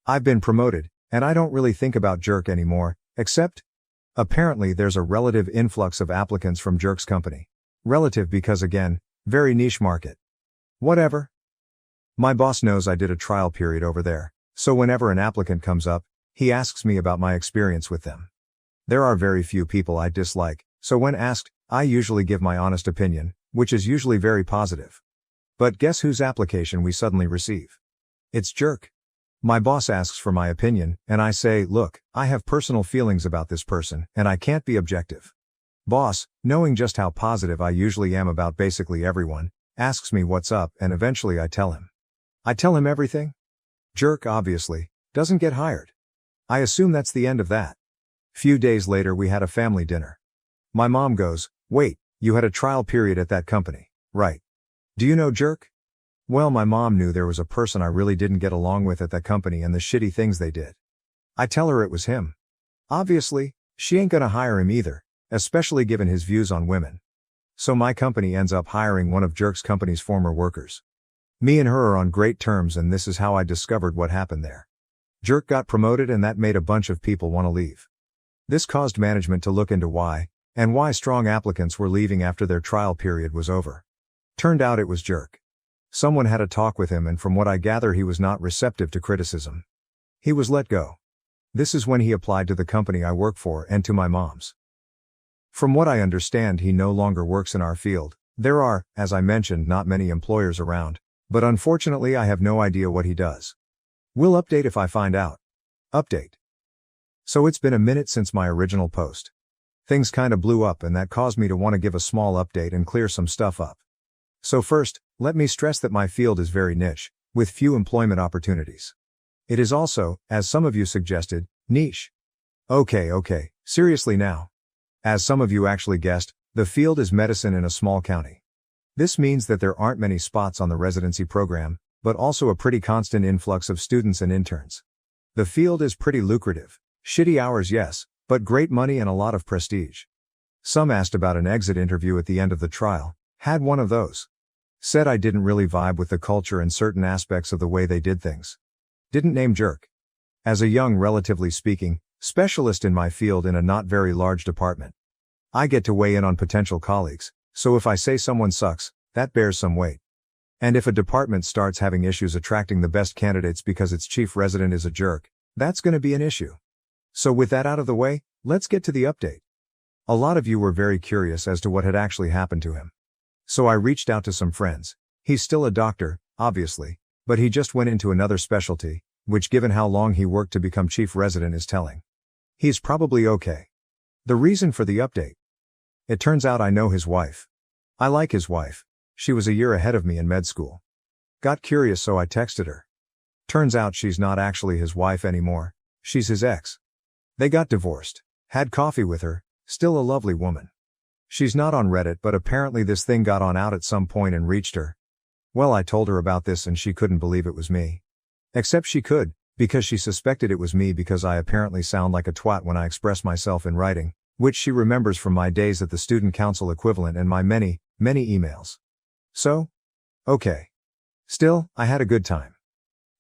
[SPEAKER 1] I've been promoted, and I don't really think about Jerk anymore, except, apparently there's a relative influx of applicants from Jerk's company. Relative because again, very niche market. Whatever. My boss knows I did a trial period over there, so whenever an applicant comes up, he asks me about my experience with them. There are very few people I dislike, so when asked, I usually give my honest opinion, which is usually very positive. But guess whose application we suddenly receive? It's Jerk. My boss asks for my opinion, and I say, look, I have personal feelings about this person, and I can't be objective. Boss, knowing just how positive I usually am about basically everyone, asks me what's up, and eventually I tell him. I tell him everything. Jerk, obviously, doesn't get hired. I assume that's the end of that. Few days later we had a family dinner. My mom goes, "Wait, you had a trial period at that company, right? Do you know Jerk?" Well, my mom knew there was a person I really didn't get along with at that company and the shitty things they did. I tell her it was him. Obviously, she ain't gonna hire him either, especially given his views on women. So my company ends up hiring one of Jerk's company's former workers. Me and her are on great terms and this is how I discovered what happened there. Jerk got promoted and that made a bunch of people want to leave. This caused management to look into why strong applicants were leaving after their trial period was over. Turned out it was Jerk. Someone had a talk with him and from what I gather he was not receptive to criticism. He was let go. This is when he applied to the company I work for and to my mom's. From what I understand he no longer works in our field. There are, as I mentioned, not many employers around, but unfortunately I have no idea what he does. Will update if I find out. Update. So it's been a minute since my original post. Things kinda blew up and that caused me to want to give a small update and clear some stuff up. So first, let me stress that my field is very niche, with few employment opportunities. It is also, as some of you suggested, niche. Okay, seriously now. As some of you actually guessed, the field is medicine in a small county. This means that there aren't many spots on the residency program, but also a pretty constant influx of students and interns. The field is pretty lucrative. Shitty hours, yes, but great money and a lot of prestige. Some asked about an exit interview at the end of the trial. Had one of those. Said I didn't really vibe with the culture and certain aspects of the way they did things. Didn't name Jerk. As a young, relatively speaking, specialist in my field in a not very large department, I get to weigh in on potential colleagues, so if I say someone sucks, that bears some weight. And if a department starts having issues attracting the best candidates because its chief resident is a jerk, that's gonna be an issue. So with that out of the way, let's get to the update. A lot of you were very curious as to what had actually happened to him. So I reached out to some friends. He's still a doctor, obviously, but he just went into another specialty, which given how long he worked to become chief resident is telling. He's probably okay. The reason for the update. It turns out I know his wife. I like his wife. She was a year ahead of me in med school. Got curious so I texted her. Turns out she's not actually his wife anymore, she's his ex. They got divorced. Had coffee with her, still a lovely woman. She's not on Reddit but apparently this thing got on out at some point and reached her. Well, I told her about this and she couldn't believe it was me. Except she could, because she suspected it was me because I apparently sound like a twat when I express myself in writing, which she remembers from my days at the student council equivalent and my many emails. So? Okay. Still, I had a good time.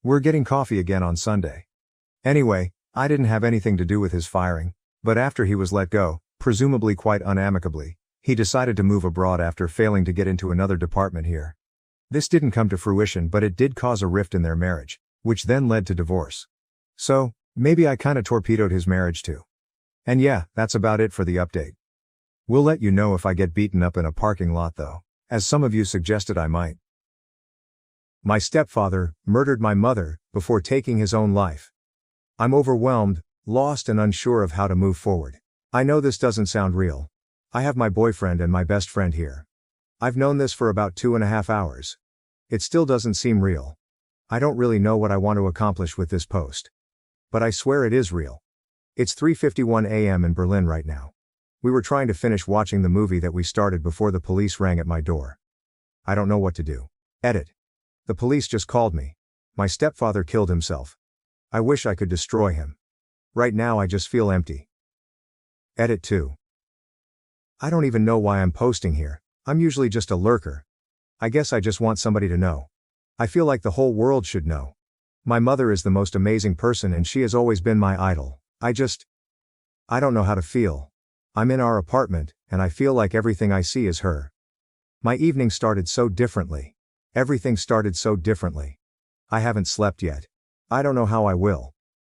[SPEAKER 1] We're getting coffee again on Sunday. Anyway, I didn't have anything to do with his firing, but after he was let go, presumably quite unamicably, he decided to move abroad after failing to get into another department here. This didn't come to fruition, but it did cause a rift in their marriage, which then led to divorce. So, maybe I kinda torpedoed his marriage too. And yeah, that's about it for the update. We'll let you know if I get beaten up in a parking lot though, as some of you suggested I might. My stepfather murdered my mother before taking his own life. I'm overwhelmed, lost and unsure of how to move forward. I know this doesn't sound real. I have my boyfriend and my best friend here. I've known this for about 2.5 hours. It still doesn't seem real. I don't really know what I want to accomplish with this post. But I swear it is real. It's 3:51 a.m. in Berlin right now. We were trying to finish watching the movie that we started before the police rang at my door. I don't know what to do. Edit. The police just called me. My stepfather killed himself. I wish I could destroy him. Right now I just feel empty. Edit 2. I don't even know why I'm posting here. I'm usually just a lurker. I guess I just want somebody to know. I feel like the whole world should know. My mother is the most amazing person and she has always been my idol. I don't know how to feel. I'm in our apartment, and I feel like everything I see is her. My evening started so differently. Everything started so differently. I haven't slept yet. I don't know how I will.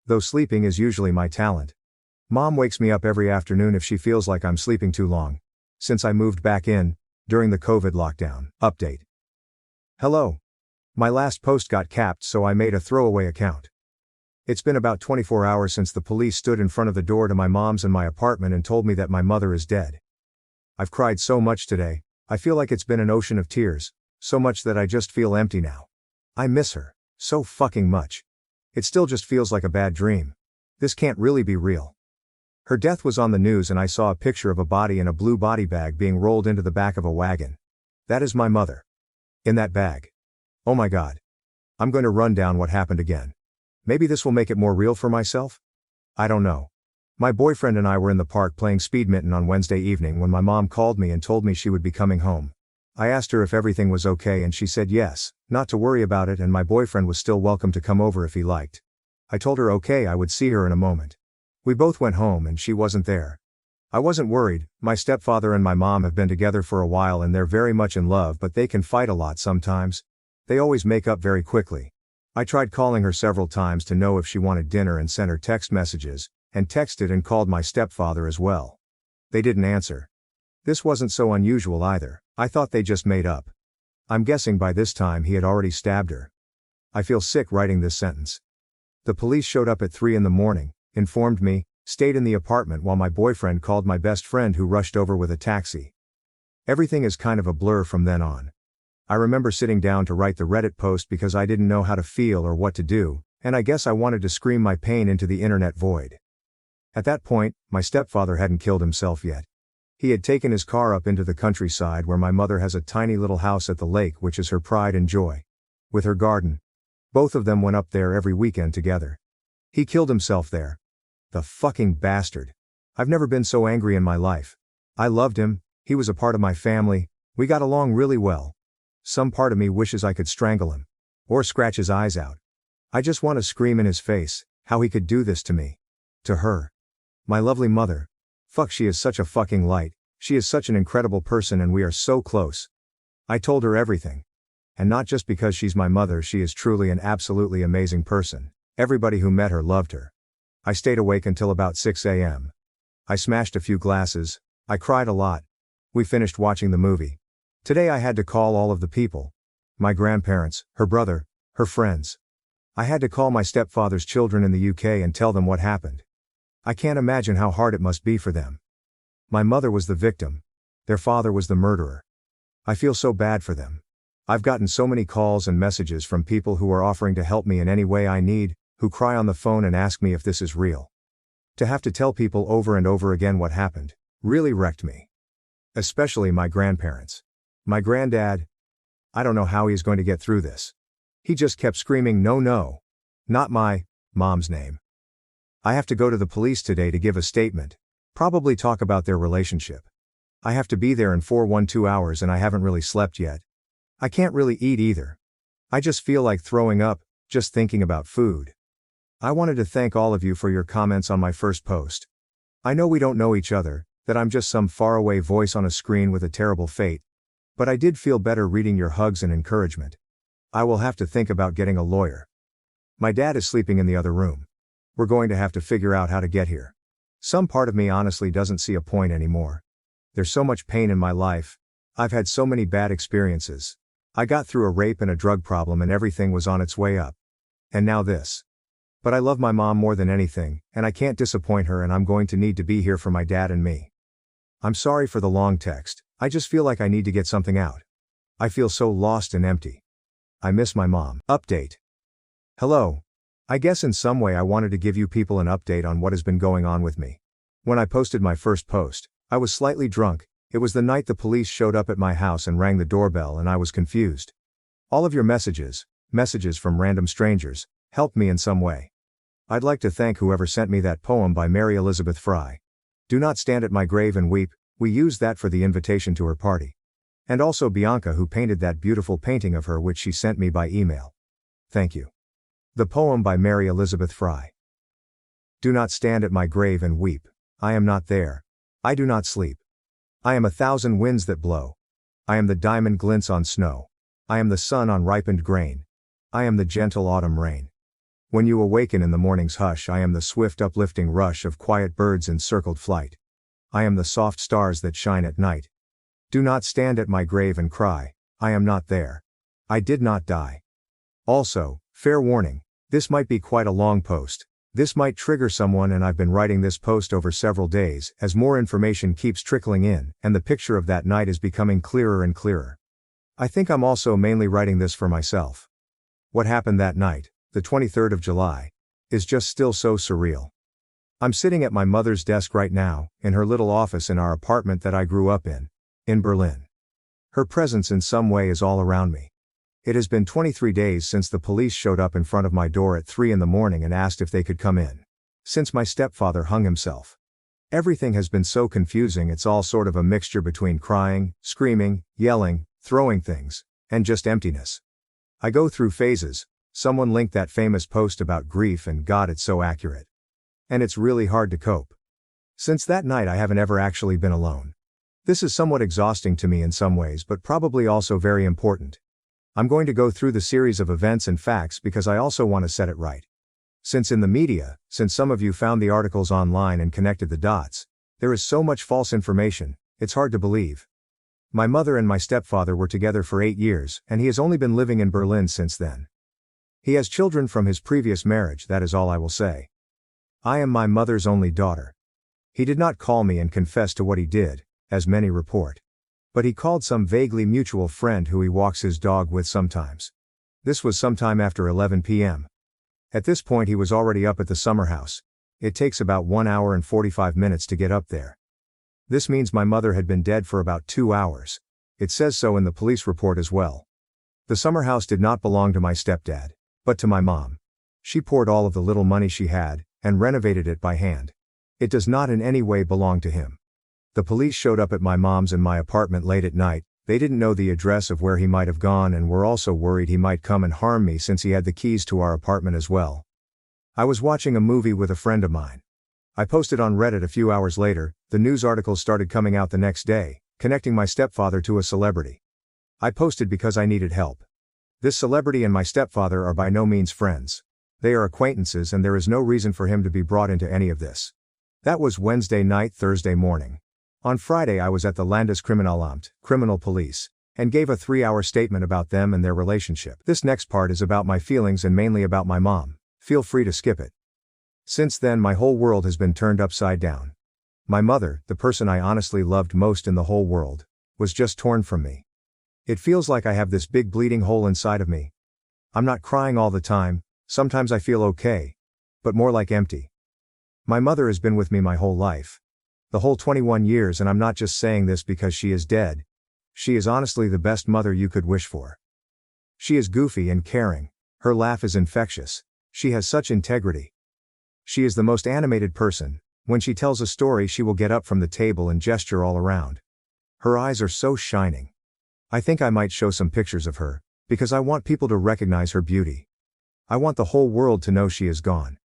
[SPEAKER 1] Though sleeping is usually my talent. Mom wakes me up every afternoon if she feels like I'm sleeping too long. Since I moved back in, during the COVID lockdown. Update. Hello. My last post got capped, so I made a throwaway account. It's been about 24 hours since the police stood in front of the door to my mom's and my apartment and told me that my mother is dead. I've cried so much today, I feel like it's been an ocean of tears, so much that I just feel empty now. I miss her, so fucking much. It still just feels like a bad dream. This can't really be real. Her death was on the news and I saw a picture of a body in a blue body bag being rolled into the back of a wagon. That is my mother. In that bag. Oh my God. I'm going to run down what happened again. Maybe this will make it more real for myself? I don't know. My boyfriend and I were in the park playing speedminton on Wednesday evening when my mom called me and told me she would be coming home. I asked her if everything was okay and she said yes, not to worry about it, and my boyfriend was still welcome to come over if he liked. I told her okay, I would see her in a moment. We both went home and she wasn't there. I wasn't worried. My stepfather and my mom have been together for a while and they're very much in love, but they can fight a lot sometimes. They always make up very quickly. I tried calling her several times to know if she wanted dinner and sent her text messages, and texted and called my stepfather as well. They didn't answer. This wasn't so unusual either. I thought they just made up. I'm guessing by this time he had already stabbed her. I feel sick writing this sentence. The police showed up at 3 in the morning, informed me, stayed in the apartment while my boyfriend called my best friend who rushed over with a taxi. Everything is kind of a blur from then on. I remember sitting down to write the Reddit post because I didn't know how to feel or what to do, and I guess I wanted to scream my pain into the internet void. At that point, my stepfather hadn't killed himself yet. He had taken his car up into the countryside where my mother has a tiny little house at the lake which is her pride and joy. With her garden. Both of them went up there every weekend together. He killed himself there. The fucking bastard. I've never been so angry in my life. I loved him, he was a part of my family, we got along really well. Some part of me wishes I could strangle him. Or scratch his eyes out. I just want to scream in his face, how he could do this to me. To her. My lovely mother. Fuck, she is such a fucking light, she is such an incredible person and we are so close. I told her everything. And not just because she's my mother, she is truly an absolutely amazing person. Everybody who met her loved her. I stayed awake until about 6 a.m. I smashed a few glasses, I cried a lot. We finished watching the movie. Today I had to call all of the people. My grandparents, her brother, her friends. I had to call my stepfather's children in the UK and tell them what happened. I can't imagine how hard it must be for them. My mother was the victim. Their father was the murderer. I feel so bad for them. I've gotten so many calls and messages from people who are offering to help me in any way I need, who cry on the phone and ask me if this is real. To have to tell people over and over again what happened, really wrecked me. Especially my grandparents. My granddad. I don't know how he's going to get through this. He just kept screaming no, no. Not my mom's name. I have to go to the police today to give a statement. Probably talk about their relationship. I have to be there in 412 hours and I haven't really slept yet. I can't really eat either. I just feel like throwing up, just thinking about food. I wanted to thank all of you for your comments on my first post. I know we don't know each other, that I'm just some faraway voice on a screen with a terrible fate. But I did feel better reading your hugs and encouragement. I will have to think about getting a lawyer. My dad is sleeping in the other room. We're going to have to figure out how to get here. Some part of me honestly doesn't see a point anymore. There's so much pain in my life. I've had so many bad experiences. I got through a rape and a drug problem and everything was on its way up. And now this. But I love my mom more than anything, and I can't disappoint her, and I'm going to need to be here for my dad and me. I'm sorry for the long text, I just feel like I need to get something out. I feel so lost and empty. I miss my mom. Update. Hello. I guess in some way I wanted to give you people an update on what has been going on with me. When I posted my first post, I was slightly drunk. It was the night the police showed up at my house and rang the doorbell, and I was confused. All of your messages from random strangers, helped me in some way. I'd like to thank whoever sent me that poem by Mary Elizabeth Fry. Do not stand at my grave and weep, we used that for the invitation to her party. And also Bianca, who painted that beautiful painting of her which she sent me by email. Thank you. The poem by Mary Elizabeth Fry. Do not stand at my grave and weep, I am not there. I do not sleep. I am 1,000 winds that blow. I am the diamond glints on snow. I am the sun on ripened grain. I am the gentle autumn rain. When you awaken in the morning's hush, I am the swift uplifting rush of quiet birds in circled flight. I am the soft stars that shine at night. Do not stand at my grave and cry, I am not there. I did not die. Also, fair warning, this might be quite a long post. This might trigger someone, and I've been writing this post over several days as more information keeps trickling in, and the picture of that night is becoming clearer and clearer. I think I'm also mainly writing this for myself. What happened that night, the 23rd of July, is just still so surreal. I'm sitting at my mother's desk right now, in her little office in our apartment that I grew up in Berlin. Her presence in some way is all around me. It has been 23 days since the police showed up in front of my door at 3 in the morning and asked if they could come in. Since my stepfather hung himself. Everything has been so confusing, it's all sort of a mixture between crying, screaming, yelling, throwing things, and just emptiness. I go through phases. Someone linked that famous post about grief, and God, it's so accurate. And it's really hard to cope. Since that night I haven't ever actually been alone. This is somewhat exhausting to me in some ways, but probably also very important. I'm going to go through the series of events and facts because I also want to set it right. Since in the media, since some of you found the articles online and connected the dots, there is so much false information, it's hard to believe. My mother and my stepfather were together for 8 years, and he has only been living in Berlin since then. He has children from his previous marriage, that is all I will say. I am my mother's only daughter. He did not call me and confess to what he did, as many report. But he called some vaguely mutual friend who he walks his dog with sometimes. This was sometime after 11 p.m. At this point he was already up at the summer house. It takes about 1 hour and 45 minutes to get up there. This means my mother had been dead for about 2 hours. It says so in the police report as well. The summer house did not belong to my stepdad, but to my mom. She poured all of the little money she had, and renovated it by hand. It does not in any way belong to him. The police showed up at my mom's and my apartment late at night. They didn't know the address of where he might have gone and were also worried he might come and harm me since he had the keys to our apartment as well. I was watching a movie with a friend of mine. I posted on Reddit a few hours later. The news articles started coming out the next day, connecting my stepfather to a celebrity. I posted because I needed help. This celebrity and my stepfather are by no means friends. They are acquaintances, and there is no reason for him to be brought into any of this. That was Wednesday night. Thursday morning. On Friday I was at the Landeskriminalamt, criminal police, and gave a 3-hour statement about them and their relationship. This next part is about my feelings and mainly about my mom. Feel free to skip it. Since then my whole world has been turned upside down. My mother, the person I honestly loved most in the whole world, was just torn from me. It feels like I have this big bleeding hole inside of me. I'm not crying all the time, sometimes I feel okay, but more like empty. My mother has been with me my whole life. The whole 21 years, and I'm not just saying this because she is dead. She is honestly the best mother you could wish for. She is goofy and caring. Her laugh is infectious. She has such integrity. She is the most animated person. When she tells a story she will get up from the table and gesture all around. Her eyes are so shining. I think I might show some pictures of her, because I want people to recognize her beauty. I want the whole world to know she is gone.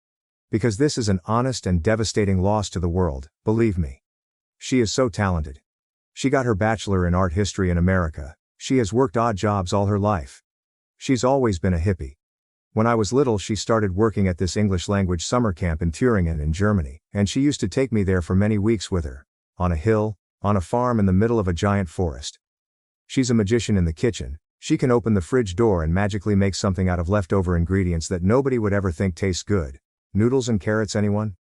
[SPEAKER 1] Because this is an honest and devastating loss to the world, believe me. She is so talented. She got her bachelor in art history in America. She has worked odd jobs all her life. She's always been a hippie. When I was little, she started working at this English language summer camp in Thüringen in Germany, and she used to take me there for many weeks with her. On a hill, on a farm in the middle of a giant forest. She's a magician in the kitchen. She can open the fridge door and magically make something out of leftover ingredients that nobody would ever think tastes good. Noodles and carrots, anyone?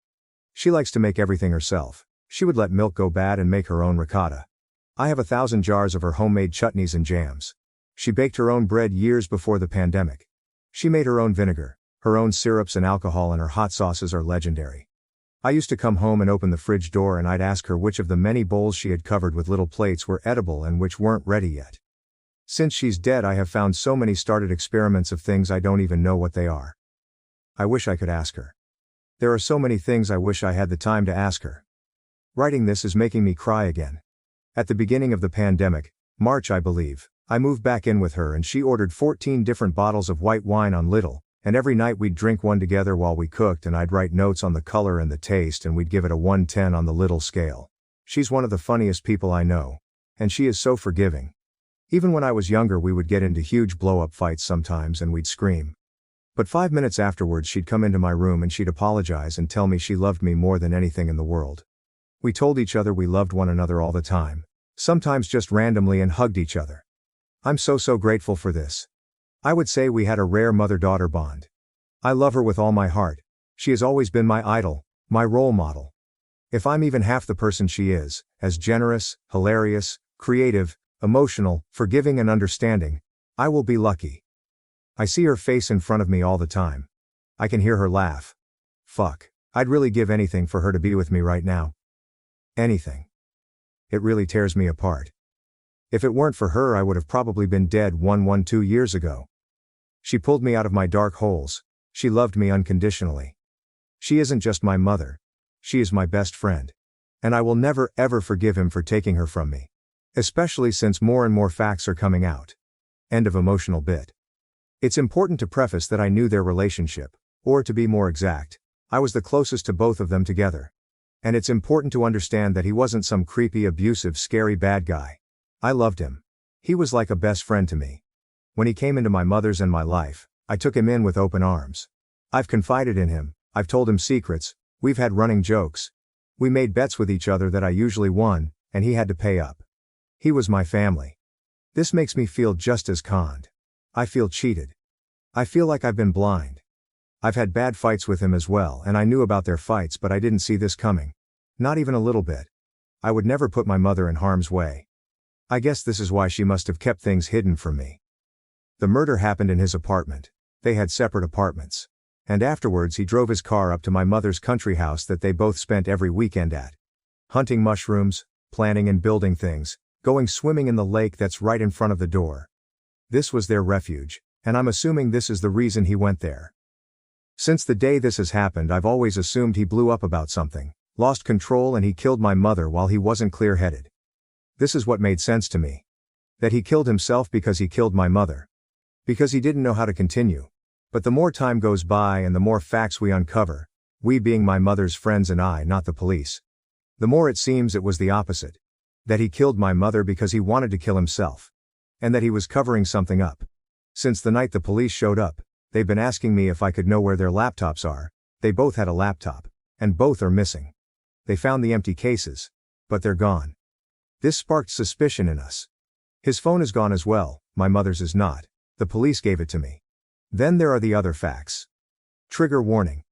[SPEAKER 1] She likes to make everything herself. She would let milk go bad and make her own ricotta. I have 1,000 jars of her homemade chutneys and jams. She baked her own bread years before the pandemic. She made her own vinegar, her own syrups and alcohol, and her hot sauces are legendary. I used to come home and open the fridge door and I'd ask her which of the many bowls she had covered with little plates were edible and which weren't ready yet. Since she's dead, I have found so many started experiments of things I don't even know what they are. I wish I could ask her. There are so many things I wish I had the time to ask her. Writing this is making me cry again. At the beginning of the pandemic, March I believe, I moved back in with her and she ordered 14 different bottles of white wine on Lidl, and every night we'd drink one together while we cooked, and I'd write notes on the color and the taste, and we'd give it a 1-10 on the Lidl scale. She's one of the funniest people I know. And she is so forgiving. Even when I was younger, we would get into huge blow-up fights sometimes and we'd scream. But 5 minutes afterwards she'd come into my room and she'd apologize and tell me she loved me more than anything in the world. We told each other we loved one another all the time, sometimes just randomly, and hugged each other. I'm so grateful for this. I would say we had a rare mother-daughter bond. I love her with all my heart. She has always been my idol, my role model. If I'm even half the person she is, as generous, hilarious, creative, emotional, forgiving and understanding, I will be lucky. I see her face in front of me all the time. I can hear her laugh. Fuck. I'd really give anything for her to be with me right now. Anything. It really tears me apart. If it weren't for her, I would have probably been dead 2 years ago. She pulled me out of my dark holes. She loved me unconditionally. She isn't just my mother. She is my best friend. And I will never ever forgive him for taking her from me. Especially since more and more facts are coming out. End of emotional bit. It's important to preface that I knew their relationship, or to be more exact, I was the closest to both of them together. And it's important to understand that he wasn't some creepy, abusive, scary bad guy. I loved him. He was like a best friend to me. When he came into my mother's and my life, I took him in with open arms. I've confided in him, I've told him secrets, we've had running jokes. We made bets with each other that I usually won, and he had to pay up. He was my family. This makes me feel just as conned. I feel cheated. I feel like I've been blind. I've had bad fights with him as well, and I knew about their fights, but I didn't see this coming. Not even a little bit. I would never put my mother in harm's way. I guess this is why she must have kept things hidden from me. The murder happened in his apartment. They had separate apartments. And afterwards he drove his car up to my mother's country house that they both spent every weekend at. Hunting mushrooms, planning and building things, going swimming in the lake that's right in front of the door. This was their refuge, and I'm assuming this is the reason he went there. Since the day this has happened, I've always assumed he blew up about something, lost control, and he killed my mother while he wasn't clear-headed. This is what made sense to me. That he killed himself because he killed my mother. Because he didn't know how to continue. But the more time goes by and the more facts we uncover, we being my mother's friends and I, not the police, the more it seems it was the opposite. That he killed my mother because he wanted to kill himself. And that he was covering something up. Since the night the police showed up, they've been asking me if I could know where their laptops are. They both had a laptop. And both are missing. They found the empty cases. But they're gone. This sparked suspicion in us. His phone is gone as well, my mother's is not. The police gave it to me. Then there are the other facts. Trigger warning.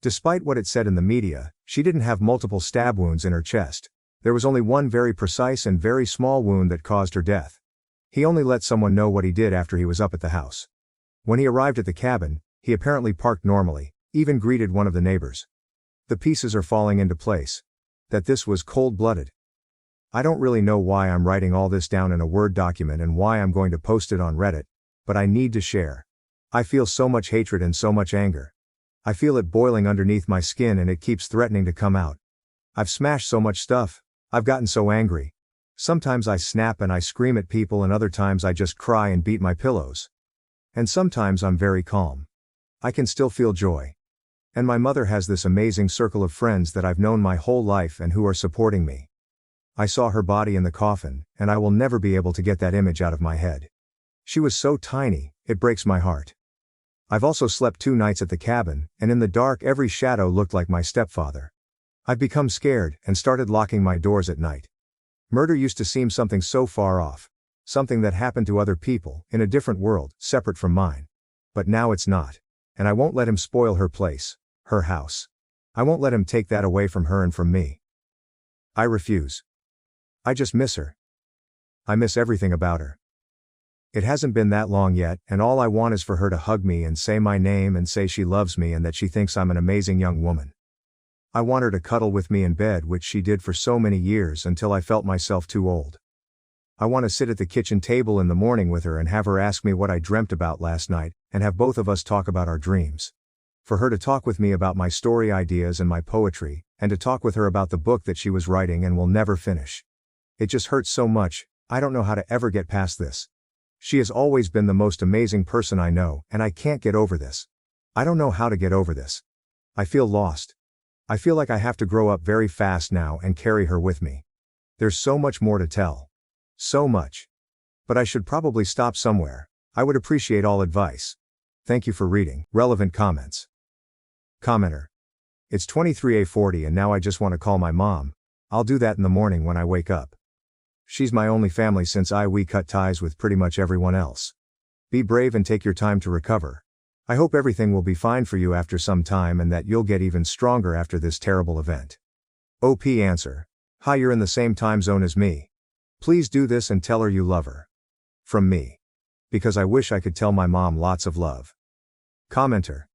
[SPEAKER 1] Despite what it said in the media, she didn't have multiple stab wounds in her chest. There was only one very precise and very small wound that caused her death. He only let someone know what he did after he was up at the house. When he arrived at the cabin, he apparently parked normally, even greeted one of the neighbors. The pieces are falling into place. That this was cold-blooded. I don't really know why I'm writing all this down in a Word document and why I'm going to post it on Reddit, but I need to share. I feel so much hatred and so much anger. I feel it boiling underneath my skin and it keeps threatening to come out. I've smashed so much stuff. I've gotten so angry. Sometimes I snap and I scream at people, and other times I just cry and beat my pillows. And sometimes I'm very calm. I can still feel joy. And my mother has this amazing circle of friends that I've known my whole life and who are supporting me. I saw her body in the coffin, and I will never be able to get that image out of my head. She was so tiny, it breaks my heart. I've also slept 2 nights at the cabin, and in the dark every shadow looked like my stepfather. I've become scared, and started locking my doors at night. Murder used to seem something so far off. Something that happened to other people, in a different world, separate from mine. But now it's not. And I won't let him spoil her place, her house. I won't let him take that away from her and from me. I refuse. I just miss her. I miss everything about her. It hasn't been that long yet, and all I want is for her to hug me and say my name and say she loves me and that she thinks I'm an amazing young woman. I want her to cuddle with me in bed, which she did for so many years until I felt myself too old. I want to sit at the kitchen table in the morning with her and have her ask me what I dreamt about last night, and have both of us talk about our dreams. For her to talk with me about my story ideas and my poetry, and to talk with her about the book that she was writing and will never finish. It just hurts so much, I don't know how to ever get past this. She has always been the most amazing person I know, and I can't get over this. I don't know how to get over this. I feel lost. I feel like I have to grow up very fast now and carry her with me. There's so much more to tell. So much. But I should probably stop somewhere. I would appreciate all advice. Thank you for reading. Relevant comments. Commenter. It's 23:40 and now I just want to call my mom. I'll do that in the morning when I wake up. She's my only family since we cut ties with pretty much everyone else. Be brave and take your time to recover. I hope everything will be fine for you after some time and that you'll get even stronger after this terrible event. OP answer. Hi, you're in the same time zone as me. Please do this and tell her you love her. From me. Because I wish I could tell my mom lots of love. Commenter.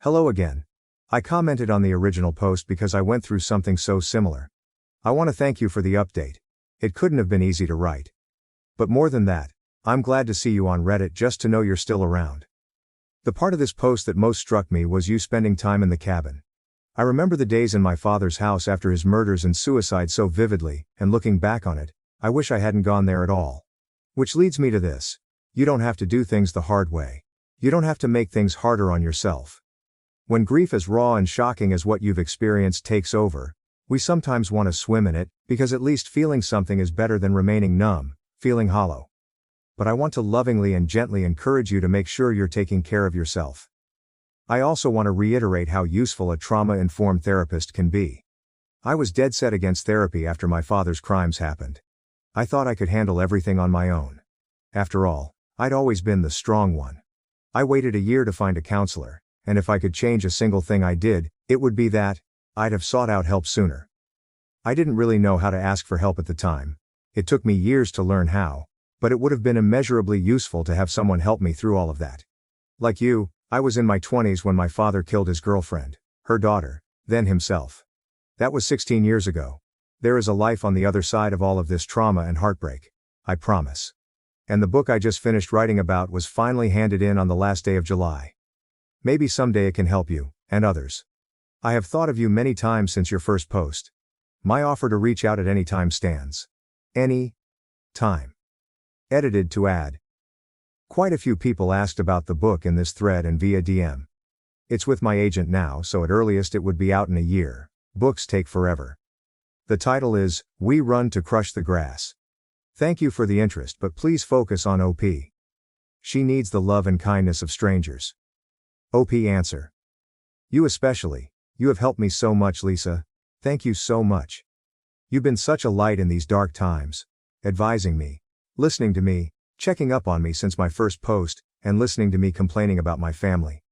[SPEAKER 1] Hello again. I commented on the original post because I went through something so similar. I want to thank you for the update. It couldn't have been easy to write. But more than that, I'm glad to see you on Reddit just to know you're still around. The part of this post that most struck me was you spending time in the cabin. I remember the days in my father's house after his murders and suicide so vividly, and looking back on it, I wish I hadn't gone there at all. Which leads me to this. You don't have to do things the hard way. You don't have to make things harder on yourself. When grief as raw and shocking as what you've experienced takes over, we sometimes want to swim in it, because at least feeling something is better than remaining numb, feeling hollow. But I want to lovingly and gently encourage you to make sure you're taking care of yourself. I also want to reiterate how useful a trauma-informed therapist can be. I was dead set against therapy after my father's crimes happened. I thought I could handle everything on my own. After all, I'd always been the strong one. I waited a year to find a counselor, and if I could change a single thing I did, it would be that I'd have sought out help sooner. I didn't really know how to ask for help at the time. It took me years to learn how, but it would have been immeasurably useful to have someone help me through all of that. Like you, I was in my 20s when my father killed his girlfriend, her daughter, then himself. That was 16 years ago. There is a life on the other side of all of this trauma and heartbreak. I promise. And the book I just finished writing about was finally handed in on the last day of July. Maybe someday it can help you, and others. I have thought of you many times since your first post. My offer to reach out at any time stands. Any time. Edited to add. Quite a few people asked about the book in this thread and via DM. It's with my agent now, so at earliest it would be out in a year. Books take forever. The title is, We Run to Crush the Grass. Thank you for the interest, but please focus on OP. She needs the love and kindness of strangers. OP answer. You especially. You have helped me so much, Lisa. Thank you so much. You've been such a light in these dark times. Advising me. Listening to me, checking up on me since my first post, and listening to me complaining about my family.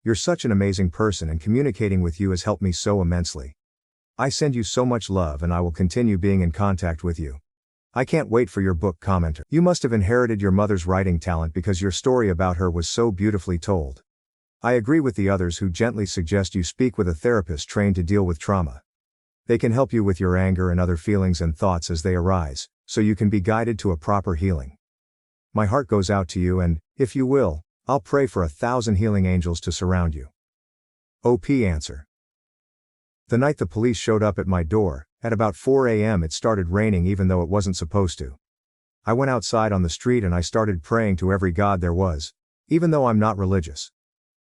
[SPEAKER 1] You're such an amazing person and communicating with you has helped me so immensely. I send you so much love and I will continue being in contact with you. I can't wait for your book, commenter. You must have inherited your mother's writing talent because your story about her was so beautifully told. I agree with the others who gently suggest you speak with a therapist trained to deal with trauma. They can help you with your anger and other feelings and thoughts as they arise, so you can be guided to a proper healing. My heart goes out to you and, if you will, I'll pray for 1,000 healing angels to surround you. OP answer. The night the police showed up at my door, at about 4 a.m. it started raining even though it wasn't supposed to. I went outside on the street and I started praying to every god there was, even though I'm not religious.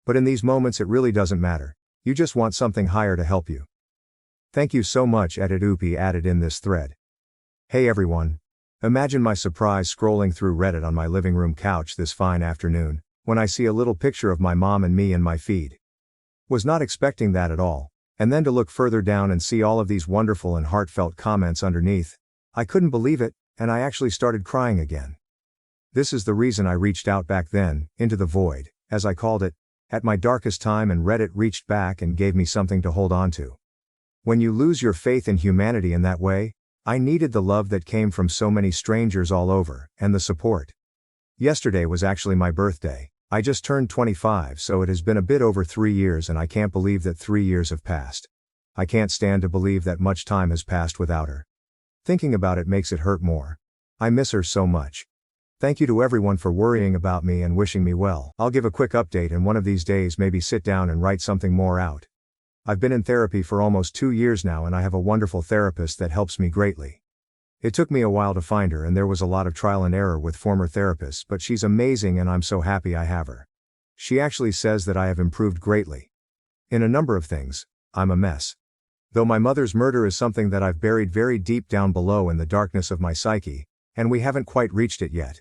[SPEAKER 1] But in these moments it really doesn't matter, you just want something higher to help you. Thank you so much, Edit OP added in this thread. Hey everyone. Imagine my surprise scrolling through Reddit on my living room couch this fine afternoon, when I see a little picture of my mom and me in my feed. Was not expecting that at all, and then to look further down and see all of these wonderful and heartfelt comments underneath. I couldn't believe it, and I actually started crying again. This is the reason I reached out back then, into the void, as I called it, at my darkest time, and Reddit reached back and gave me something to hold on to. When you lose your faith in humanity in that way, I needed the love that came from so many strangers all over, and the support. Yesterday was actually my birthday. I just turned 25, so it has been a bit over 3 years, and I can't believe that 3 years have passed. I can't stand to believe that much time has passed without her. Thinking about it makes it hurt more. I miss her so much. Thank you to everyone for worrying about me and wishing me well. I'll give a quick update, and one of these days maybe sit down and write something more out. I've been in therapy for almost 2 years now, and I have a wonderful therapist that helps me greatly. It took me a while to find her, and there was a lot of trial and error with former therapists, but she's amazing and I'm so happy I have her. She actually says that I have improved greatly. In a number of things, I'm a mess. Though my mother's murder is something that I've buried very deep down below in the darkness of my psyche, and we haven't quite reached it yet.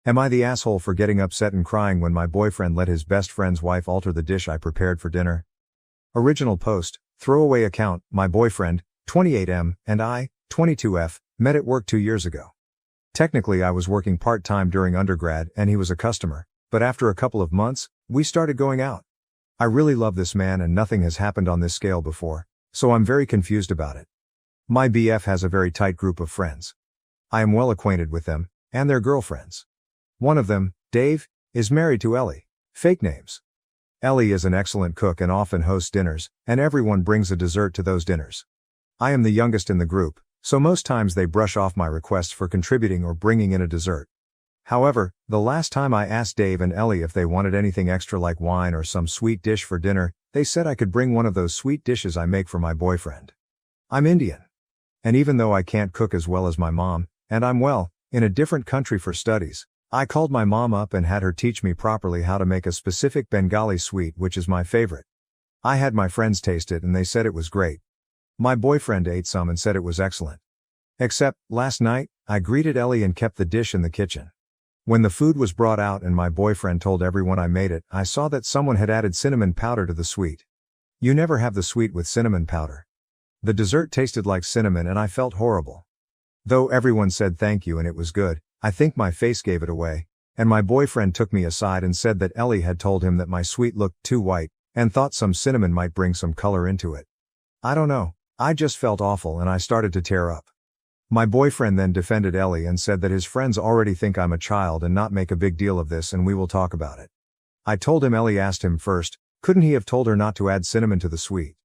[SPEAKER 1] Am I the asshole for getting upset and crying when my boyfriend let his best friend's wife alter the dish I prepared for dinner? Original post, throwaway account. My boyfriend, 28M, and I, 22F, met at work 2 years ago. Technically I was working part-time during undergrad and he was a customer, but after a couple of months, we started going out. I really love this man and nothing has happened on this scale before, so I'm very confused about it. My BF has a very tight group of friends. I am well acquainted with them, and their girlfriends. One of them, Dave, is married to Ellie. Fake names. Ellie is an excellent cook and often hosts dinners, and everyone brings a dessert to those dinners. I am the youngest in the group, so most times they brush off my requests for contributing or bringing in a dessert. However, the last time I asked Dave and Ellie if they wanted anything extra like wine or some sweet dish for dinner, they said I could bring one of those sweet dishes I make for my boyfriend. I'm Indian. And even though I can't cook as well as my mom, and I'm in a different country for studies, I called my mom up and had her teach me properly how to make a specific Bengali sweet, which is my favorite. I had my friends taste it and they said it was great. My boyfriend ate some and said it was excellent. Except, last night, I greeted Ellie and kept the dish in the kitchen. When the food was brought out and my boyfriend told everyone I made it, I saw that someone had added cinnamon powder to the sweet. You never have the sweet with cinnamon powder. The dessert tasted like cinnamon and I felt horrible. Though everyone said thank you and it was good, I think my face gave it away, and my boyfriend took me aside and said that Ellie had told him that my sweet looked too white, and thought some cinnamon might bring some color into it. I don't know, I just felt awful and I started to tear up. My boyfriend then defended Ellie and said that his friends already think I'm a child and not make a big deal of this and we will talk about it. I told him Ellie asked him first, couldn't he have told her not to add cinnamon to the sweet?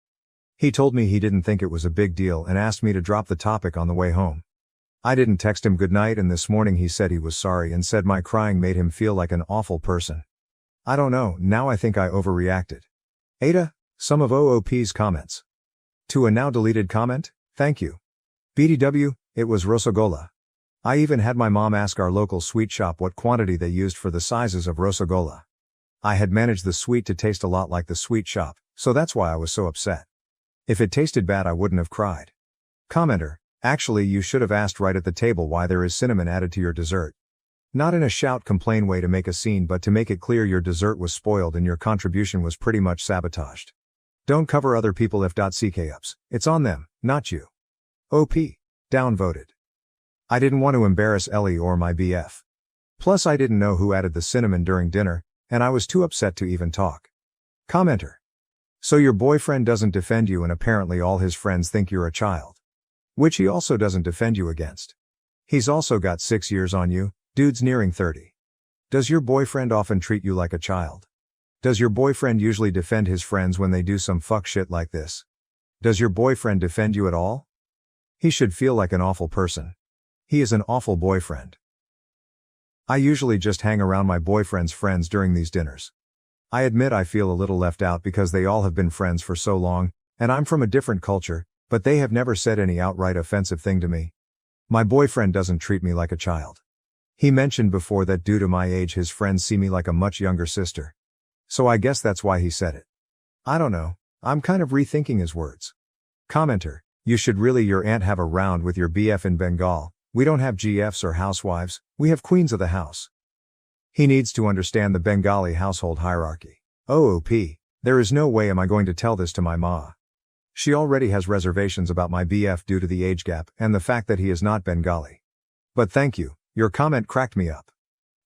[SPEAKER 1] He told me he didn't think it was a big deal and asked me to drop the topic on the way home. I didn't text him goodnight and this morning he said he was sorry and said my crying made him feel like an awful person. I don't know, now I think I overreacted. Ada, some of OOP's comments. To a now deleted comment, thank you. BDW, it was Rosogola. I even had my mom ask our local sweet shop what quantity they used for the sizes of Rosogola. I had managed the sweet to taste a lot like the sweet shop, so that's why I was so upset. If it tasted bad I wouldn't have cried. Commenter, actually you should have asked right at the table why there is cinnamon added to your dessert. Not in a shout complain way to make a scene but to make it clear your dessert was spoiled and your contribution was pretty much sabotaged. Don't cover other people if.ck-ups, it's on them, not you. OP. Downvoted. I didn't want to embarrass Ellie or my BF. Plus I didn't know who added the cinnamon during dinner, and I was too upset to even talk. Commenter. So your boyfriend doesn't defend you and apparently all his friends think you're a child. Which he also doesn't defend you against. He's also got 6 years on you, dude's nearing 30. Does your boyfriend often treat you like a child? Does your boyfriend usually defend his friends when they do some fuck shit like this? Does your boyfriend defend you at all? He should feel like an awful person. He is an awful boyfriend. I usually just hang around my boyfriend's friends during these dinners. I admit I feel a little left out because they all have been friends for so long, and I'm from a different culture, but they have never said any outright offensive thing to me. My boyfriend doesn't treat me like a child. He mentioned before that due to my age his friends see me like a much younger sister. So I guess that's why he said it. I don't know, I'm kind of rethinking his words. Commenter, You should really your aunt have a round with your BF in Bengal. We don't have GFs or housewives, we have queens of the house. He needs to understand the Bengali household hierarchy. OOP. There is no way am I going to tell this to my ma. She already has reservations about my BF due to the age gap and the fact that he is not Bengali. But thank you, your comment cracked me up.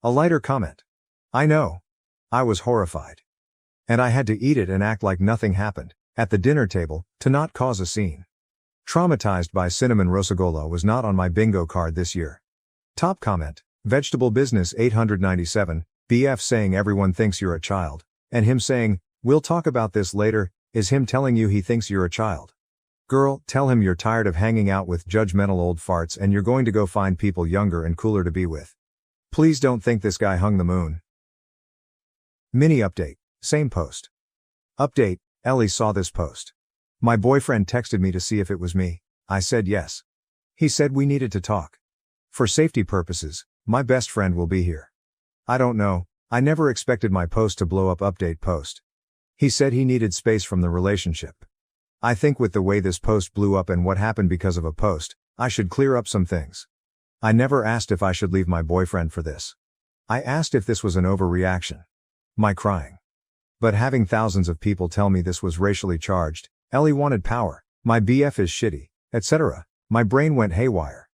[SPEAKER 1] A lighter comment. I know. I was horrified. And I had to eat it and act like nothing happened, at the dinner table, to not cause a scene. Traumatized by cinnamon Rosagola was not on my bingo card this year. Top comment, Vegetable Business 897, BF saying everyone thinks you're a child, and him saying, we'll talk about this later, is him telling you he thinks you're a child. Girl, tell him you're tired of hanging out with judgmental old farts and you're going to go find people younger and cooler to be with. Please don't think this guy hung the moon. Mini update, same post. Update, Ellie saw this post. My boyfriend texted me to see if it was me. I said yes. He said we needed to talk. For safety purposes, my best friend will be here. I don't know, I never expected my post to blow up. Update post. He said he needed space from the relationship. I think with the way this post blew up and what happened because of a post, I should clear up some things. I never asked if I should leave my boyfriend for this. I asked if this was an overreaction. My crying. But having thousands of people tell me this was racially charged, Ellie wanted power, my BF is shitty, etc., my brain went haywire.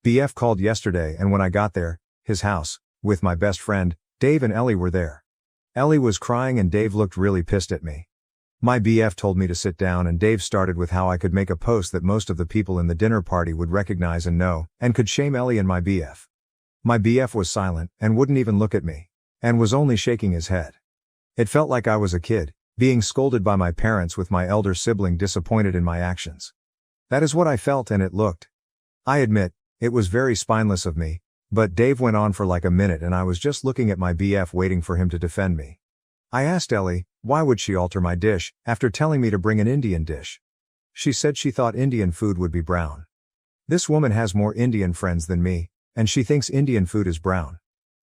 [SPEAKER 1] BF called yesterday and when I got there, his house, with my best friend, Dave and Ellie were there. Ellie was crying and Dave looked really pissed at me. My BF told me to sit down and Dave started with how I could make a post that most of the people in the dinner party would recognize and know, and could shame Ellie and my BF. My BF was silent and wouldn't even look at me, and was only shaking his head. It felt like I was a kid, being scolded by my parents with my elder sibling disappointed in my actions. That is what I felt and it looked. I admit, it was very spineless of me, but Dave went on for like a minute and I was just looking at my BF waiting for him to defend me. I asked Ellie, why would she alter my dish, after telling me to bring an Indian dish? She said she thought Indian food would be brown. This woman has more Indian friends than me, and she thinks Indian food is brown.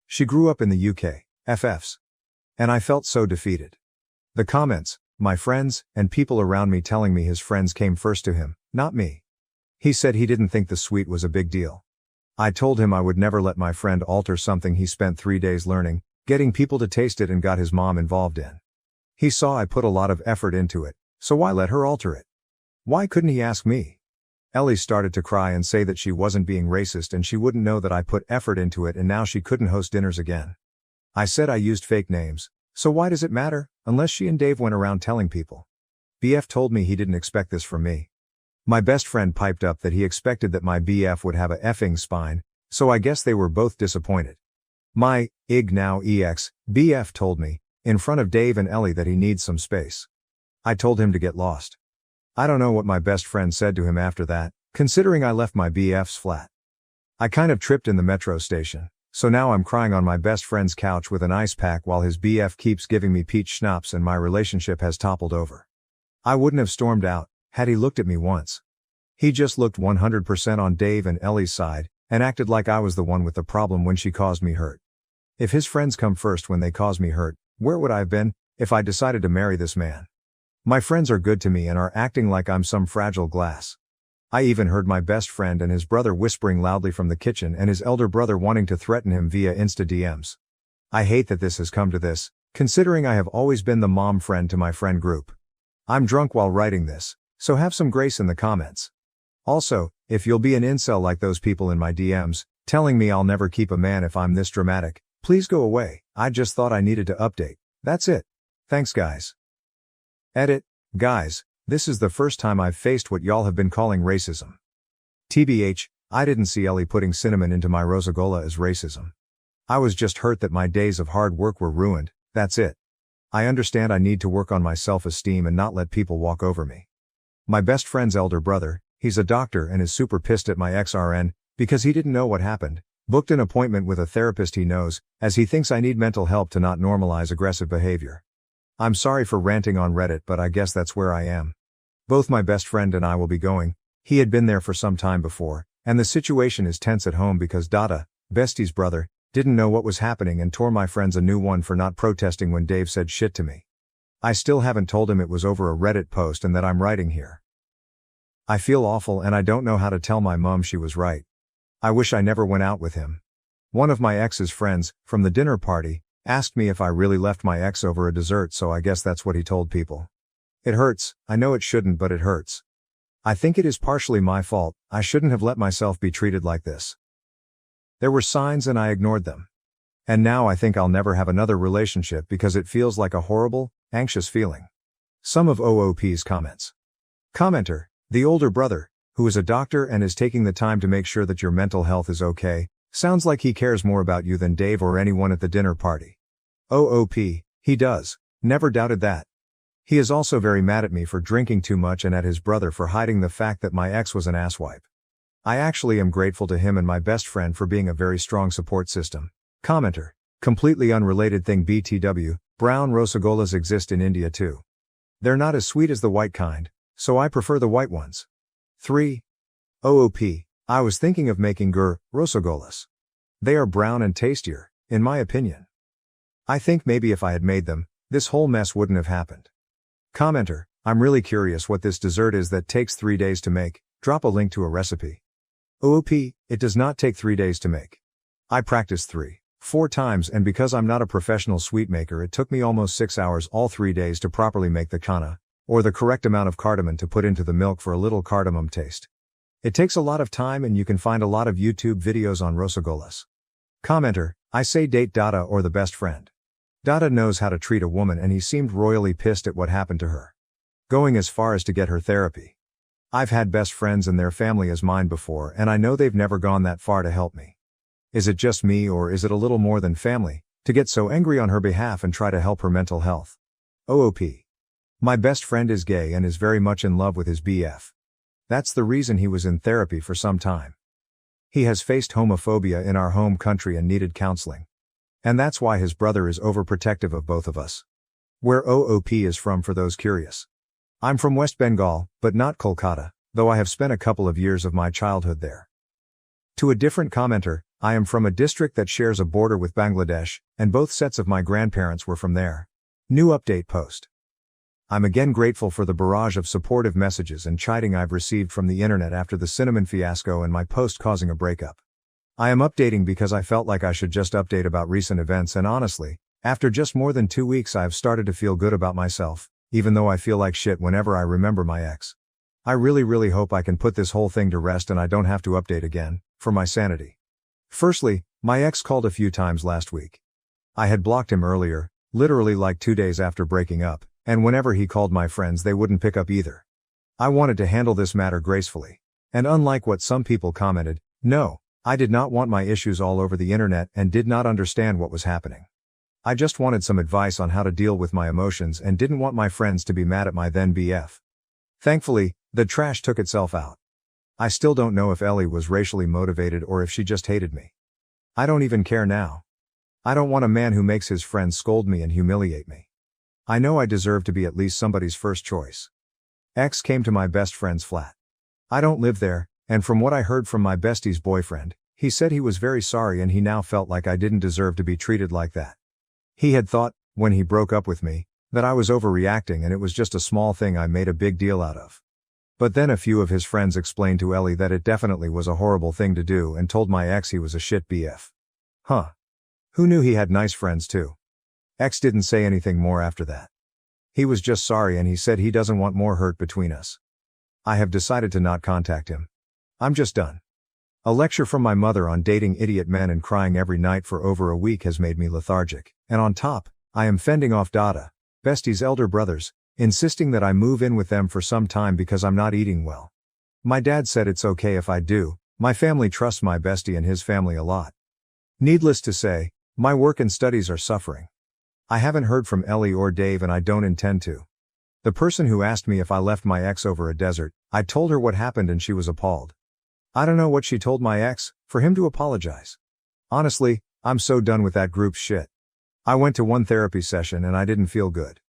[SPEAKER 1] She grew up in the UK, FFs. And I felt so defeated. The comments, my friends, and people around me telling me his friends came first to him, not me. He said he didn't think the sweet was a big deal. I told him I would never let my friend alter something he spent 3 days learning, getting people to taste it and got his mom involved in. He saw I put a lot of effort into it, so why let her alter it? Why couldn't he ask me? Ellie started to cry and say that she wasn't being racist and she wouldn't know that I put effort into it and now she couldn't host dinners again. I said I used fake names, so why does it matter, unless she and Dave went around telling people? BF told me he didn't expect this from me. My best friend piped up that he expected that my BF would have a effing spine, so I guess they were both disappointed. My, ig now ex, BF told me, in front of Dave and Ellie that he needs some space. I told him to get lost. I don't know what my best friend said to him after that, considering I left my BF's flat. I kind of tripped in the metro station, so now I'm crying on my best friend's couch with an ice pack while his BF keeps giving me peach schnapps and my relationship has toppled over. I wouldn't have stormed out, had he looked at me once. He just looked 100% on Dave and Ellie's side, and acted like I was the one with the problem when she caused me hurt. If his friends come first when they cause me hurt, where would I have been, if I decided to marry this man? My friends are good to me and are acting like I'm some fragile glass. I even heard my best friend and his brother whispering loudly from the kitchen and his elder brother wanting to threaten him via Insta DMs. I hate that this has come to this, considering I have always been the mom friend to my friend group. I'm drunk while writing this, so have some grace in the comments. Also, if you'll be an incel like those people in my DMs, telling me I'll never keep a man if I'm this dramatic, please go away. I just thought I needed to update. That's it. Thanks guys. Edit, guys, this is the first time I've faced what y'all have been calling racism. TBH, I didn't see Ellie putting cinnamon into my Rosagola as racism. I was just hurt that my days of hard work were ruined, that's it. I understand I need to work on my self-esteem and not let people walk over me. My best friend's elder brother, he's a doctor and is super pissed at my ex-RN, because he didn't know what happened, booked an appointment with a therapist he knows, as he thinks I need mental help to not normalize aggressive behavior. I'm sorry for ranting on Reddit but I guess that's where I am. Both my best friend and I will be going, he had been there for some time before, and the situation is tense at home because Dada, Bestie's brother, didn't know what was happening and tore my friends a new one for not protesting when Dave said shit to me. I still haven't told him it was over a Reddit post and that I'm writing here. I feel awful and I don't know how to tell my mom she was right. I wish I never went out with him. One of my ex's friends, from the dinner party, asked me if I really left my ex over a dessert, so I guess that's what he told people. It hurts, I know it shouldn't, but it hurts. I think it is partially my fault, I shouldn't have let myself be treated like this. There were signs and I ignored them. And now I think I'll never have another relationship because it feels like a horrible, anxious feeling. Some of OOP's comments. Commenter, the older brother, who is a doctor and is taking the time to make sure that your mental health is okay, sounds like he cares more about you than Dave or anyone at the dinner party. OOP, he does, never doubted that. He is also very mad at me for drinking too much and at his brother for hiding the fact that my ex was an asswipe. I actually am grateful to him and my best friend for being a very strong support system. Commenter, completely unrelated thing. BTW, brown rosagolas exist in India too. They're not as sweet as the white kind, so I prefer the white ones. 3. OOP, I was thinking of making rosagolas. They are brown and tastier, in my opinion. I think maybe if I had made them, this whole mess wouldn't have happened. Commenter, I'm really curious what this dessert is that takes 3 days to make, drop a link to a recipe. OOP, it does not take 3 days to make. I practiced 3-4 times and because I'm not a professional sweet maker it took me almost 6 hours all 3 days to properly make the kanna, or the correct amount of cardamom to put into the milk for a little cardamom taste. It takes a lot of time and you can find a lot of YouTube videos on rosagolas. Commenter, I say date Dada or the best friend. Dada knows how to treat a woman and he seemed royally pissed at what happened to her. Going as far as to get her therapy. I've had best friends and their family as mine before and I know they've never gone that far to help me. Is it just me or is it a little more than family, to get so angry on her behalf and try to help her mental health? OOP. My best friend is gay and is very much in love with his BF. That's the reason he was in therapy for some time. He has faced homophobia in our home country and needed counseling. And that's why his brother is overprotective of both of us. Where OOP is from for those curious. I'm from West Bengal, but not Kolkata, though I have spent a couple of years of my childhood there. To a different commenter, I am from a district that shares a border with Bangladesh, and both sets of my grandparents were from there. New update post. I'm again grateful for the barrage of supportive messages and chiding I've received from the internet after the cinnamon fiasco and my post causing a breakup. I am updating because I felt like I should just update about recent events and honestly, after just more than 2 weeks I have started to feel good about myself, even though I feel like shit whenever I remember my ex. I really hope I can put this whole thing to rest and I don't have to update again, for my sanity. Firstly, my ex called a few times last week. I had blocked him earlier, literally like 2 days after breaking up, and whenever he called my friends they wouldn't pick up either. I wanted to handle this matter gracefully. And unlike what some people commented, no, I did not want my issues all over the internet and did not understand what was happening. I just wanted some advice on how to deal with my emotions and didn't want my friends to be mad at my then BF. Thankfully, the trash took itself out. I still don't know if Ellie was racially motivated or if she just hated me. I don't even care now. I don't want a man who makes his friends scold me and humiliate me. I know I deserve to be at least somebody's first choice. Ex came to my best friend's flat. I don't live there, and from what I heard from my bestie's boyfriend, he said he was very sorry and he now felt like I didn't deserve to be treated like that. He had thought, when he broke up with me, that I was overreacting and it was just a small thing I made a big deal out of. But then a few of his friends explained to Ellie that it definitely was a horrible thing to do and told my ex he was a shit BF. Huh. Who knew he had nice friends too? Ex didn't say anything more after that. He was just sorry and he said he doesn't want more hurt between us. I have decided to not contact him. I'm just done. A lecture from my mother on dating idiot men and crying every night for over a week has made me lethargic, and on top, I am fending off Dada, Bestie's elder brothers, insisting that I move in with them for some time because I'm not eating well. My dad said it's okay if I do, my family trusts my bestie and his family a lot. Needless to say, my work and studies are suffering. I haven't heard from Ellie or Dave and I don't intend to. The person who asked me if I left my ex over a desert, I told her what happened and she was appalled. I don't know what she told my ex, for him to apologize. Honestly, I'm so done with that group's shit. I went to one therapy session and I didn't feel good.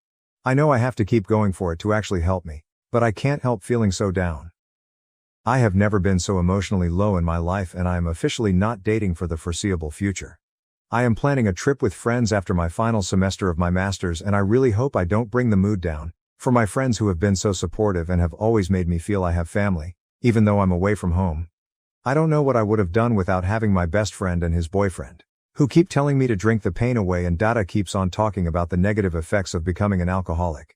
[SPEAKER 1] I know I have to keep going for it to actually help me, but I can't help feeling so down. I have never been so emotionally low in my life and I am officially not dating for the foreseeable future. I am planning a trip with friends after my final semester of my master's and I really hope I don't bring the mood down, For my friends who have been so supportive and have always made me feel I have family, even though I'm away from home. I don't know what I would have done without having my best friend and his boyfriend, who keep telling me to drink the pain away, and Dada keeps on talking about the negative effects of becoming an alcoholic.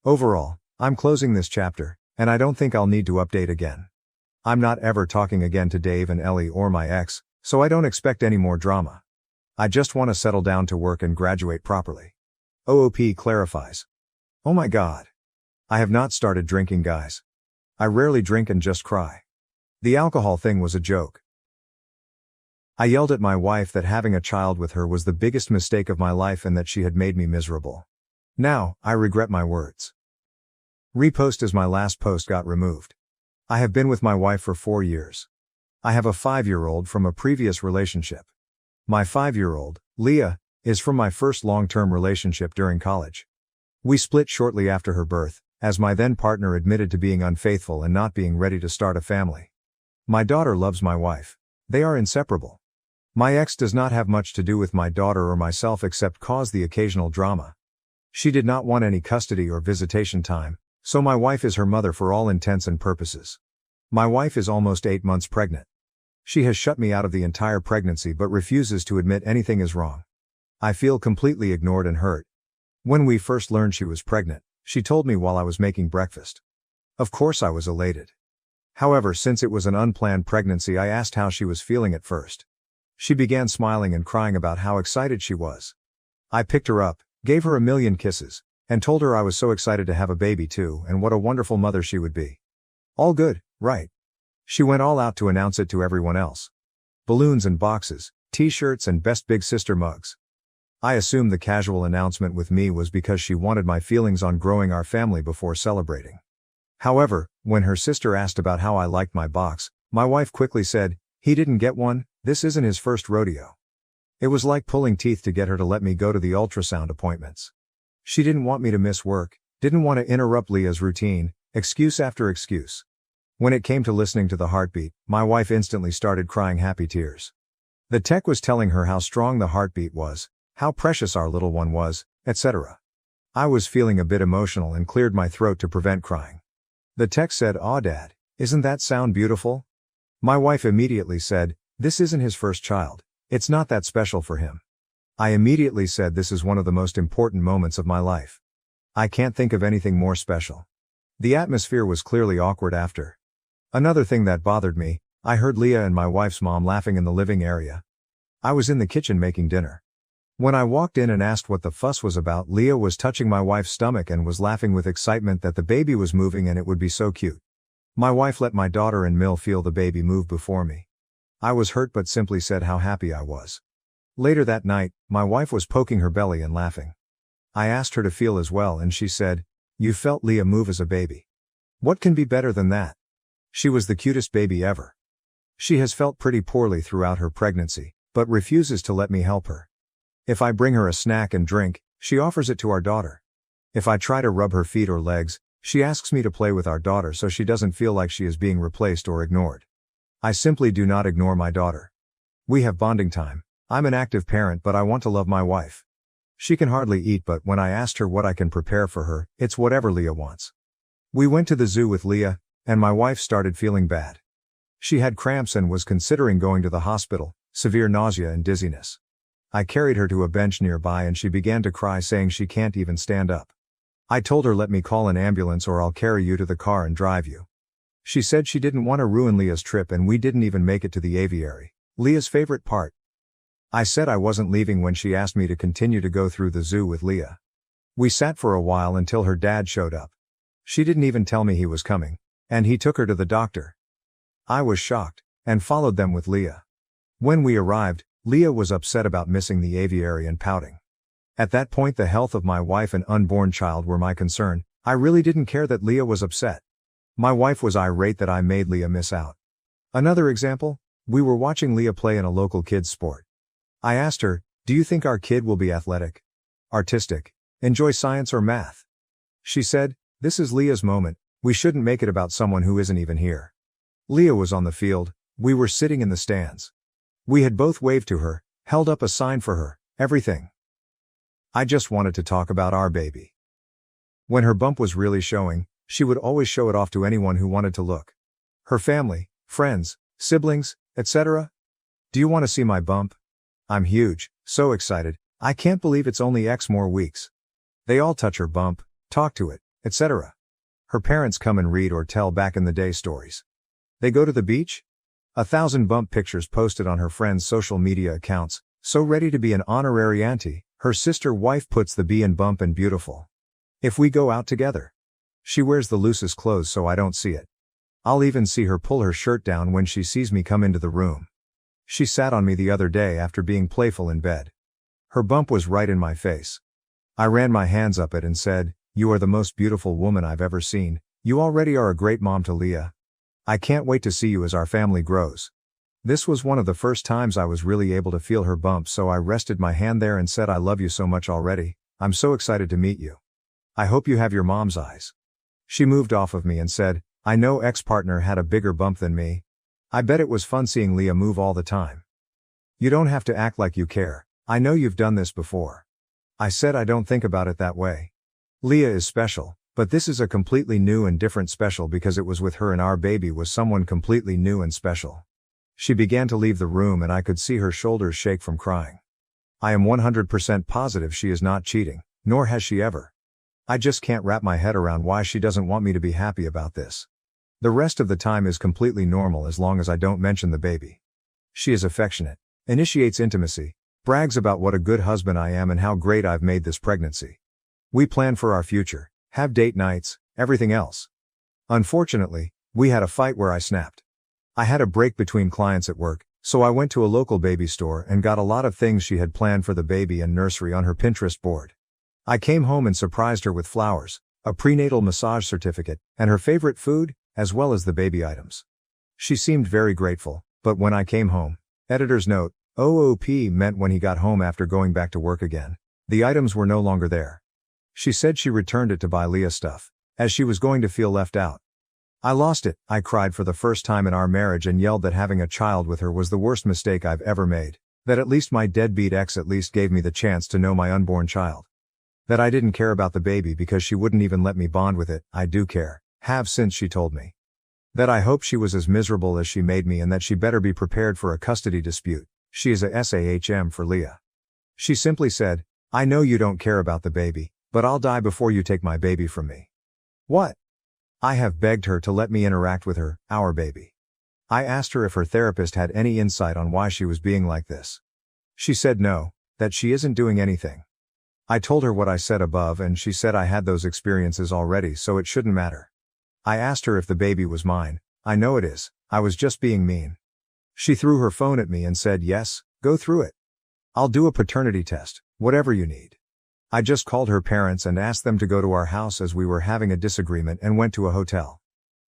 [SPEAKER 1] Overall, I'm closing this chapter, and I don't think I'll need to update again. I'm not ever talking again to Dave and Ellie or my ex, so I don't expect any more drama. I just want to settle down to work and graduate properly. OOP clarifies. Oh my god. I have not started drinking, guys. I rarely drink and just cry. The alcohol thing was a joke. I yelled at my wife that having a child with her was the biggest mistake of my life and that she had made me miserable. Now, I regret my words. Repost as my last post got removed. I have been with my wife for 4 years. I have a 5-year-old from a previous relationship. My 5-year-old, Leah, is from my first long-term relationship during college. We split shortly after her birth, as my then partner admitted to being unfaithful and not being ready to start a family. My daughter loves my wife. They are inseparable. My ex does not have much to do with my daughter or myself except cause the occasional drama. She did not want any custody or visitation time, so my wife is her mother for all intents and purposes. My wife is almost 8 months pregnant. She has shut me out of the entire pregnancy but refuses to admit anything is wrong. I feel completely ignored and hurt. When we first learned she was pregnant, she told me while I was making breakfast. Of course I was elated. However, since it was an unplanned pregnancy, I asked how she was feeling at first. She began smiling and crying about how excited she was. I picked her up, gave her a million kisses, and told her I was so excited to have a baby too and what a wonderful mother she would be. All good, right? She went all out to announce it to everyone else. Balloons and boxes, t-shirts and best big sister mugs. I assumed the casual announcement with me was because she wanted my feelings on growing our family before celebrating. However, when her sister asked about how I liked my box, my wife quickly said, "He didn't get one, this isn't his first rodeo." It was like pulling teeth to get her to let me go to the ultrasound appointments. She didn't want me to miss work, didn't want to interrupt Leah's routine, excuse after excuse. When it came to listening to the heartbeat, my wife instantly started crying happy tears. The tech was telling her how strong the heartbeat was, how precious our little one was, etc. I was feeling a bit emotional and cleared my throat to prevent crying. The tech said, "Aw Dad, isn't that sound beautiful?" My wife immediately said, "This isn't his first child, it's not that special for him." I immediately said, "This is one of the most important moments of my life. I can't think of anything more special." The atmosphere was clearly awkward after. Another thing that bothered me, I heard Leah and my wife's mom laughing in the living area. I was in the kitchen making dinner. When I walked in and asked what the fuss was about, Leah was touching my wife's stomach and was laughing with excitement that the baby was moving and it would be so cute. My wife let my daughter and Mill feel the baby move before me. I was hurt but simply said how happy I was. Later that night, my wife was poking her belly and laughing. I asked her to feel as well and she said, "You felt Leah move as a baby. What can be better than that? She was the cutest baby ever." She has felt pretty poorly throughout her pregnancy, but refuses to let me help her. If I bring her a snack and drink, she offers it to our daughter. If I try to rub her feet or legs, she asks me to play with our daughter so she doesn't feel like she is being replaced or ignored. I simply do not ignore my daughter. We have bonding time. I'm an active parent but I want to love my wife. She can hardly eat but when I asked her what I can prepare for her, it's whatever Leah wants. We went to the zoo with Leah, and my wife started feeling bad. She had cramps and was considering going to the hospital, severe nausea and dizziness. I carried her to a bench nearby and she began to cry saying she can't even stand up. I told her let me call an ambulance or I'll carry you to the car and drive you. She said she didn't want to ruin Leah's trip and we didn't even make it to the aviary, Leah's favorite part. I said I wasn't leaving when she asked me to continue to go through the zoo with Leah. We sat for a while until her dad showed up. She didn't even tell me he was coming, and he took her to the doctor. I was shocked, and followed them with Leah. When we arrived, Leah was upset about missing the aviary and pouting. At that point the health of my wife and unborn child were my concern. I really didn't care that Leah was upset. My wife was irate that I made Leah miss out. Another example, we were watching Leah play in a local kids sport. I asked her, "Do you think our kid will be athletic, artistic, enjoy science or math?" She said, "This is Leah's moment, we shouldn't make it about someone who isn't even here." Leah was on the field, we were sitting in the stands. We had both waved to her, held up a sign for her, everything. I just wanted to talk about our baby. When her bump was really showing, she would always show it off to anyone who wanted to look. Her family, friends, siblings, etc. Do you want to see my bump? I'm huge, so excited, I can't believe it's only X more weeks. They all touch her bump, talk to it, etc. Her parents come and read or tell back in the day stories. They go to the beach? 1,000 bump pictures posted on her friends' social media accounts, so ready to be an honorary auntie. Her sister wife puts the B in bump and beautiful. If we go out together. She wears the loosest clothes so I don't see it. I'll even see her pull her shirt down when she sees me come into the room. She sat on me the other day after being playful in bed. Her bump was right in my face. I ran my hands up it and said, "You are the most beautiful woman I've ever seen. You already are a great mom to Leah. I can't wait to see you as our family grows." This was one of the first times I was really able to feel her bump, so I rested my hand there and said, "I love you so much already. I'm so excited to meet you. I hope you have your mom's eyes." She moved off of me and said, "I know ex-partner had a bigger bump than me. I bet it was fun seeing Leah move all the time. You don't have to act like you care. I know you've done this before." I said I don't think about it that way. Leah is special, but this is a completely new and different special because it was with her and our baby was someone completely new and special. She began to leave the room and I could see her shoulders shake from crying. I am 100% positive she is not cheating, nor has she ever. I just can't wrap my head around why she doesn't want me to be happy about this. The rest of the time is completely normal as long as I don't mention the baby. She is affectionate, initiates intimacy, brags about what a good husband I am and how great I've made this pregnancy. We plan for our future, have date nights, everything else. Unfortunately, we had a fight where I snapped. I had a break between clients at work, so I went to a local baby store and got a lot of things she had planned for the baby and nursery on her Pinterest board. I came home and surprised her with flowers, a prenatal massage certificate, and her favorite food, as well as the baby items. She seemed very grateful, but when I came home, editor's note, OOP meant when he got home after going back to work again, the items were no longer there. She said she returned it to buy Leah stuff, as she was going to feel left out. I lost it, I cried for the first time in our marriage and yelled that having a child with her was the worst mistake I've ever made, that at least my deadbeat ex at least gave me the chance to know my unborn child. That I didn't care about the baby because she wouldn't even let me bond with it. I do care, have since she told me. That I hope she was as miserable as she made me and that she better be prepared for a custody dispute. She is a SAHM for Leah. She simply said, "I know you don't care about the baby, but I'll die before you take my baby from me." What? I have begged her to let me interact with her, our baby. I asked her if her therapist had any insight on why she was being like this. She said no, that she isn't doing anything. I told her what I said above and she said I had those experiences already so it shouldn't matter. I asked her if the baby was mine. I know it is, I was just being mean. She threw her phone at me and said, "Yes, go through it. I'll do a paternity test, whatever you need." I just called her parents and asked them to go to our house as we were having a disagreement and went to a hotel.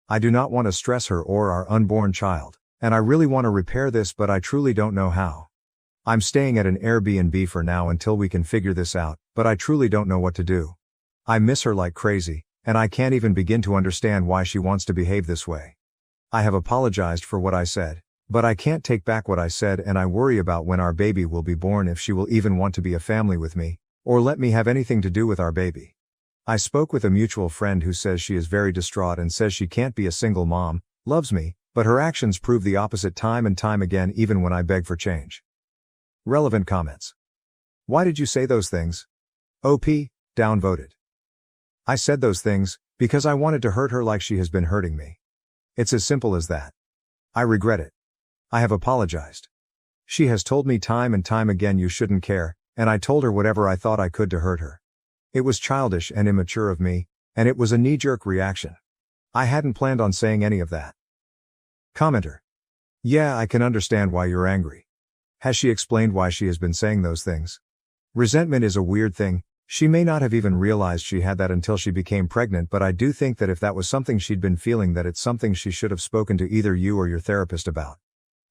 [SPEAKER 1] I do not want to stress her or our unborn child, and I really want to repair this but I truly don't know how. I'm staying at an Airbnb for now until we can figure this out, but I truly don't know what to do. I miss her like crazy, and I can't even begin to understand why she wants to behave this way. I have apologized for what I said, but I can't take back what I said and I worry about when our baby will be born if she will even want to be a family with me, or let me have anything to do with our baby. I spoke with a mutual friend who says she is very distraught and says she can't be a single mom, loves me, but her actions prove the opposite time and time again even when I beg for change. Relevant comments. Why did you say those things? OP, downvoted. I said those things because I wanted to hurt her like she has been hurting me. It's as simple as that. I regret it. I have apologized. She has told me time and time again you shouldn't care, and I told her whatever I thought I could to hurt her. It was childish and immature of me, and it was a knee-jerk reaction. I hadn't planned on saying any of that. Commenter. Yeah, I can understand why you're angry. Has she explained why she has been saying those things? Resentment is a weird thing. She may not have even realized she had that until she became pregnant, but I do think that if that was something she'd been feeling, that it's something she should have spoken to either you or your therapist about.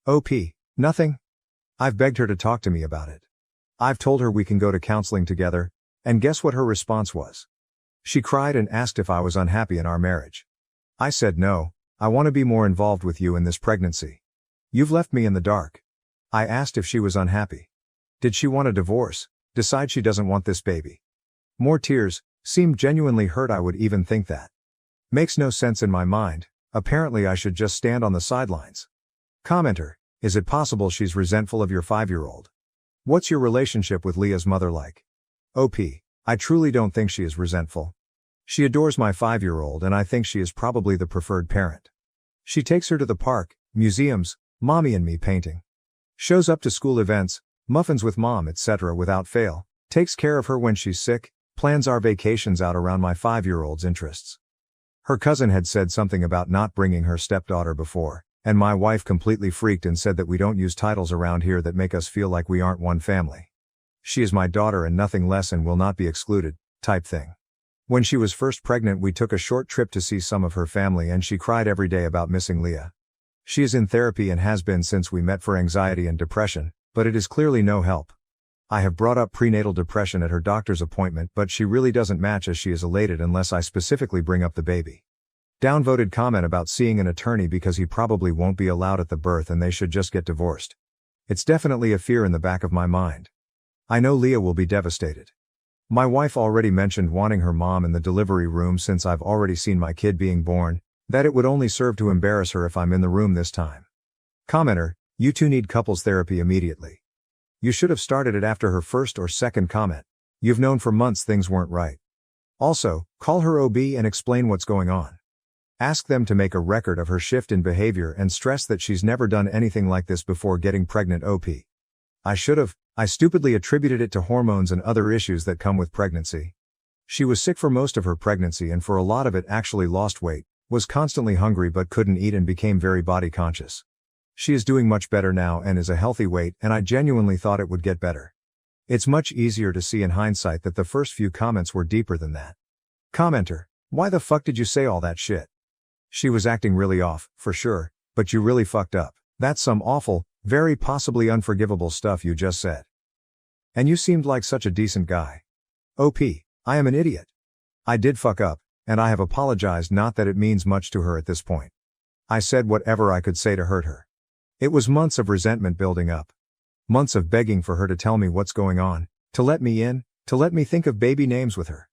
[SPEAKER 1] OP. Nothing. I've begged her to talk to me about it. I've told her we can go to counseling together, and guess what her response was? She cried and asked if I was unhappy in our marriage. I said no, I want to be more involved with you in this pregnancy. You've left me in the dark. I asked if she was unhappy. Did she want a divorce? Decide she doesn't want this baby? More tears, Seemed genuinely hurt I would even think that. Makes no sense in my mind, apparently I should just stand on the sidelines. Commenter, is it possible she's resentful of your 5-year-old? What's your relationship with Leah's mother like? OP, I truly don't think she is resentful. She adores my 5-year-old and I think she is probably the preferred parent. She takes her to the park, museums, mommy and me painting. Shows up to school events, muffins with mom etc. without fail, takes care of her when she's sick, plans our vacations out around my 5-year-old's interests. Her cousin had said something about not bringing her stepdaughter before, and my wife completely freaked and said that we don't use titles around here that make us feel like we aren't one family. She is my daughter and nothing less and will not be excluded, type thing. When she was first pregnant we took a short trip to see some of her family and she cried every day about missing Leah. She is in therapy and has been since we met for anxiety and depression, but it is clearly no help. I have brought up prenatal depression at her doctor's appointment but she really doesn't match as she is elated unless I specifically bring up the baby. Downvoted comment about seeing an attorney because he probably won't be allowed at the birth and they should just get divorced. It's definitely a fear in the back of my mind. I know Leah will be devastated. My wife already mentioned wanting her mom in the delivery room since I've already seen my kid being born, that it would only serve to embarrass her if I'm in the room this time. Commenter, you two need couples therapy immediately. You should have started it after her first or second comment. You've known for months things weren't right. Also, call her OB and explain what's going on. Ask them to make a record of her shift in behavior and stress that she's never done anything like this before getting pregnant. OP. I stupidly attributed it to hormones and other issues that come with pregnancy. She was sick for most of her pregnancy and for a lot of it actually lost weight, was constantly hungry but couldn't eat and became very body conscious. She is doing much better now and is a healthy weight and I genuinely thought it would get better. It's much easier to see in hindsight that the first few comments were deeper than that. Commenter, why the fuck did you say all that shit? She was acting really off, for sure, but you really fucked up. That's some awful, very possibly unforgivable stuff you just said. And you seemed like such a decent guy. OP, I am an idiot. I did fuck up, and I have apologized, not that it means much to her at this point. I said whatever I could say to hurt her. It was months of resentment building up. Months of begging for her to tell me what's going on, to let me in, to let me think of baby names with her.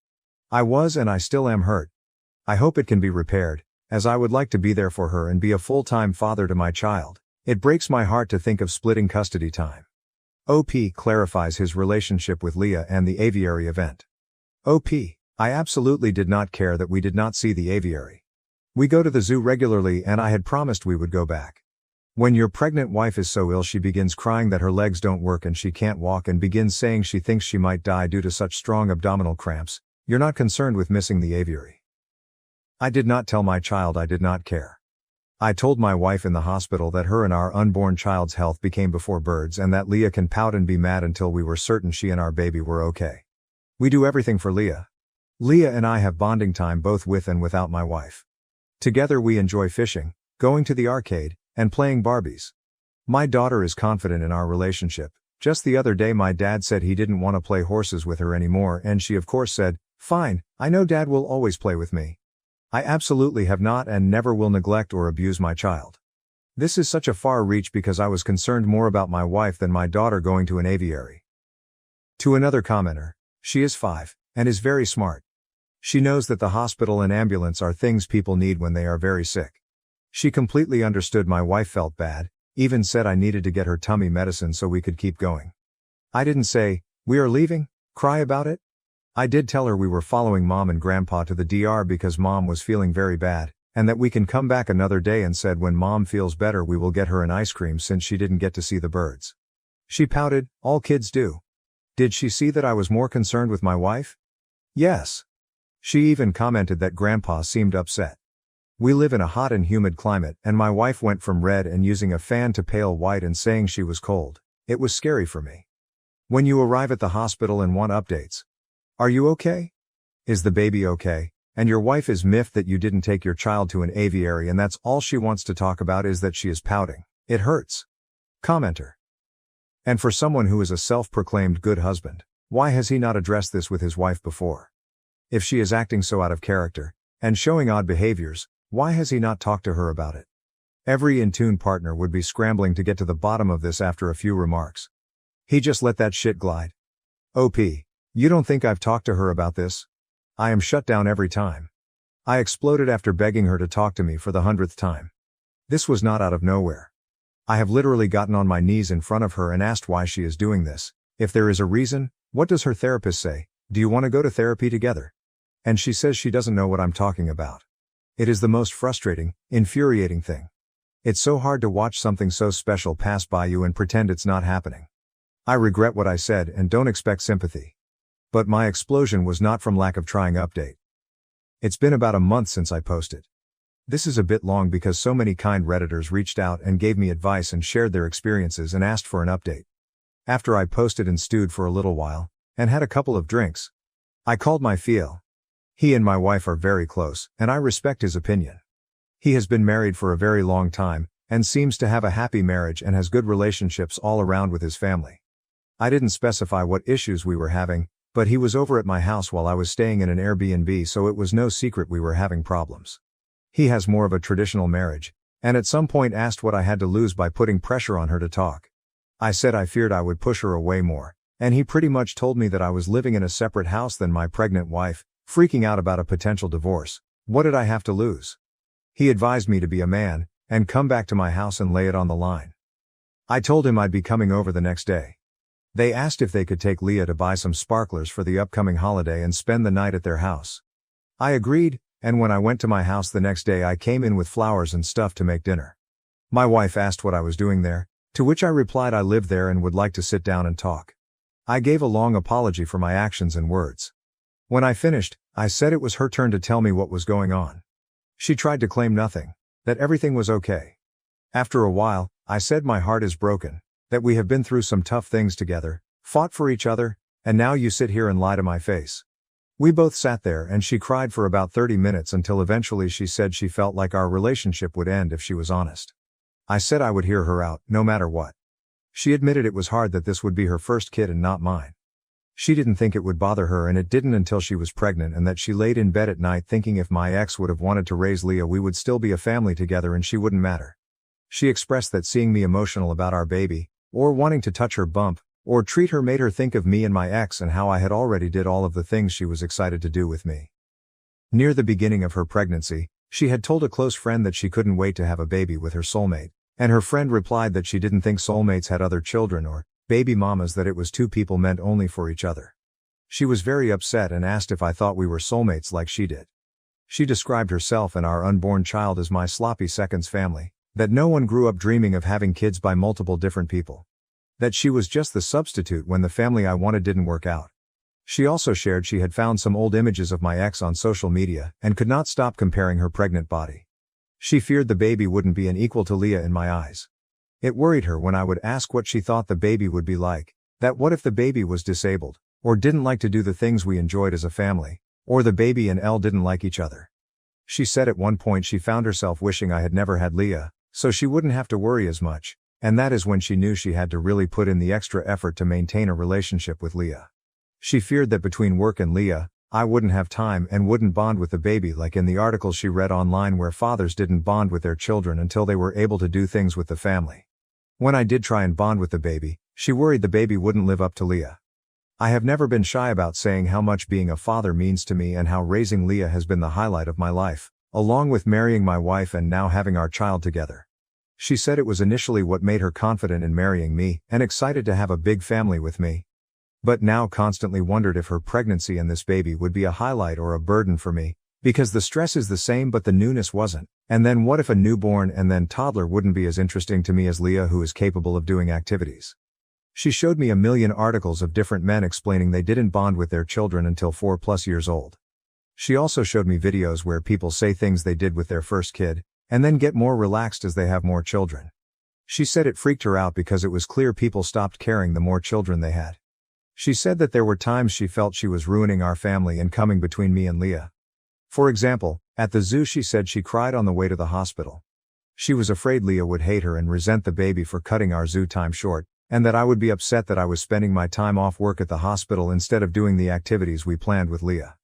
[SPEAKER 1] I was and I still am hurt. I hope it can be repaired, as I would like to be there for her and be a full-time father to my child. It breaks my heart to think of splitting custody time. OP clarifies his relationship with Leah and the aviary event. OP, I absolutely did not care that we did not see the aviary. We go to the zoo regularly and I had promised we would go back. When your pregnant wife is so ill she begins crying that her legs don't work and she can't walk and begins saying she thinks she might die due to such strong abdominal cramps, you're not concerned with missing the aviary. I did not tell my child I did not care. I told my wife in the hospital that her and our unborn child's health became before birds and that Leah can pout and be mad until we were certain she and our baby were okay. We do everything for Leah. Leah and I have bonding time both with and without my wife. Together we enjoy fishing, going to the arcade, and playing Barbies. My daughter is confident in our relationship. Just the other day my dad said he didn't want to play horses with her anymore and she of course said, "Fine, I know Dad will always play with me." I absolutely have not and never will neglect or abuse my child. This is such a far reach because I was concerned more about my wife than my daughter going to an aviary. To another commenter, she is 5, and is very smart. She knows that the hospital and ambulance are things people need when they are very sick. She completely understood my wife felt bad, even said I needed to get her tummy medicine so we could keep going. I didn't say, "We are leaving," cry about it. I did tell her we were following Mom and Grandpa to the DR because Mom was feeling very bad, and that we can come back another day, and said when Mom feels better we will get her an ice cream since she didn't get to see the birds. She pouted, all kids do. Did she see that I was more concerned with my wife? Yes. She even commented that Grandpa seemed upset. We live in a hot and humid climate and my wife went from red and using a fan to pale white and saying she was cold. It was scary for me. When you arrive at the hospital and want updates. Are you okay? Is the baby okay? And your wife is miffed that you didn't take your child to an aviary and that's all she wants to talk about is that she is pouting. It hurts. Commenter. And for someone who is a self-proclaimed good husband, why has he not addressed this with his wife before? If she is acting so out of character, and showing odd behaviors, why has he not talked to her about it? Every in-tune partner would be scrambling to get to the bottom of this after a few remarks. He just let that shit glide. OP. You don't think I've talked to her about this? I am shut down every time. I exploded after begging her to talk to me for the 100th time. This was not out of nowhere. I have literally gotten on my knees in front of her and asked why she is doing this. If there is a reason, what does her therapist say? Do you want to go to therapy together? And she says she doesn't know what I'm talking about. It is the most frustrating, infuriating thing. It's so hard to watch something so special pass by you and pretend it's not happening. I regret what I said and don't expect sympathy. But my explosion was not from lack of trying update. It's been about a month since I posted. This is a bit long because so many kind Redditors reached out and gave me advice and shared their experiences and asked for an update. After I posted and stewed for a little while, and had a couple of drinks, I called my Fiel. He and my wife are very close, and I respect his opinion. He has been married for a very long time, and seems to have a happy marriage and has good relationships all around with his family. I didn't specify what issues we were having, but he was over at my house while I was staying in an Airbnb, so it was no secret we were having problems. He has more of a traditional marriage, and at some point asked what I had to lose by putting pressure on her to talk. I said I feared I would push her away more, and he pretty much told me that I was living in a separate house than my pregnant wife, freaking out about a potential divorce. What did I have to lose? He advised me to be a man, and come back to my house and lay it on the line. I told him I'd be coming over the next day. They asked if they could take Leah to buy some sparklers for the upcoming holiday and spend the night at their house. I agreed, and when I went to my house the next day I came in with flowers and stuff to make dinner. My wife asked what I was doing there, to which I replied I lived there and would like to sit down and talk. I gave a long apology for my actions and words. When I finished, I said it was her turn to tell me what was going on. She tried to claim nothing, that everything was okay. After a while, I said my heart is broken, that we have been through some tough things together, fought for each other, and now you sit here and lie to my face. We both sat there and she cried for about 30 minutes until eventually she said she felt like our relationship would end if she was honest. I said I would hear her out, no matter what. She admitted it was hard that this would be her first kid and not mine. She didn't think it would bother her, and it didn't until she was pregnant, and that she laid in bed at night thinking if my ex would have wanted to raise Leah we would still be a family together and she wouldn't matter. She expressed that seeing me emotional about our baby, or wanting to touch her bump, or treat her made her think of me and my ex and how I had already did all of the things she was excited to do with me. Near the beginning of her pregnancy, she had told a close friend that she couldn't wait to have a baby with her soulmate, and her friend replied that she didn't think soulmates had other children or baby mamas, that it was two people meant only for each other. She was very upset and asked if I thought we were soulmates like she did. She described herself and our unborn child as my sloppy seconds family, that no one grew up dreaming of having kids by multiple different people. That she was just the substitute when the family I wanted didn't work out. She also shared she had found some old images of my ex on social media and could not stop comparing her pregnant body. She feared the baby wouldn't be an equal to Leah in my eyes. It worried her when I would ask what she thought the baby would be like, that what if the baby was disabled, or didn't like to do the things we enjoyed as a family, or the baby and Elle didn't like each other. She said at one point she found herself wishing I had never had Leah, so she wouldn't have to worry as much, and that is when she knew she had to really put in the extra effort to maintain a relationship with Leah. She feared that between work and Leah, I wouldn't have time and wouldn't bond with the baby like in the articles she read online where fathers didn't bond with their children until they were able to do things with the family. When I did try and bond with the baby, she worried the baby wouldn't live up to Leah. I have never been shy about saying how much being a father means to me and how raising Leah has been the highlight of my life, along with marrying my wife and now having our child together. She said it was initially what made her confident in marrying me and excited to have a big family with me. But now constantly wondered if her pregnancy and this baby would be a highlight or a burden for me, because the stress is the same but the newness wasn't, and then what if a newborn and then toddler wouldn't be as interesting to me as Leah, who is capable of doing activities. She showed me a million articles of different men explaining they didn't bond with their children until 4+ years old. She also showed me videos where people say things they did with their first kid, and then get more relaxed as they have more children. She said it freaked her out because it was clear people stopped caring the more children they had. She said that there were times she felt she was ruining our family and coming between me and Leah. For example, at the zoo she said she cried on the way to the hospital. She was afraid Leah would hate her and resent the baby for cutting our zoo time short, and that I would be upset that I was spending my time off work at the hospital instead of doing the activities we planned with Leah.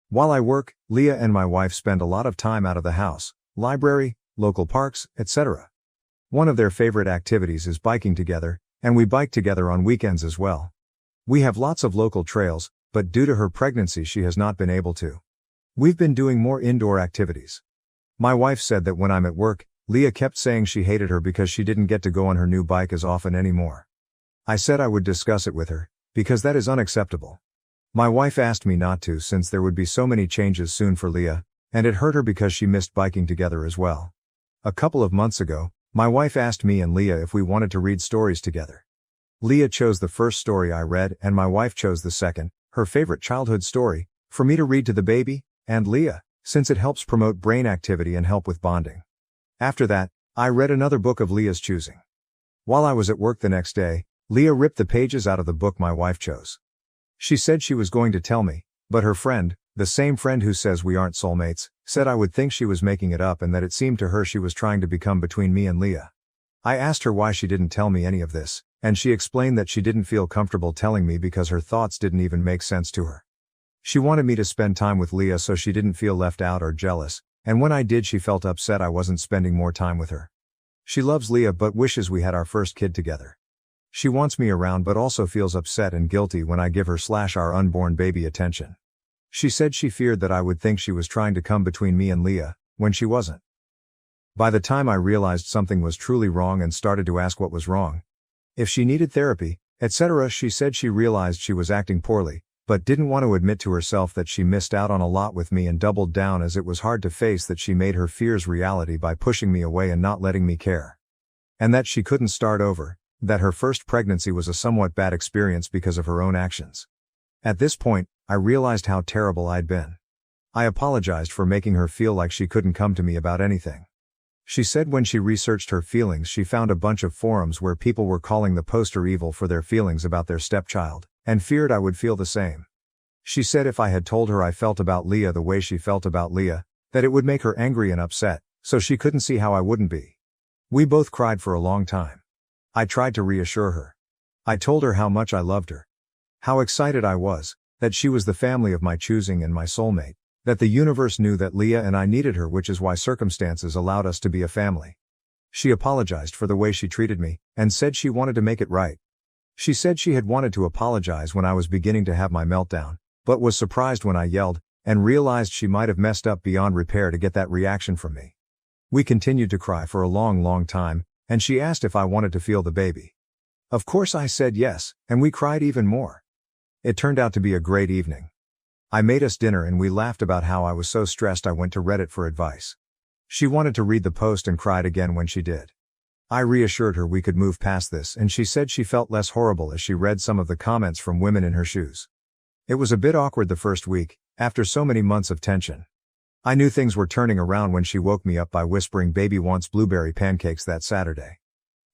[SPEAKER 1] While I work, Leah and my wife spend a lot of time out of the house, library, local parks, etc. One of their favorite activities is biking together, and we bike together on weekends as well. We have lots of local trails, but due to her pregnancy she has not been able to. We've been doing more indoor activities. My wife said that when I'm at work, Leah kept saying she hated her because she didn't get to go on her new bike as often anymore. I said I would discuss it with her, because that is unacceptable. My wife asked me not to since there would be so many changes soon for Leah, and it hurt her because she missed biking together as well. A couple of months ago, my wife asked me and Leah if we wanted to read stories together. Leah chose the first story I read and my wife chose the second, her favorite childhood story, for me to read to the baby, and Leah, since it helps promote brain activity and help with bonding. After that, I read another book of Leah's choosing. While I was at work the next day, Leah ripped the pages out of the book my wife chose. She said she was going to tell me, but her friend, the same friend who says we aren't soulmates, said I would think she was making it up and that it seemed to her she was trying to become between me and Leah. I asked her why she didn't tell me any of this, and she explained that she didn't feel comfortable telling me because her thoughts didn't even make sense to her. She wanted me to spend time with Leah so she didn't feel left out or jealous, and when I did she felt upset I wasn't spending more time with her. She loves Leah but wishes we had our first kid together. She wants me around but also feels upset and guilty when I give her/our unborn baby attention. She said she feared that I would think she was trying to come between me and Leah, when she wasn't. By the time I realized something was truly wrong and started to ask what was wrong, if she needed therapy, etc., she said she realized she was acting poorly, but didn't want to admit to herself that she missed out on a lot with me and doubled down as it was hard to face that she made her fears reality by pushing me away and not letting me care. And that she couldn't start over, that her first pregnancy was a somewhat bad experience because of her own actions. At this point, I realized how terrible I'd been. I apologized for making her feel like she couldn't come to me about anything. She said when she researched her feelings she found a bunch of forums where people were calling the poster evil for their feelings about their stepchild, and feared I would feel the same. She said if I had told her I felt about Leah the way she felt about Leah, that it would make her angry and upset, so she couldn't see how I wouldn't be. We both cried for a long time. I tried to reassure her. I told her how much I loved her. How excited I was, that she was the family of my choosing and my soulmate, that the universe knew that Leah and I needed her, which is why circumstances allowed us to be a family. She apologized for the way she treated me, and said she wanted to make it right. She said she had wanted to apologize when I was beginning to have my meltdown, but was surprised when I yelled, and realized she might have messed up beyond repair to get that reaction from me. We continued to cry for a long time, and she asked if I wanted to feel the baby. Of course I said yes, and we cried even more. It turned out to be a great evening. I made us dinner and we laughed about how I was so stressed I went to Reddit for advice. She wanted to read the post and cried again when she did. I reassured her we could move past this and she said she felt less horrible as she read some of the comments from women in her shoes. It was a bit awkward the first week, after so many months of tension. I knew things were turning around when she woke me up by whispering baby wants blueberry pancakes that Saturday.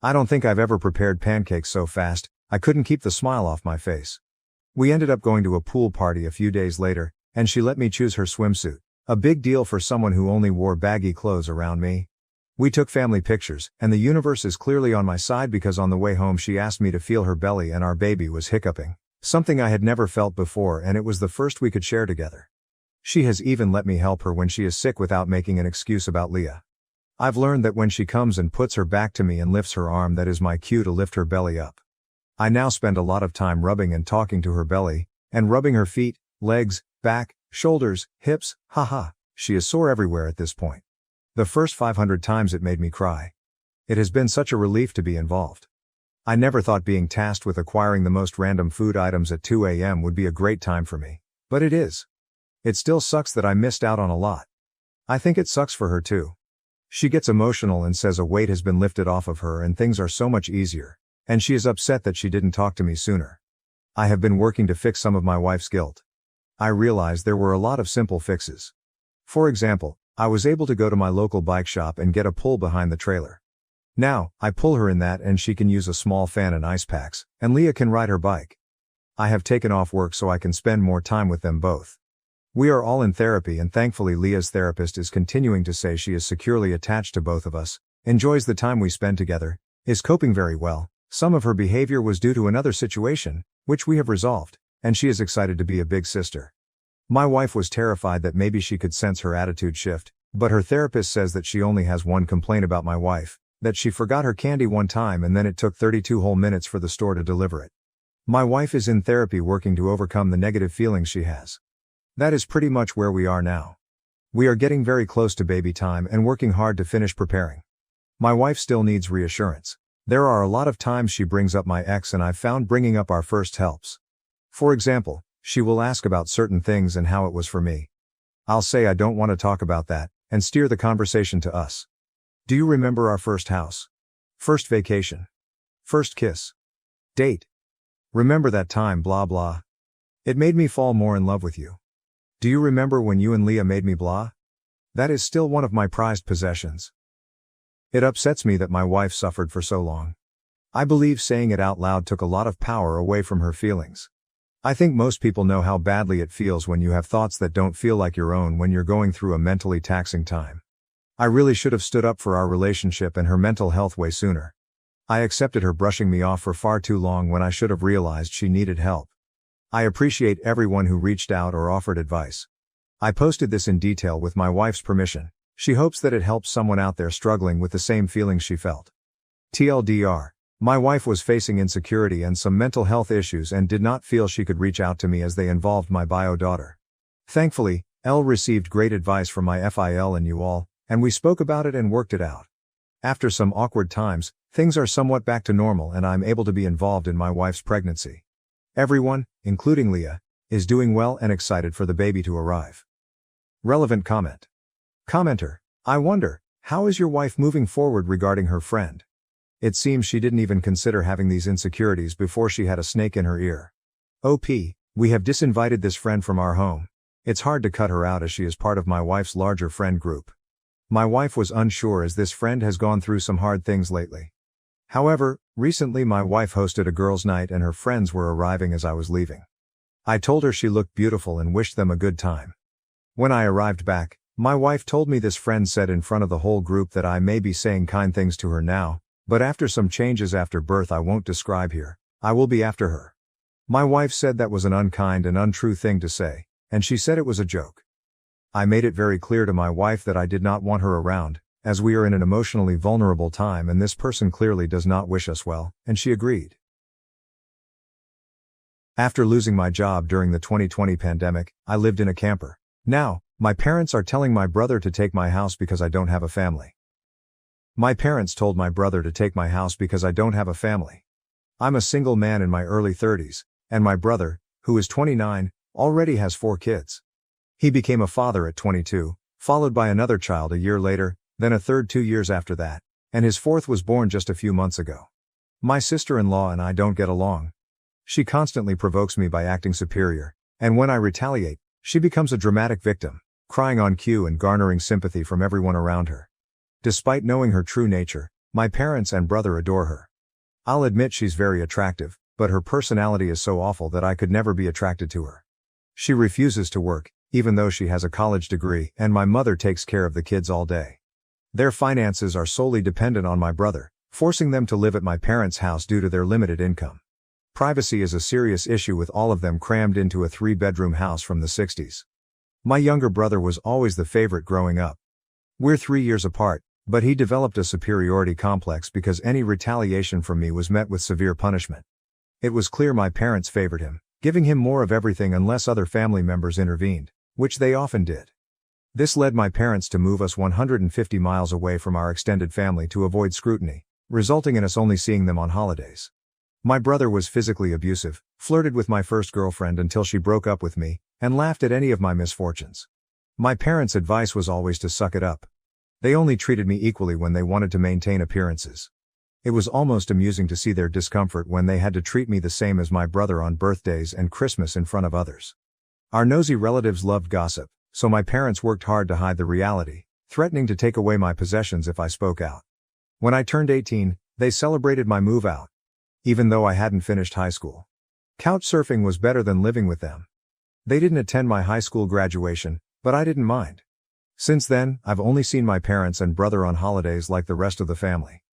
[SPEAKER 1] I don't think I've ever prepared pancakes so fast, I couldn't keep the smile off my face. We ended up going to a pool party a few days later, and she let me choose her swimsuit, a big deal for someone who only wore baggy clothes around me. We took family pictures, and the universe is clearly on my side because on the way home she asked me to feel her belly and our baby was hiccuping, something I had never felt before and it was the first we could share together. She has even let me help her when she is sick without making an excuse about Leah. I've learned that when she comes and puts her back to me and lifts her arm, that is my cue to lift her belly up. I now spend a lot of time rubbing and talking to her belly, and rubbing her feet, legs, back, shoulders, hips, haha, she is sore everywhere at this point. The first 500 times it made me cry. It has been such a relief to be involved. I never thought being tasked with acquiring the most random food items at 2 a.m. would be a great time for me, but it is. It still sucks that I missed out on a lot. I think it sucks for her too. She gets emotional and says a weight has been lifted off of her and things are so much easier, and she is upset that she didn't talk to me sooner. I have been working to fix some of my wife's guilt. I realized there were a lot of simple fixes. For example, I was able to go to my local bike shop and get a pull behind the trailer. Now, I pull her in that and she can use a small fan and ice packs, and Leah can ride her bike. I have taken off work so I can spend more time with them both. We are all in therapy and thankfully Leah's therapist is continuing to say she is securely attached to both of us, enjoys the time we spend together, is coping very well. Some of her behavior was due to another situation, which we have resolved, and she is excited to be a big sister. My wife was terrified that maybe she could sense her attitude shift, but her therapist says that she only has one complaint about my wife, that she forgot her candy one time and then it took 32 whole minutes for the store to deliver it. My wife is in therapy working to overcome the negative feelings she has. That is pretty much where we are now. We are getting very close to baby time and working hard to finish preparing. My wife still needs reassurance. There are a lot of times she brings up my ex and I've found bringing up our first helps. For example, she will ask about certain things and how it was for me. I'll say I don't want to talk about that, and steer the conversation to us. Do you remember our first house? First vacation? First kiss? Date? Remember that time blah blah? It made me fall more in love with you. Do you remember when you and Leah made me blah? That is still one of my prized possessions. It upsets me that my wife suffered for so long. I believe saying it out loud took a lot of power away from her feelings. I think most people know how badly it feels when you have thoughts that don't feel like your own when you're going through a mentally taxing time. I really should have stood up for our relationship and her mental health way sooner. I accepted her brushing me off for far too long when I should have realized she needed help. I appreciate everyone who reached out or offered advice. I posted this in detail with my wife's permission. She hopes that it helps someone out there struggling with the same feelings she felt. TLDR. My wife was facing insecurity and some mental health issues and did not feel she could reach out to me as they involved my bio daughter. Thankfully, Elle received great advice from my FIL and you all, and we spoke about it and worked it out. After some awkward times, things are somewhat back to normal and I'm able to be involved in my wife's pregnancy. Everyone, including Leah, is doing well and excited for the baby to arrive. Relevant comment. Commenter. I wonder, how is your wife moving forward regarding her friend? It seems she didn't even consider having these insecurities before she had a snake in her ear. OP, we have disinvited this friend from our home. It's hard to cut her out as she is part of my wife's larger friend group. My wife was unsure as this friend has gone through some hard things lately. However, recently my wife hosted a girls' night and her friends were arriving as I was leaving. I told her she looked beautiful and wished them a good time. When I arrived back, my wife told me this friend said in front of the whole group that I may be saying kind things to her now, but after some changes after birth I won't describe here, I will be after her. My wife said that was an unkind and untrue thing to say, and she said it was a joke. I made it very clear to my wife that I did not want her around, as we are in an emotionally vulnerable time and this person clearly does not wish us well, and she agreed. After losing my job during the 2020 pandemic, I lived in a camper. Now, my parents are telling my brother to take my house because I don't have a family. My parents told my brother to take my house because I don't have a family. I'm a single man in my early 30s, and my brother, who is 29, already has 4 kids. He became a father at 22, followed by another child a year later, then a third 2 years after that, and his 4th was born just a few months ago. My sister-in-law and I don't get along. She constantly provokes me by acting superior, and when I retaliate, she becomes a dramatic victim, crying on cue and garnering sympathy from everyone around her. Despite knowing her true nature, my parents and brother adore her. I'll admit she's very attractive, but her personality is so awful that I could never be attracted to her. She refuses to work, even though she has a college degree, and my mother takes care of the kids all day. Their finances are solely dependent on my brother, forcing them to live at my parents' house due to their limited income. Privacy is a serious issue with all of them crammed into a 3-bedroom house from the 60s. My younger brother was always the favorite growing up. We're 3 years apart, but he developed a superiority complex because any retaliation from me was met with severe punishment. It was clear my parents favored him, giving him more of everything unless other family members intervened, which they often did. This led my parents to move us 150 miles away from our extended family to avoid scrutiny, resulting in us only seeing them on holidays. My brother was physically abusive, flirted with my first girlfriend until she broke up with me, and laughed at any of my misfortunes. My parents' advice was always to suck it up. They only treated me equally when they wanted to maintain appearances. It was almost amusing to see their discomfort when they had to treat me the same as my brother on birthdays and Christmas in front of others. Our nosy relatives loved gossip, so my parents worked hard to hide the reality, threatening to take away my possessions if I spoke out. When I turned 18, they celebrated my move out, even though I hadn't finished high school. Couch surfing was better than living with them. They didn't attend my high school graduation, but I didn't mind. Since then, I've only seen my parents and brother on holidays like the rest of the family.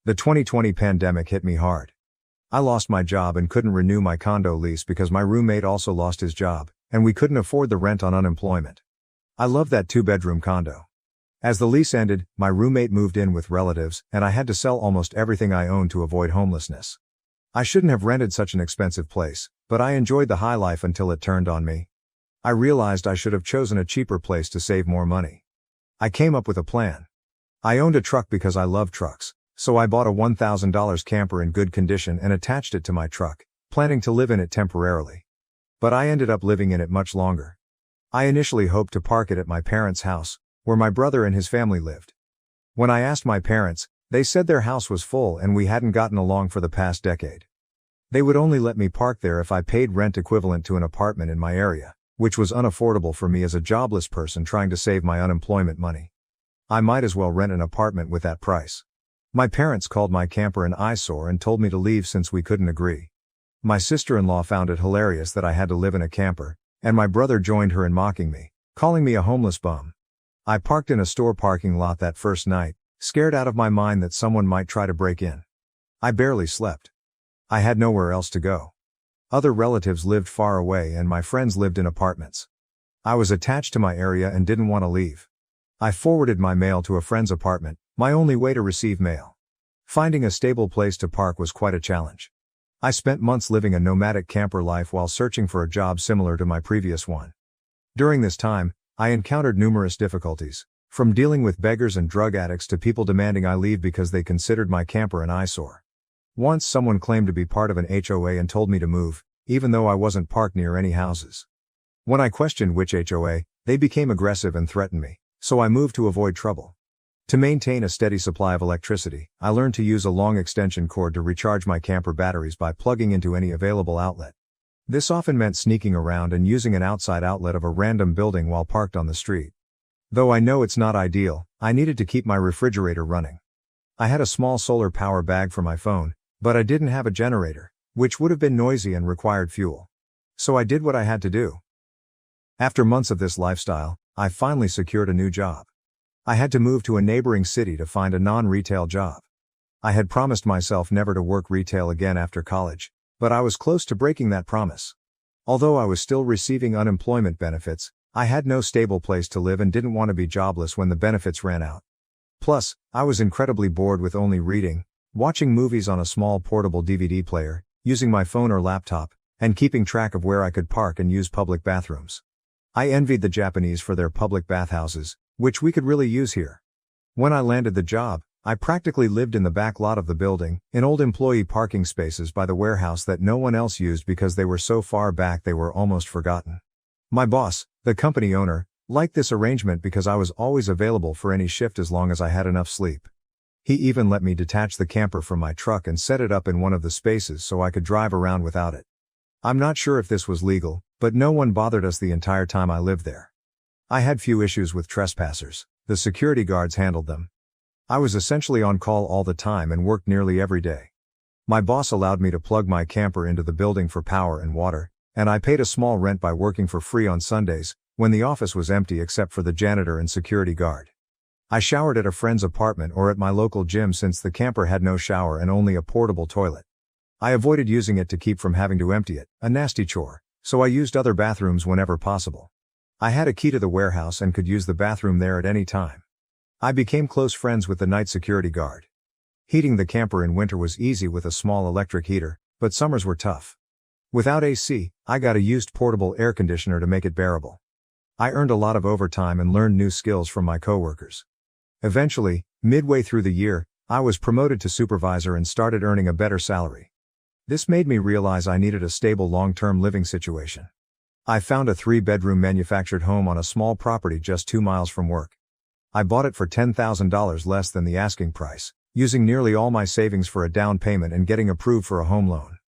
[SPEAKER 1] The 2020 pandemic hit me hard. I lost my job and couldn't renew my condo lease because my roommate also lost his job, and we couldn't afford the rent on unemployment. I love that 2-bedroom condo. As the lease ended, my roommate moved in with relatives, and I had to sell almost everything I owned to avoid homelessness. I shouldn't have rented such an expensive place, but I enjoyed the high life until it turned on me. I realized I should have chosen a cheaper place to save more money. I came up with a plan. I owned a truck because I love trucks, so I bought a $1,000 camper in good condition and attached it to my truck, planning to live in it temporarily. But I ended up living in it much longer. I initially hoped to park it at my parents' house, where my brother and his family lived. When I asked my parents, they said their house was full and we hadn't gotten along for the past decade. They would only let me park there if I paid rent equivalent to an apartment in my area, which was unaffordable for me as a jobless person trying to save my unemployment money. I might as well rent an apartment with that price. My parents called my camper an eyesore and told me to leave since we couldn't agree. My sister-in-law found it hilarious that I had to live in a camper, and my brother joined her in mocking me, calling me a homeless bum. I parked in a store parking lot that first night, scared out of my mind that someone might try to break in. I barely slept. I had nowhere else to go. Other relatives lived far away and my friends lived in apartments. I was attached to my area and didn't want to leave. I forwarded my mail to a friend's apartment, my only way to receive mail. Finding a stable place to park was quite a challenge. I spent months living a nomadic camper life while searching for a job similar to my previous one. During this time, I encountered numerous difficulties, from dealing with beggars and drug addicts to people demanding I leave because they considered my camper an eyesore. Once someone claimed to be part of an HOA and told me to move, even though I wasn't parked near any houses. When I questioned which HOA, they became aggressive and threatened me, so I moved to avoid trouble. To maintain a steady supply of electricity, I learned to use a long extension cord to recharge my camper batteries by plugging into any available outlet. This often meant sneaking around and using an outside outlet of a random building while parked on the street. Though I know it's not ideal, I needed to keep my refrigerator running. I had a small solar power bag for my phone, but I didn't have a generator, which would have been noisy and required fuel. So I did what I had to do. After months of this lifestyle, I finally secured a new job. I had to move to a neighboring city to find a non-retail job. I had promised myself never to work retail again after college, but I was close to breaking that promise. Although I was still receiving unemployment benefits, I had no stable place to live and didn't want to be jobless when the benefits ran out. Plus, I was incredibly bored with only reading, watching movies on a small portable DVD player, using my phone or laptop, and keeping track of where I could park and use public bathrooms. I envied the Japanese for their public bathhouses, which we could really use here. When I landed the job, I practically lived in the back lot of the building, in old employee parking spaces by the warehouse that no one else used because they were so far back they were almost forgotten. My boss, the company owner, liked this arrangement because I was always available for any shift as long as I had enough sleep. He even let me detach the camper from my truck and set it up in one of the spaces so I could drive around without it. I'm not sure if this was legal, but no one bothered us the entire time I lived there. I had few issues with trespassers. The security guards handled them. I was essentially on call all the time and worked nearly every day. My boss allowed me to plug my camper into the building for power and water, and I paid a small rent by working for free on Sundays, when the office was empty except for the janitor and security guard. I showered at a friend's apartment or at my local gym since the camper had no shower and only a portable toilet. I avoided using it to keep from having to empty it, a nasty chore, so I used other bathrooms whenever possible. I had a key to the warehouse and could use the bathroom there at any time. I became close friends with the night security guard. Heating the camper in winter was easy with a small electric heater, but summers were tough. Without AC, I got a used portable air conditioner to make it bearable. I earned a lot of overtime and learned new skills from my coworkers. Eventually, midway through the year, I was promoted to supervisor and started earning a better salary. This made me realize I needed a stable long-term living situation. I found a 3-bedroom manufactured home on a small property just 2 miles from work. I bought it for $10,000 less than the asking price, using nearly all my savings for a down payment and getting approved for a home loan.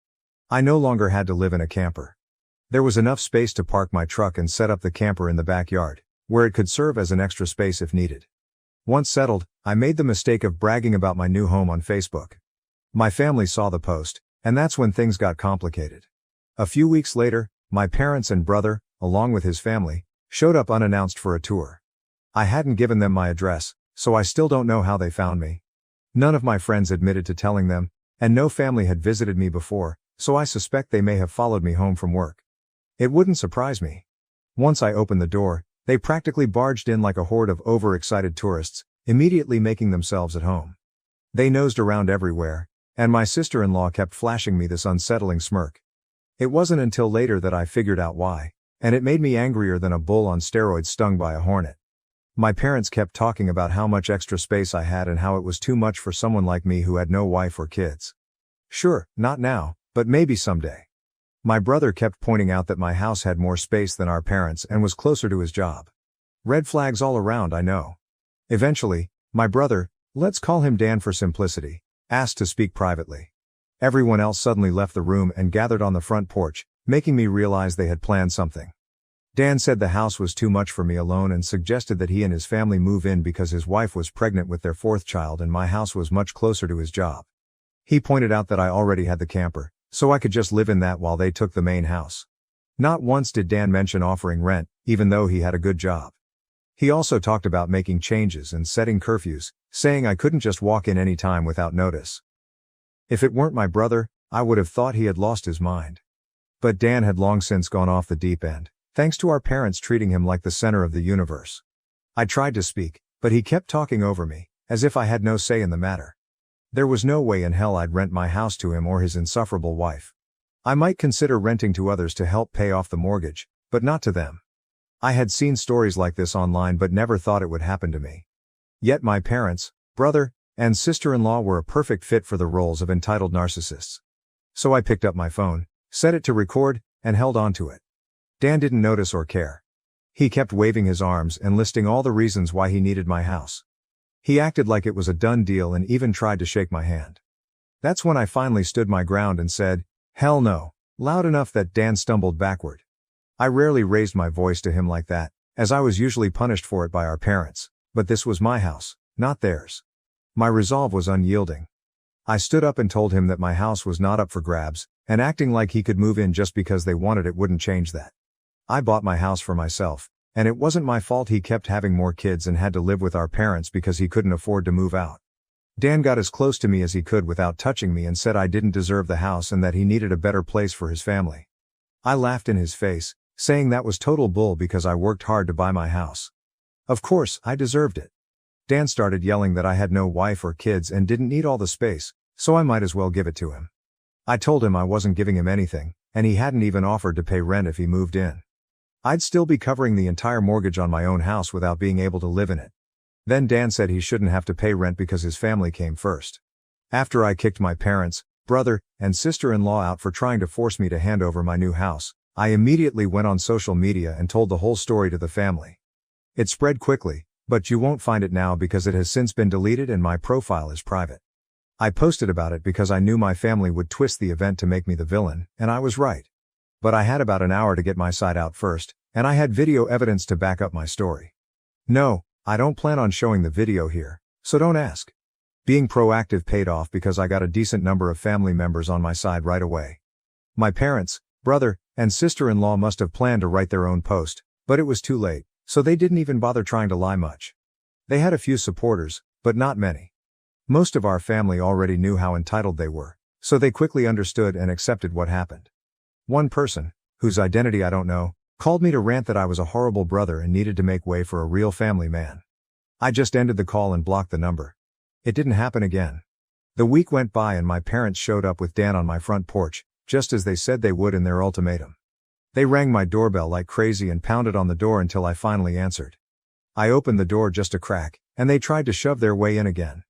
[SPEAKER 1] I no longer had to live in a camper. There was enough space to park my truck and set up the camper in the backyard, where it could serve as an extra space if needed. Once settled, I made the mistake of bragging about my new home on Facebook. My family saw the post, and that's when things got complicated. A few weeks later, my parents and brother, along with his family, showed up unannounced for a tour. I hadn't given them my address, so I still don't know how they found me. None of my friends admitted to telling them, and no family had visited me before, so I suspect they may have followed me home from work. It wouldn't surprise me. Once I opened the door, they practically barged in like a horde of overexcited tourists, immediately making themselves at home. They nosed around everywhere, And my sister-in-law kept flashing me this unsettling smirk. It wasn't until later that I figured out why, and it made me angrier than a bull on steroids stung by a hornet. My parents kept talking about how much extra space I had and how it was too much for someone like me who had no wife or kids. Sure, not now, but maybe someday. My brother kept pointing out that my house had more space than our parents and was closer to his job. Red flags all around, I know. Eventually, my brother, let's call him Dan for simplicity, asked to speak privately. Everyone else suddenly left the room and gathered on the front porch, making me realize they had planned something. Dan said the house was too much for me alone and suggested that he and his family move in because his wife was pregnant with their fourth child and my house was much closer to his job. He pointed out that I already had the camper, so I could just live in that while they took the main house. Not once did Dan mention offering rent, even though he had a good job. He also talked about making changes and setting curfews, saying I couldn't just walk in any time without notice. If it weren't my brother, I would have thought he had lost his mind. But Dan had long since gone off the deep end, thanks to our parents treating him like the center of the universe. I tried to speak, but he kept talking over me, as if I had no say in the matter. There was no way in hell I'd rent my house to him or his insufferable wife. I might consider renting to others to help pay off the mortgage, but not to them. I had seen stories like this online but never thought it would happen to me. Yet my parents, brother, and sister-in-law were a perfect fit for the roles of entitled narcissists. So I picked up my phone, set it to record, and held on to it. Dan didn't notice or care. He kept waving his arms and listing all the reasons why he needed my house. He acted like it was a done deal and even tried to shake my hand. That's when I finally stood my ground and said, "Hell no," loud enough that Dan stumbled backward. I rarely raised my voice to him like that, as I was usually punished for it by our parents, but this was my house, not theirs. My resolve was unyielding. I stood up and told him that my house was not up for grabs, and acting like he could move in just because they wanted it wouldn't change that. I bought my house for myself, and it wasn't my fault he kept having more kids and had to live with our parents because he couldn't afford to move out. Dan got as close to me as he could without touching me and said I didn't deserve the house and that he needed a better place for his family. I laughed in his face, saying that was total bull because I worked hard to buy my house. Of course, I deserved it. Dan started yelling that I had no wife or kids and didn't need all the space, so I might as well give it to him. I told him I wasn't giving him anything, and he hadn't even offered to pay rent if he moved in. I'd still be covering the entire mortgage on my own house without being able to live in it. Then Dan said he shouldn't have to pay rent because his family came first. After I kicked my parents, brother, and sister-in-law out for trying to force me to hand over my new house, I immediately went on social media and told the whole story to the family. It spread quickly, but you won't find it now because it has since been deleted and my profile is private. I posted about it because I knew my family would twist the event to make me the villain, and I was right. But I had about an hour to get my side out first, and I had video evidence to back up my story. No, I don't plan on showing the video here, so don't ask. Being proactive paid off because I got a decent number of family members on my side right away. My parents, brother, and sister-in-law must have planned to write their own post, but it was too late, so they didn't even bother trying to lie much. They had a few supporters, but not many. Most of our family already knew how entitled they were, so they quickly understood and accepted what happened. One person, whose identity I don't know, called me to rant that I was a horrible brother and needed to make way for a real family man. I just ended the call and blocked the number. It didn't happen again. The week went by and my parents showed up with Dan on my front porch, just as they said they would in their ultimatum. They rang my doorbell like crazy and pounded on the door until I finally answered. I opened the door just a crack, and they tried to shove their way in again.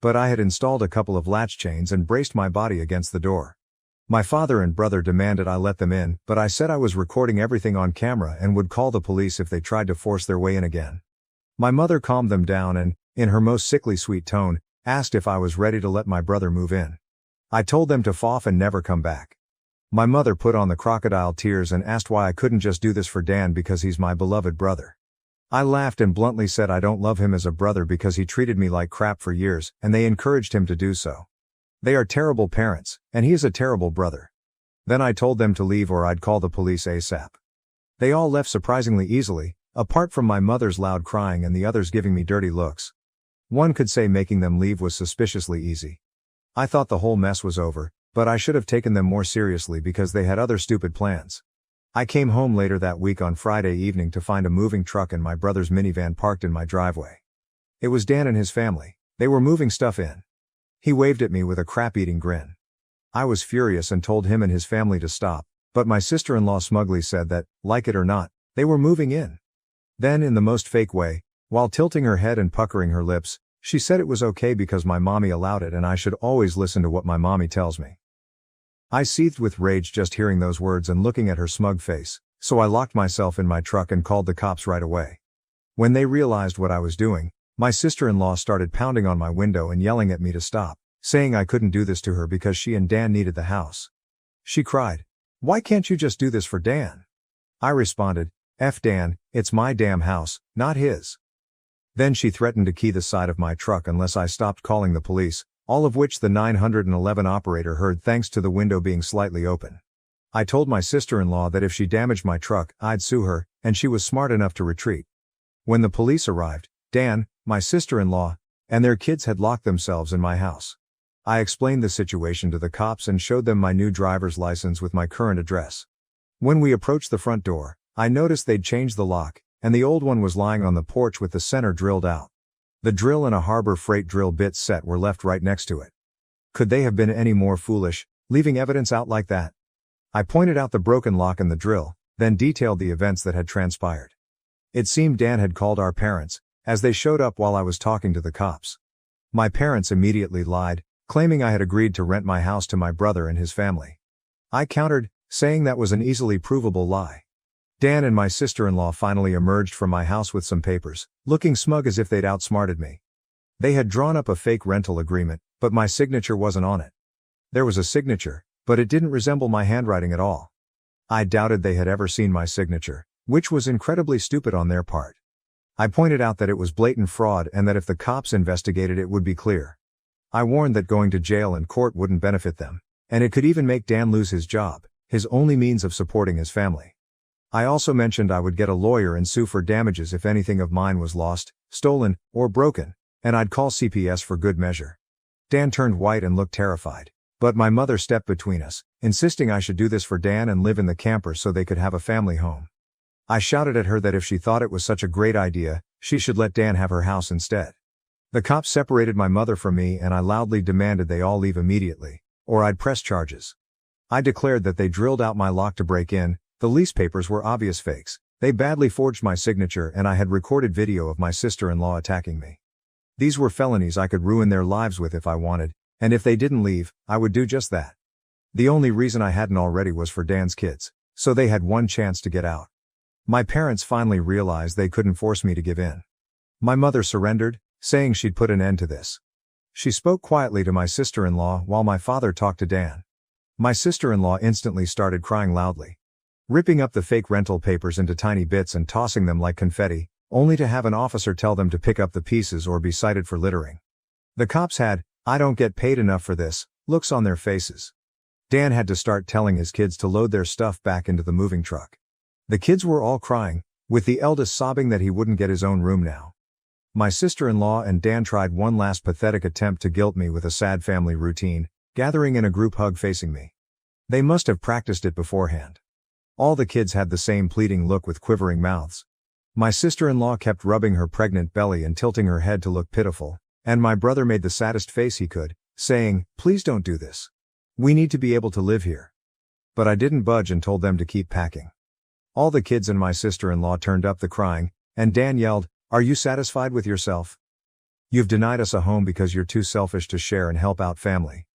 [SPEAKER 1] But I had installed a couple of latch chains and braced my body against the door. My father and brother demanded I let them in, but I said I was recording everything on camera and would call the police if they tried to force their way in again. My mother calmed them down and, in her most sickly sweet tone, asked if I was ready to let my brother move in. I told them to f off and never come back. My mother put on the crocodile tears and asked why I couldn't just do this for Dan because he's my beloved brother. I laughed and bluntly said I don't love him as a brother because he treated me like crap for years, and they encouraged him to do so. They are terrible parents, and he is a terrible brother. Then I told them to leave or I'd call the police ASAP. They all left surprisingly easily, apart from my mother's loud crying and the others giving me dirty looks. One could say making them leave was suspiciously easy. I thought the whole mess was over, but I should have taken them more seriously because they had other stupid plans. I came home later that week on Friday evening to find a moving truck and my brother's minivan parked in my driveway. It was Dan and his family. They were moving stuff in. He waved at me with a crap-eating grin. I was furious and told him and his family to stop, but my sister-in-law smugly said that, like it or not, they were moving in. Then, in the most fake way, while tilting her head and puckering her lips, she said it was okay because my mommy allowed it and I should always listen to what my mommy tells me. I seethed with rage just hearing those words and looking at her smug face, so I locked myself in my truck and called the cops right away. When they realized what I was doing, my sister-in-law started pounding on my window and yelling at me to stop, saying I couldn't do this to her because she and Dan needed the house. She cried, "Why can't you just do this for Dan?" I responded, "F Dan, it's my damn house, not his." Then she threatened to key the side of my truck unless I stopped calling the police, all of which the 911 operator heard thanks to the window being slightly open. I told my sister-in-law that if she damaged my truck, I'd sue her, and she was smart enough to retreat. When the police arrived, Dan, my sister-in-law, and their kids had locked themselves in my house. I explained the situation to the cops and showed them my new driver's license with my current address. When we approached the front door, I noticed they'd changed the lock, and the old one was lying on the porch with the center drilled out. The drill and a Harbor Freight drill bit set were left right next to it. Could they have been any more foolish, leaving evidence out like that? I pointed out the broken lock and the drill, then detailed the events that had transpired. It seemed Dan had called our parents, as they showed up while I was talking to the cops. My parents immediately lied, claiming I had agreed to rent my house to my brother and his family. I countered, saying that was an easily provable lie. Dan and my sister-in-law finally emerged from my house with some papers, looking smug as if they'd outsmarted me. They had drawn up a fake rental agreement, but my signature wasn't on it. There was a signature, but it didn't resemble my handwriting at all. I doubted they had ever seen my signature, which was incredibly stupid on their part. I pointed out that it was blatant fraud and that if the cops investigated it would be clear. I warned that going to jail and court wouldn't benefit them, and it could even make Dan lose his job, his only means of supporting his family. I also mentioned I would get a lawyer and sue for damages if anything of mine was lost, stolen, or broken, and I'd call CPS for good measure. Dan turned white and looked terrified, but my mother stepped between us, insisting I should do this for Dan and live in the camper so they could have a family home. I shouted at her that if she thought it was such a great idea, she should let Dan have her house instead. The cops separated my mother from me and I loudly demanded they all leave immediately, or I'd press charges. I declared that they drilled out my lock to break in. The lease papers were obvious fakes, they badly forged my signature and I had recorded video of my sister-in-law attacking me. These were felonies I could ruin their lives with if I wanted, and if they didn't leave, I would do just that. The only reason I hadn't already was for Dan's kids, so they had one chance to get out. My parents finally realized they couldn't force me to give in. My mother surrendered, saying she'd put an end to this. She spoke quietly to my sister-in-law while my father talked to Dan. My sister-in-law instantly started crying loudly, ripping up the fake rental papers into tiny bits and tossing them like confetti, only to have an officer tell them to pick up the pieces or be cited for littering. The cops had, "I don't get paid enough for this," looks on their faces. Dan had to start telling his kids to load their stuff back into the moving truck. The kids were all crying, with the eldest sobbing that he wouldn't get his own room now. My sister-in-law and Dan tried one last pathetic attempt to guilt me with a sad family routine, gathering in a group hug facing me. They must have practiced it beforehand. All the kids had the same pleading look with quivering mouths. My sister-in-law kept rubbing her pregnant belly and tilting her head to look pitiful, and my brother made the saddest face he could, saying, "Please don't do this. We need to be able to live here." But I didn't budge and told them to keep packing. All the kids and my sister-in-law turned up the crying, and Dan yelled, "Are you satisfied with yourself? You've denied us a home because you're too selfish to share and help out family."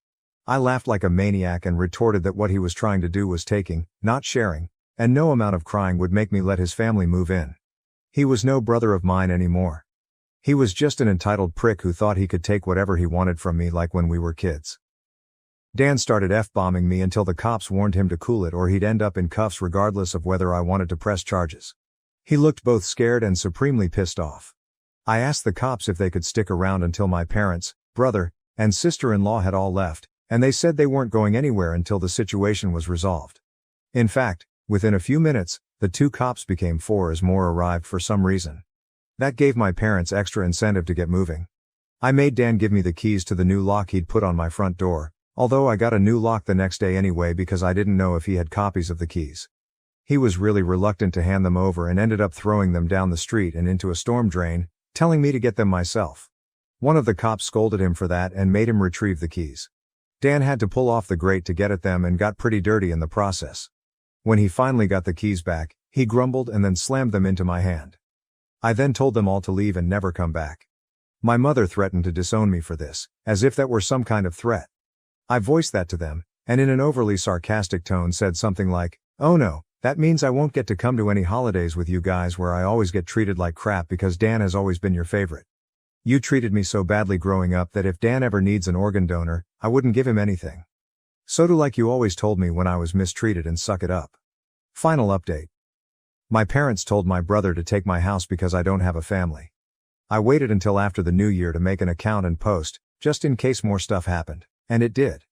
[SPEAKER 1] I laughed like a maniac and retorted that what he was trying to do was taking, not sharing, and no amount of crying would make me let his family move in. He was no brother of mine anymore. He was just an entitled prick who thought he could take whatever he wanted from me like when we were kids. Dan started F-bombing me until the cops warned him to cool it or he'd end up in cuffs regardless of whether I wanted to press charges. He looked both scared and supremely pissed off. I asked the cops if they could stick around until my parents, brother, and sister-in-law had all left, and they said they weren't going anywhere until the situation was resolved. In fact, within a few minutes, the 2 cops became 4 as more arrived for some reason. That gave my parents extra incentive to get moving. I made Dan give me the keys to the new lock he'd put on my front door, although I got a new lock the next day anyway because I didn't know if he had copies of the keys. He was really reluctant to hand them over and ended up throwing them down the street and into a storm drain, telling me to get them myself. One of the cops scolded him for that and made him retrieve the keys. Dan had to pull off the grate to get at them and got pretty dirty in the process. When he finally got the keys back, he grumbled and then slammed them into my hand. I then told them all to leave and never come back. My mother threatened to disown me for this, as if that were some kind of threat. I voiced that to them, and in an overly sarcastic tone said something like, "Oh no, that means I won't get to come to any holidays with you guys where I always get treated like crap because Dan has always been your favorite. You treated me so badly growing up that if Dan ever needs an organ donor, I wouldn't give him anything. So do like you always told me when I was mistreated and suck it up." Final update. My parents told my brother to take my house because I don't have a family. I waited until after the new year to make an account and post, just in case more stuff happened, and it did.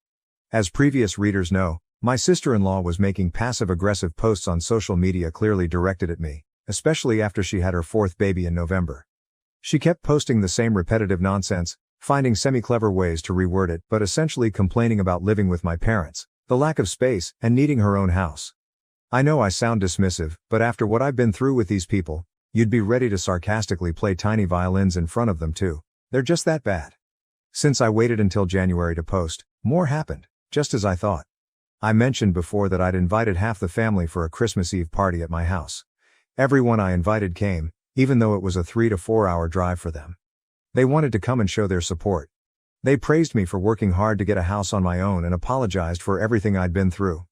[SPEAKER 1] As previous readers know, my sister-in-law was making passive-aggressive posts on social media clearly directed at me, especially after she had her fourth baby in November. She kept posting the same repetitive nonsense, finding semi-clever ways to reword it but essentially complaining about living with my parents, the lack of space, and needing her own house. I know I sound dismissive, but after what I've been through with these people, you'd be ready to sarcastically play tiny violins in front of them too. They're just that bad. Since I waited until January to post, more happened, just as I thought. I mentioned before that I'd invited half the family for a Christmas Eve party at my house. Everyone I invited came, even though it was a 3 to 4 hour drive for them. They wanted to come and show their support. They praised me for working hard to get a house on my own and apologized for everything I'd been through.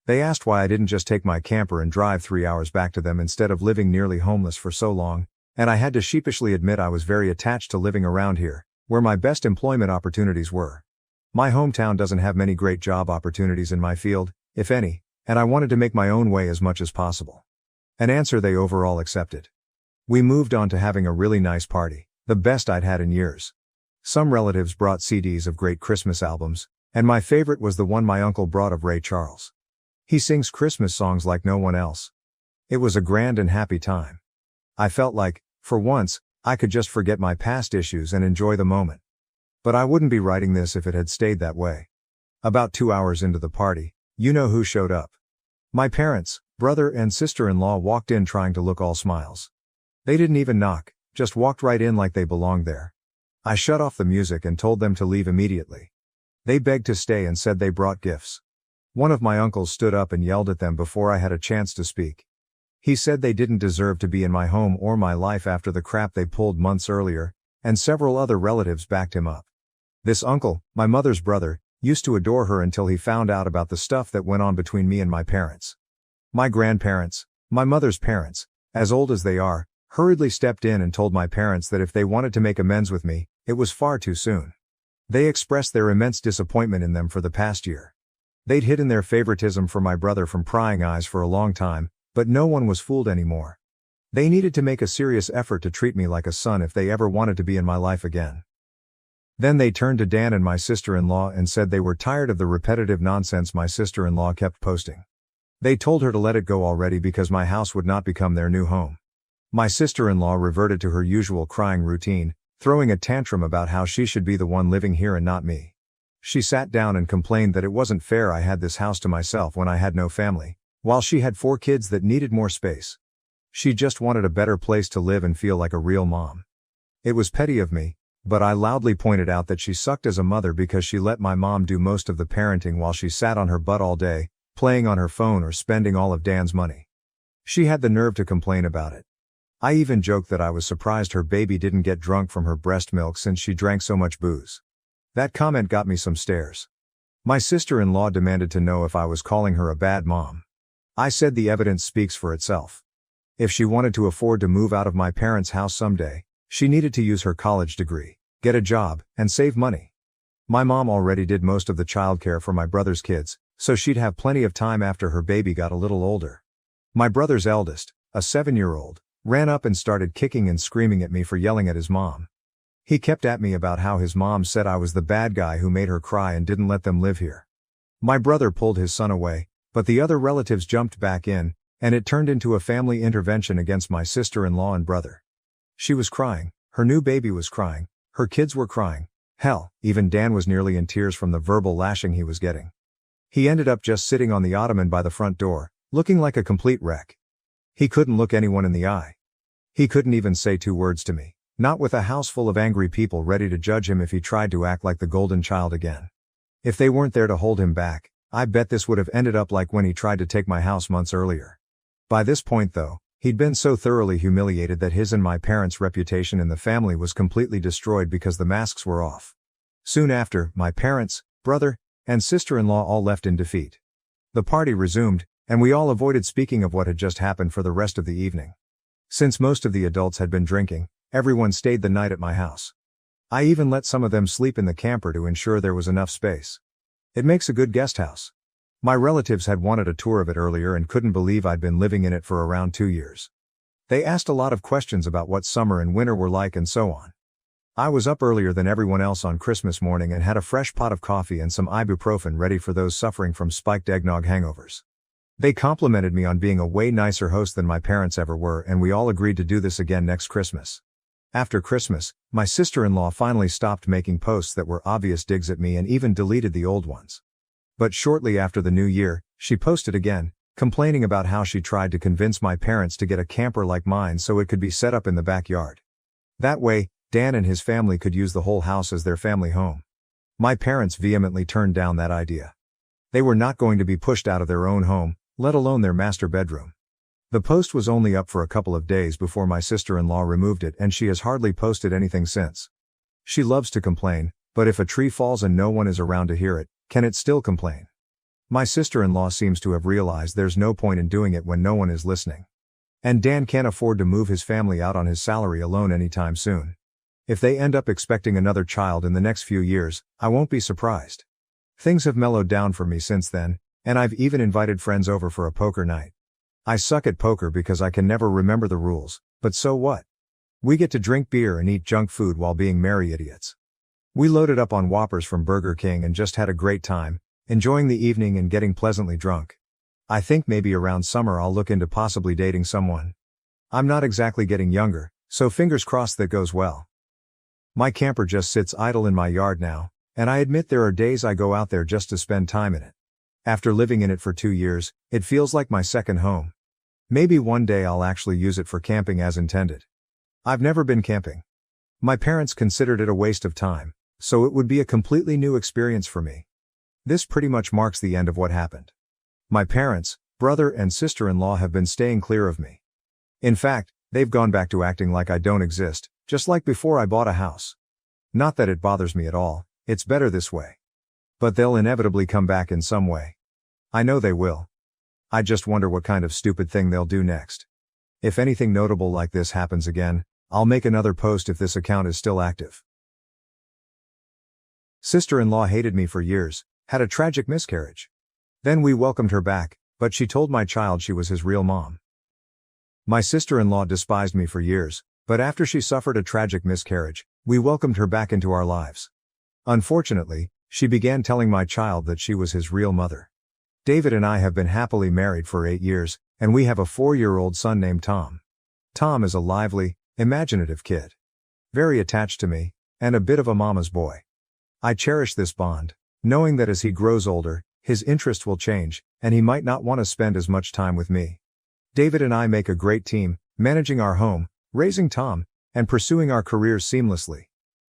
[SPEAKER 1] They asked why I didn't just take my camper and drive 3 hours back to them instead of living nearly homeless for so long, and I had to sheepishly admit I was very attached to living around here, where my best employment opportunities were. My hometown doesn't have many great job opportunities in my field, if any, and I wanted to make my own way as much as possible. An answer they overall accepted. We moved on to having a really nice party, the best I'd had in years. Some relatives brought CDs of great Christmas albums, and my favorite was the one my uncle brought of Ray Charles. He sings Christmas songs like no one else. It was a grand and happy time. I felt like, for once, I could just forget my past issues and enjoy the moment. But I wouldn't be writing this if it had stayed that way. About 2 hours into the party, you know who showed up. My parents, brother and sister-in-law walked in trying to look all smiles. They didn't even knock, just walked right in like they belonged there. I shut off the music and told them to leave immediately. They begged to stay and said they brought gifts. One of my uncles stood up and yelled at them before I had a chance to speak. He said they didn't deserve to be in my home or my life after the crap they pulled months earlier, and several other relatives backed him up. This uncle, my mother's brother, used to adore her until he found out about the stuff that went on between me and my parents. My grandparents, my mother's parents, as old as they are, hurriedly stepped in and told my parents that if they wanted to make amends with me, it was far too soon. They expressed their immense disappointment in them for the past year. They'd hidden their favoritism for my brother from prying eyes for a long time, but no one was fooled anymore. They needed to make a serious effort to treat me like a son if they ever wanted to be in my life again. Then they turned to Dan and my sister-in-law and said they were tired of the repetitive nonsense my sister-in-law kept posting. They told her to let it go already because my house would not become their new home. My sister-in-law reverted to her usual crying routine, throwing a tantrum about how she should be the one living here and not me. She sat down and complained that it wasn't fair I had this house to myself when I had no family, while she had 4 kids that needed more space. She just wanted a better place to live and feel like a real mom. It was petty of me, but I loudly pointed out that she sucked as a mother because she let my mom do most of the parenting while she sat on her butt all day, playing on her phone or spending all of Dan's money. She had the nerve to complain about it. I even joked that I was surprised her baby didn't get drunk from her breast milk since she drank so much booze. That comment got me some stares. My sister-in-law demanded to know if I was calling her a bad mom. I said the evidence speaks for itself. If she wanted to afford to move out of my parents' house someday, she needed to use her college degree, get a job, and save money. My mom already did most of the childcare for my brother's kids, so she'd have plenty of time after her baby got a little older. My brother's eldest, a 7-year-old, ran up and started kicking and screaming at me for yelling at his mom. He kept at me about how his mom said I was the bad guy who made her cry and didn't let them live here. My brother pulled his son away, but the other relatives jumped back in, and it turned into a family intervention against my sister-in-law and brother. She was crying, her new baby was crying, her kids were crying, hell, even Dan was nearly in tears from the verbal lashing he was getting. He ended up just sitting on the ottoman by the front door, looking like a complete wreck. He couldn't look anyone in the eye. He couldn't even say 2 words to me, Not with a house full of angry people ready to judge him if he tried to act like the golden child again. If they weren't there to hold him back, I bet this would have ended up like when he tried to take my house months earlier. By this point though, he'd been so thoroughly humiliated that his and my parents' reputation in the family was completely destroyed because the masks were off. Soon after, my parents, brother, and sister-in-law all left in defeat. The party resumed, and we all avoided speaking of what had just happened for the rest of the evening. Since most of the adults had been drinking, everyone stayed the night at my house. I even let some of them sleep in the camper to ensure there was enough space. It makes a good guest house. My relatives had wanted a tour of it earlier and couldn't believe I'd been living in it for around 2 years. They asked a lot of questions about what summer and winter were like and so on. I was up earlier than everyone else on Christmas morning and had a fresh pot of coffee and some ibuprofen ready for those suffering from spiked eggnog hangovers. They complimented me on being a way nicer host than my parents ever were, and we all agreed to do this again next Christmas. After Christmas, my sister-in-law finally stopped making posts that were obvious digs at me and even deleted the old ones. But shortly after the new year, she posted again, complaining about how she tried to convince my parents to get a camper like mine so it could be set up in the backyard. That way, Dan and his family could use the whole house as their family home. My parents vehemently turned down that idea. They were not going to be pushed out of their own home, let alone their master bedroom. The post was only up for a couple of days before my sister-in-law removed it, and she has hardly posted anything since. She loves to complain, but if a tree falls and no one is around to hear it, can it still complain? My sister-in-law seems to have realized there's no point in doing it when no one is listening. And Dan can't afford to move his family out on his salary alone anytime soon. If they end up expecting another child in the next few years, I won't be surprised. Things have mellowed down for me since then, and I've even invited friends over for a poker night. I suck at poker because I can never remember the rules, but so what? We get to drink beer and eat junk food while being merry idiots. We loaded up on Whoppers from Burger King and just had a great time, enjoying the evening and getting pleasantly drunk. I think maybe around summer I'll look into possibly dating someone. I'm not exactly getting younger, so fingers crossed that goes well. My camper just sits idle in my yard now, and I admit there are days I go out there just to spend time in it. After living in it for 2 years, it feels like my second home. Maybe one day I'll actually use it for camping as intended. I've never been camping. My parents considered it a waste of time, so it would be a completely new experience for me. This pretty much marks the end of what happened. My parents, brother and sister-in-law have been staying clear of me. In fact, they've gone back to acting like I don't exist, just like before I bought a house. Not that it bothers me at all, it's better this way. But they'll inevitably come back in some way. I know they will. I just wonder what kind of stupid thing they'll do next. If anything notable like this happens again, I'll make another post if this account is still active. Sister-in-law hated me for years, had a tragic miscarriage. Then we welcomed her back, but she told my child she was his real mom. My sister-in-law despised me for years, but after she suffered a tragic miscarriage, we welcomed her back into our lives. Unfortunately, she began telling my child that she was his real mother. David and I have been happily married for 8 years, and we have a 4-year-old son named Tom. Tom is a lively, imaginative kid. Very attached to me, and a bit of a mama's boy. I cherish this bond, knowing that as he grows older, his interest will change, and he might not want to spend as much time with me. David and I make a great team, managing our home, raising Tom, and pursuing our careers seamlessly.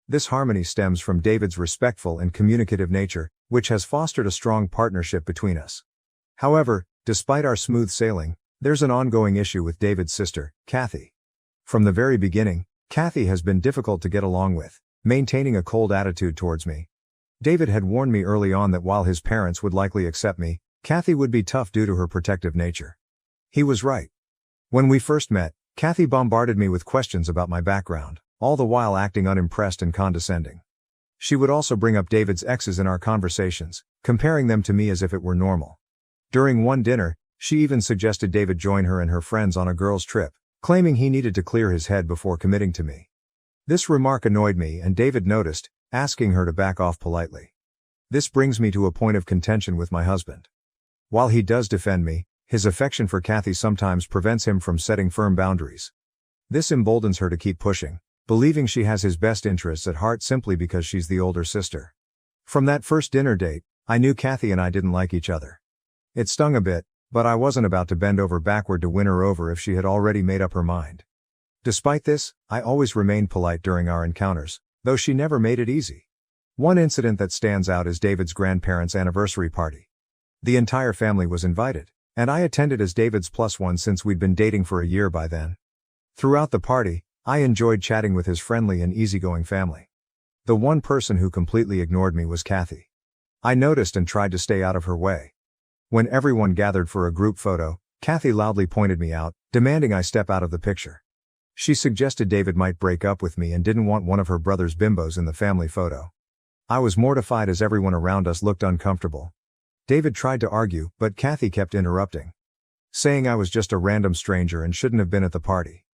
[SPEAKER 1] This harmony stems from David's respectful and communicative nature, which has fostered a strong partnership between us. However, despite our smooth sailing, there's an ongoing issue with David's sister, Kathy. From the very beginning, Kathy has been difficult to get along with, maintaining a cold attitude towards me. David had warned me early on that while his parents would likely accept me, Kathy would be tough due to her protective nature. He was right. When we first met, Kathy bombarded me with questions about my background, all the while acting unimpressed and condescending. She would also bring up David's exes in our conversations, comparing them to me as if it were normal. During one dinner, she even suggested David join her and her friends on a girls' trip, claiming he needed to clear his head before committing to me. This remark annoyed me, and David noticed, asking her to back off politely. This brings me to a point of contention with my husband. While he does defend me, his affection for Kathy sometimes prevents him from setting firm boundaries. This emboldens her to keep pushing, believing she has his best interests at heart simply because she's the older sister. From that first dinner date, I knew Kathy and I didn't like each other. It stung a bit, but I wasn't about to bend over backward to win her over if she had already made up her mind. Despite this, I always remained polite during our encounters, though she never made it easy. One incident that stands out is David's grandparents' anniversary party. The entire family was invited, and I attended as David's plus one since we'd been dating for a year by then. Throughout the party, I enjoyed chatting with his friendly and easygoing family. The one person who completely ignored me was Kathy. I noticed and tried to stay out of her way. When everyone gathered for a group photo, Kathy loudly pointed me out, demanding I step out of the picture. She suggested David might break up with me and didn't want one of her brother's bimbos in the family photo. I was mortified as everyone around us looked uncomfortable. David tried to argue, but Kathy kept interrupting, saying I was just a random stranger and shouldn't have been at the party.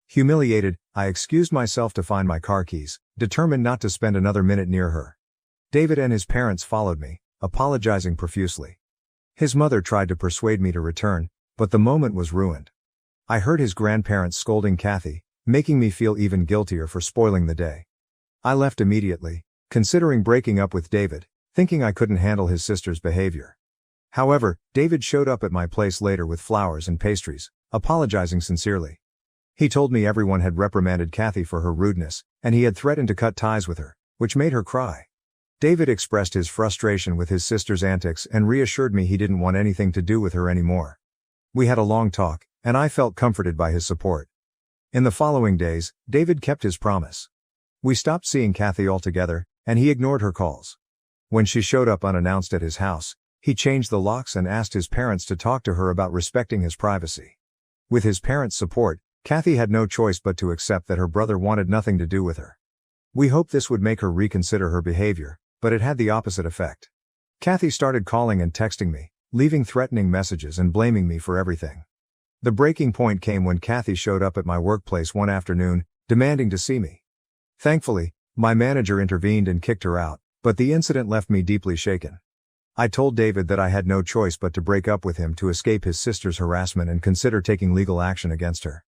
[SPEAKER 1] Humiliated, I excused myself to find my car keys, determined not to spend another minute near her. David and his parents followed me, apologizing profusely. His mother tried to persuade me to return, but the moment was ruined. I heard his grandparents scolding Kathy, making me feel even guiltier for spoiling the day. I left immediately, considering breaking up with David, thinking I couldn't handle his sister's behavior. However, David showed up at my place later with flowers and pastries, apologizing sincerely. He told me everyone had reprimanded Kathy for her rudeness, and he had threatened to cut ties with her, which made her cry. David expressed his frustration with his sister's antics and reassured me he didn't want anything to do with her anymore. We had a long talk, and I felt comforted by his support. In the following days, David kept his promise. We stopped seeing Kathy altogether, and he ignored her calls. When she showed up unannounced at his house, he changed the locks and asked his parents to talk to her about respecting his privacy. With his parents' support, Kathy had no choice but to accept that her brother wanted nothing to do with her. We hoped this would make her reconsider her behavior, but it had the opposite effect. Kathy started calling and texting me, leaving threatening messages and blaming me for everything. The breaking point came when Kathy showed up at my workplace one afternoon, demanding to see me. Thankfully, my manager intervened and kicked her out, but the incident left me deeply shaken. I told David that I had no choice but to break up with him to escape his sister's harassment and consider taking legal action against her.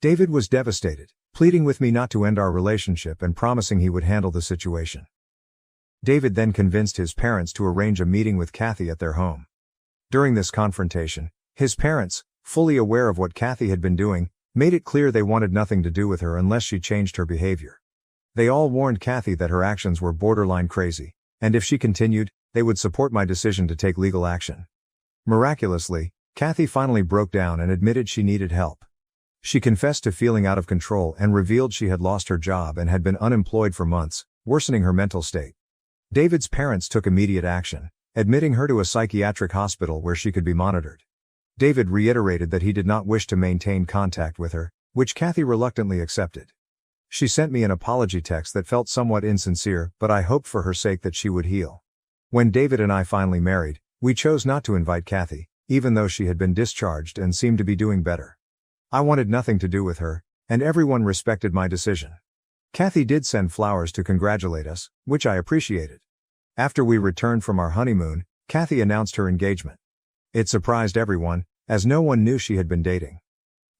[SPEAKER 1] David was devastated, pleading with me not to end our relationship and promising he would handle the situation. David then convinced his parents to arrange a meeting with Kathy at their home. During this confrontation, his parents, fully aware of what Kathy had been doing, made it clear they wanted nothing to do with her unless she changed her behavior. They all warned Kathy that her actions were borderline crazy, and if she continued, they would support my decision to take legal action. Miraculously, Kathy finally broke down and admitted she needed help. She confessed to feeling out of control and revealed she had lost her job and had been unemployed for months, worsening her mental state. David's parents took immediate action, admitting her to a psychiatric hospital where she could be monitored. David reiterated that he did not wish to maintain contact with her, which Kathy reluctantly accepted. She sent me an apology text that felt somewhat insincere, but I hoped for her sake that she would heal. When David and I finally married, we chose not to invite Kathy, even though she had been discharged and seemed to be doing better. I wanted nothing to do with her, and everyone respected my decision. Kathy did send flowers to congratulate us, which I appreciated. After we returned from our honeymoon, Kathy announced her engagement. It surprised everyone, as no one knew she had been dating.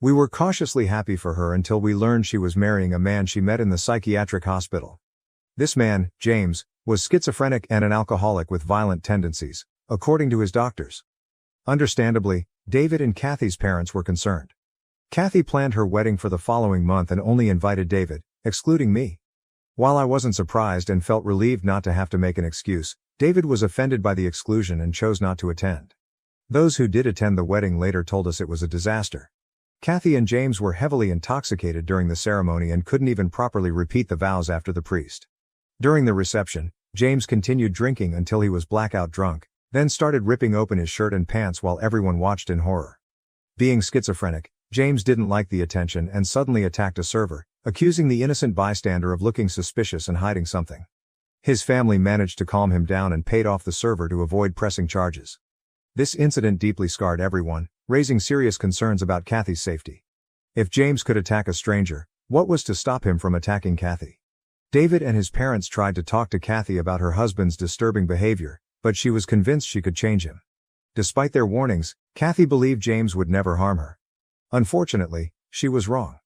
[SPEAKER 1] We were cautiously happy for her until we learned she was marrying a man she met in the psychiatric hospital. This man, James, was schizophrenic and an alcoholic with violent tendencies, according to his doctors. Understandably, David and Kathy's parents were concerned. Kathy planned her wedding for the following month and only invited David, excluding me. While I wasn't surprised and felt relieved not to have to make an excuse, David was offended by the exclusion and chose not to attend. Those who did attend the wedding later told us it was a disaster. Kathy and James were heavily intoxicated during the ceremony and couldn't even properly repeat the vows after the priest. During the reception, James continued drinking until he was blackout drunk, then started ripping open his shirt and pants while everyone watched in horror. Being schizophrenic, James didn't like the attention and suddenly attacked a server, accusing the innocent bystander of looking suspicious and hiding something. His family managed to calm him down and paid off the server to avoid pressing charges. This incident deeply scarred everyone, raising serious concerns about Kathy's safety. If James could attack a stranger, what was to stop him from attacking Kathy? David and his parents tried to talk to Kathy about her husband's disturbing behavior, but she was convinced she could change him. Despite their warnings, Kathy believed James would never harm her. Unfortunately, she was wrong.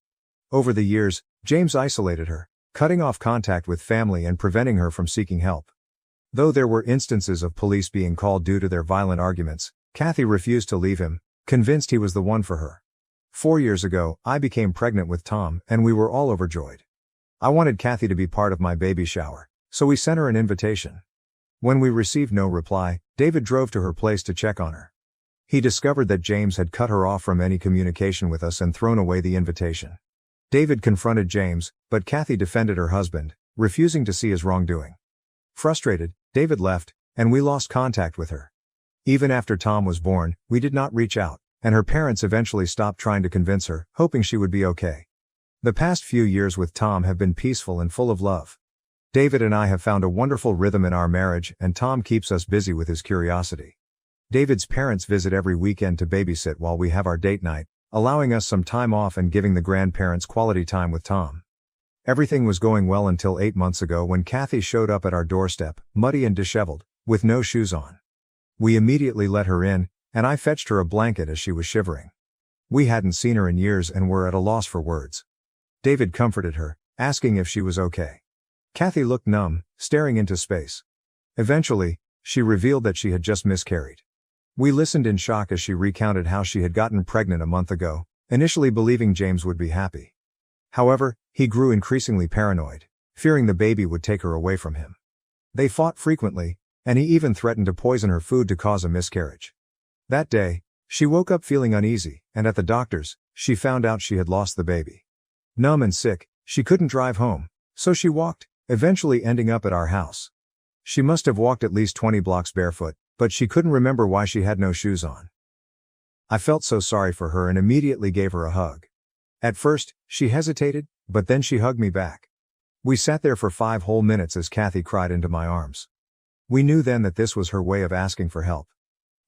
[SPEAKER 1] Over the years, James isolated her, cutting off contact with family and preventing her from seeking help. Though there were instances of police being called due to their violent arguments, Kathy refused to leave him, convinced he was the one for her. 4 years ago, I became pregnant with Tom, and we were all overjoyed. I wanted Kathy to be part of my baby shower, so we sent her an invitation. When we received no reply, David drove to her place to check on her. He discovered that James had cut her off from any communication with us and thrown away the invitation. David confronted James, but Kathy defended her husband, refusing to see his wrongdoing. Frustrated, David left, and we lost contact with her. Even after Tom was born, we did not reach out, and her parents eventually stopped trying to convince her, hoping she would be okay. The past few years with Tom have been peaceful and full of love. David and I have found a wonderful rhythm in our marriage, and Tom keeps us busy with his curiosity. David's parents visit every weekend to babysit while we have our date night, allowing us some time off and giving the grandparents quality time with Tom. Everything was going well until 8 months ago when Kathy showed up at our doorstep, muddy and disheveled, with no shoes on. We immediately let her in, and I fetched her a blanket as she was shivering. We hadn't seen her in years and were at a loss for words. David comforted her, asking if she was okay. Kathy looked numb, staring into space. Eventually, she revealed that she had just miscarried. We listened in shock as she recounted how she had gotten pregnant a month ago, initially believing James would be happy. However, he grew increasingly paranoid, fearing the baby would take her away from him. They fought frequently, and he even threatened to poison her food to cause a miscarriage. That day, she woke up feeling uneasy, and at the doctor's, she found out she had lost the baby. Numb and sick, she couldn't drive home, so she walked, eventually ending up at our house. She must have walked at least 20 blocks barefoot, but she couldn't remember why she had no shoes on. I felt so sorry for her and immediately gave her a hug. At first, she hesitated, but then she hugged me back. We sat there for 5 whole minutes as Kathy cried into my arms. We knew then that this was her way of asking for help.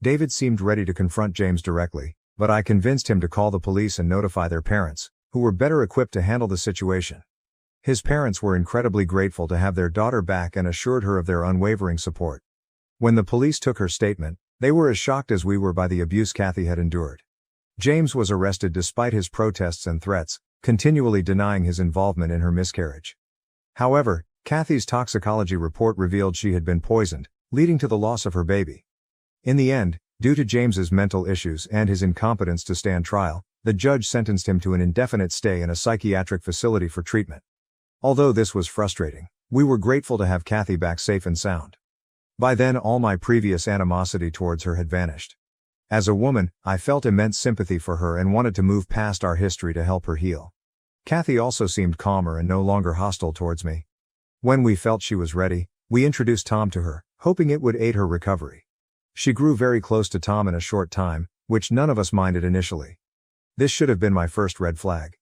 [SPEAKER 1] David seemed ready to confront James directly, but I convinced him to call the police and notify their parents, who were better equipped to handle the situation. His parents were incredibly grateful to have their daughter back and assured her of their unwavering support. When the police took her statement, they were as shocked as we were by the abuse Kathy had endured. James was arrested despite his protests and threats, continually denying his involvement in her miscarriage. However, Kathy's toxicology report revealed she had been poisoned, leading to the loss of her baby. In the end, due to James's mental issues and his incompetence to stand trial, the judge sentenced him to an indefinite stay in a psychiatric facility for treatment. Although this was frustrating, we were grateful to have Kathy back safe and sound. By then all my previous animosity towards her had vanished. As a woman, I felt immense sympathy for her and wanted to move past our history to help her heal. Kathy also seemed calmer and no longer hostile towards me. When we felt she was ready, we introduced Tom to her, hoping it would aid her recovery. She grew very close to Tom in a short time, which none of us minded initially. This should have been my first red flag.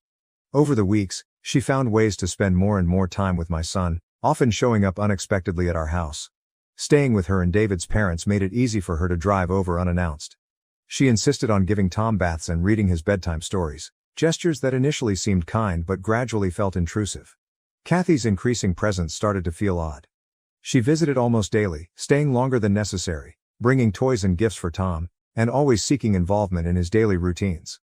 [SPEAKER 1] Over the weeks, she found ways to spend more and more time with my son, often showing up unexpectedly at our house. Staying with her and David's parents made it easy for her to drive over unannounced. She insisted on giving Tom baths and reading his bedtime stories, gestures that initially seemed kind but gradually felt intrusive. Kathy's increasing presence started to feel odd. She visited almost daily, staying longer than necessary, bringing toys and gifts for Tom, and always seeking involvement in his daily routines.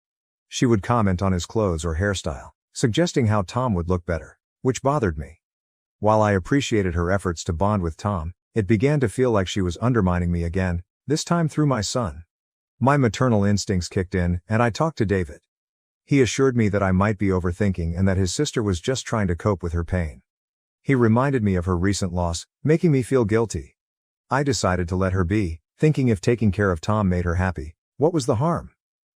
[SPEAKER 1] She would comment on his clothes or hairstyle, suggesting how Tom would look better, which bothered me. While I appreciated her efforts to bond with Tom, it began to feel like she was undermining me again, this time through my son. My maternal instincts kicked in, and I talked to David. He assured me that I might be overthinking and that his sister was just trying to cope with her pain. He reminded me of her recent loss, making me feel guilty. I decided to let her be, thinking if taking care of Tom made her happy, what was the harm?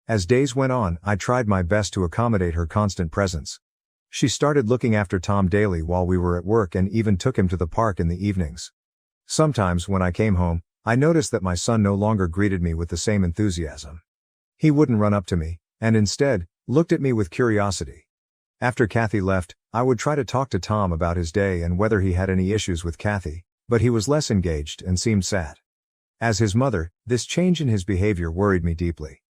[SPEAKER 1] As days went on, I tried my best to accommodate her constant presence. She started looking after Tom daily while we were at work and even took him to the park in the evenings. Sometimes when I came home, I noticed that my son no longer greeted me with the same enthusiasm. He wouldn't run up to me, and instead, looked at me with curiosity. After Kathy left, I would try to talk to Tom about his day and whether he had any issues with Kathy, but he was less engaged and seemed sad. As his mother, this change in his behavior worried me deeply.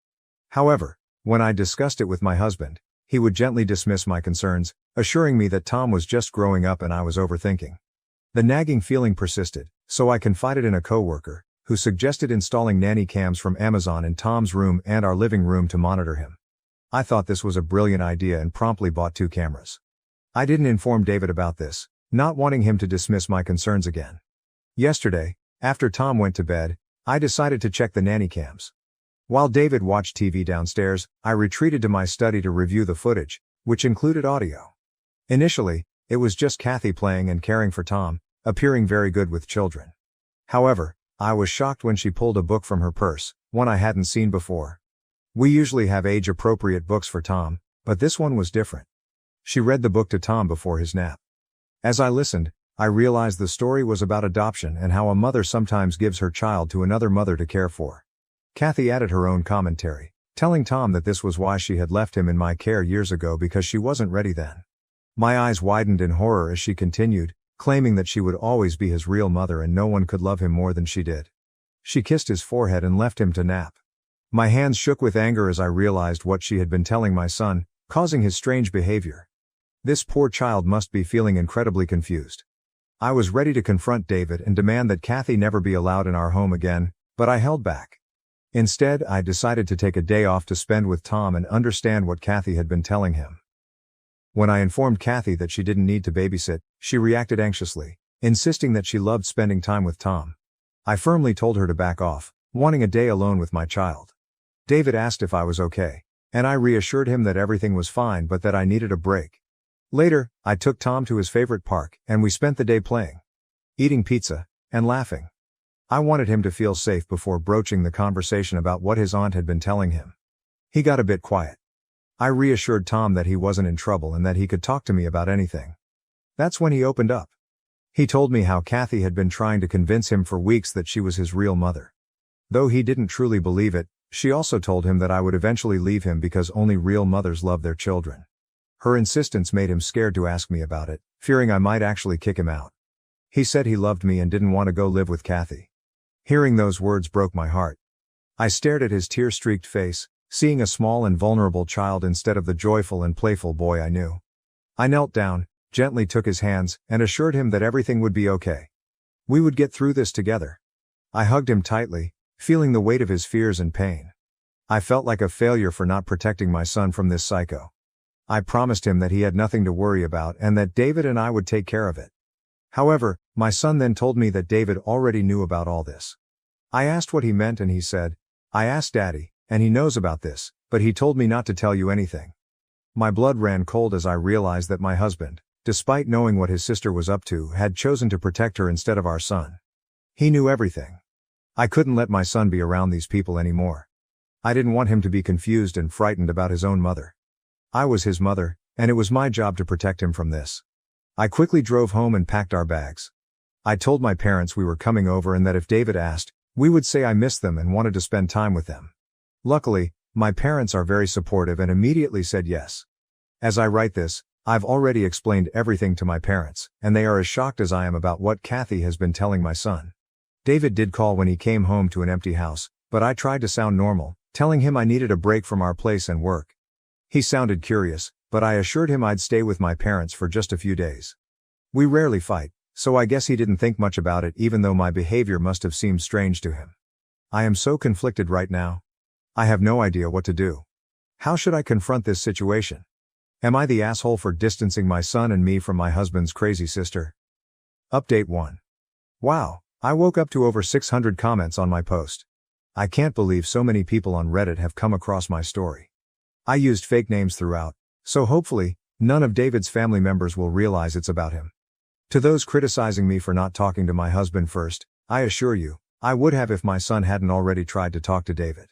[SPEAKER 1] However, when I discussed it with my husband, he would gently dismiss my concerns, assuring me that Tom was just growing up and I was overthinking. The nagging feeling persisted, so I confided in a coworker, who suggested installing nanny cams from Amazon in Tom's room and our living room to monitor him. I thought this was a brilliant idea and promptly bought 2 cameras. I didn't inform David about this, not wanting him to dismiss my concerns again. Yesterday, after Tom went to bed, I decided to check the nanny cams. While David watched TV downstairs, I retreated to my study to review the footage, which included audio. Initially, it was just Kathy playing and caring for Tom, appearing very good with children. However, I was shocked when she pulled a book from her purse, one I hadn't seen before. We usually have age-appropriate books for Tom, but this one was different. She read the book to Tom before his nap. As I listened, I realized the story was about adoption and how a mother sometimes gives her child to another mother to care for. Kathy added her own commentary, telling Tom that this was why she had left him in my care years ago because she wasn't ready then. My eyes widened in horror as she continued, claiming that she would always be his real mother and no one could love him more than she did. She kissed his forehead and left him to nap. My hands shook with anger as I realized what she had been telling my son, causing his strange behavior. This poor child must be feeling incredibly confused. I was ready to confront David and demand that Kathy never be allowed in our home again, but I held back. Instead, I decided to take a day off to spend with Tom and understand what Kathy had been telling him. When I informed Kathy that she didn't need to babysit, she reacted anxiously, insisting that she loved spending time with Tom. I firmly told her to back off, wanting a day alone with my child. David asked if I was okay, and I reassured him that everything was fine but that I needed a break. Later, I took Tom to his favorite park, and we spent the day playing, eating pizza, and laughing. I wanted him to feel safe before broaching the conversation about what his aunt had been telling him. He got a bit quiet. I reassured Tom that he wasn't in trouble and that he could talk to me about anything. That's when he opened up. He told me how Kathy had been trying to convince him for weeks that she was his real mother. Though he didn't truly believe it, she also told him that I would eventually leave him because only real mothers love their children. Her insistence made him scared to ask me about it, fearing I might actually kick him out. He said he loved me and didn't want to go live with Kathy. Hearing those words broke my heart. I stared at his tear-streaked face, seeing a small and vulnerable child instead of the joyful and playful boy I knew. I knelt down, gently took his hands, and assured him that everything would be okay. We would get through this together. I hugged him tightly, feeling the weight of his fears and pain. I felt like a failure for not protecting my son from this psycho. I promised him that he had nothing to worry about and that David and I would take care of it. However, my son then told me that David already knew about all this. I asked what he meant and he said, "I asked Daddy, and he knows about this, but he told me not to tell you anything." My blood ran cold as I realized that my husband, despite knowing what his sister was up to, had chosen to protect her instead of our son. He knew everything. I couldn't let my son be around these people anymore. I didn't want him to be confused and frightened about his own mother. I was his mother, and it was my job to protect him from this. I quickly drove home and packed our bags. I told my parents we were coming over and that if David asked, we would say I missed them and wanted to spend time with them. Luckily, my parents are very supportive and immediately said yes. As I write this, I've already explained everything to my parents, and they are as shocked as I am about what Kathy has been telling my son. David did call when he came home to an empty house, but I tried to sound normal, telling him I needed a break from our place and work. He sounded curious, but I assured him I'd stay with my parents for just a few days. We rarely fight, so I guess he didn't think much about it even though my behavior must have seemed strange to him. I am so conflicted right now. I have no idea what to do. How should I confront this situation? Am I the asshole for distancing my son and me from my husband's crazy sister? Update 1. Wow, I woke up to over 600 comments on my post. I can't believe so many people on Reddit have come across my story. I used fake names throughout, so hopefully, none of David's family members will realize it's about him. To those criticizing me for not talking to my husband first, I assure you, I would have if my son hadn't already tried to talk to David.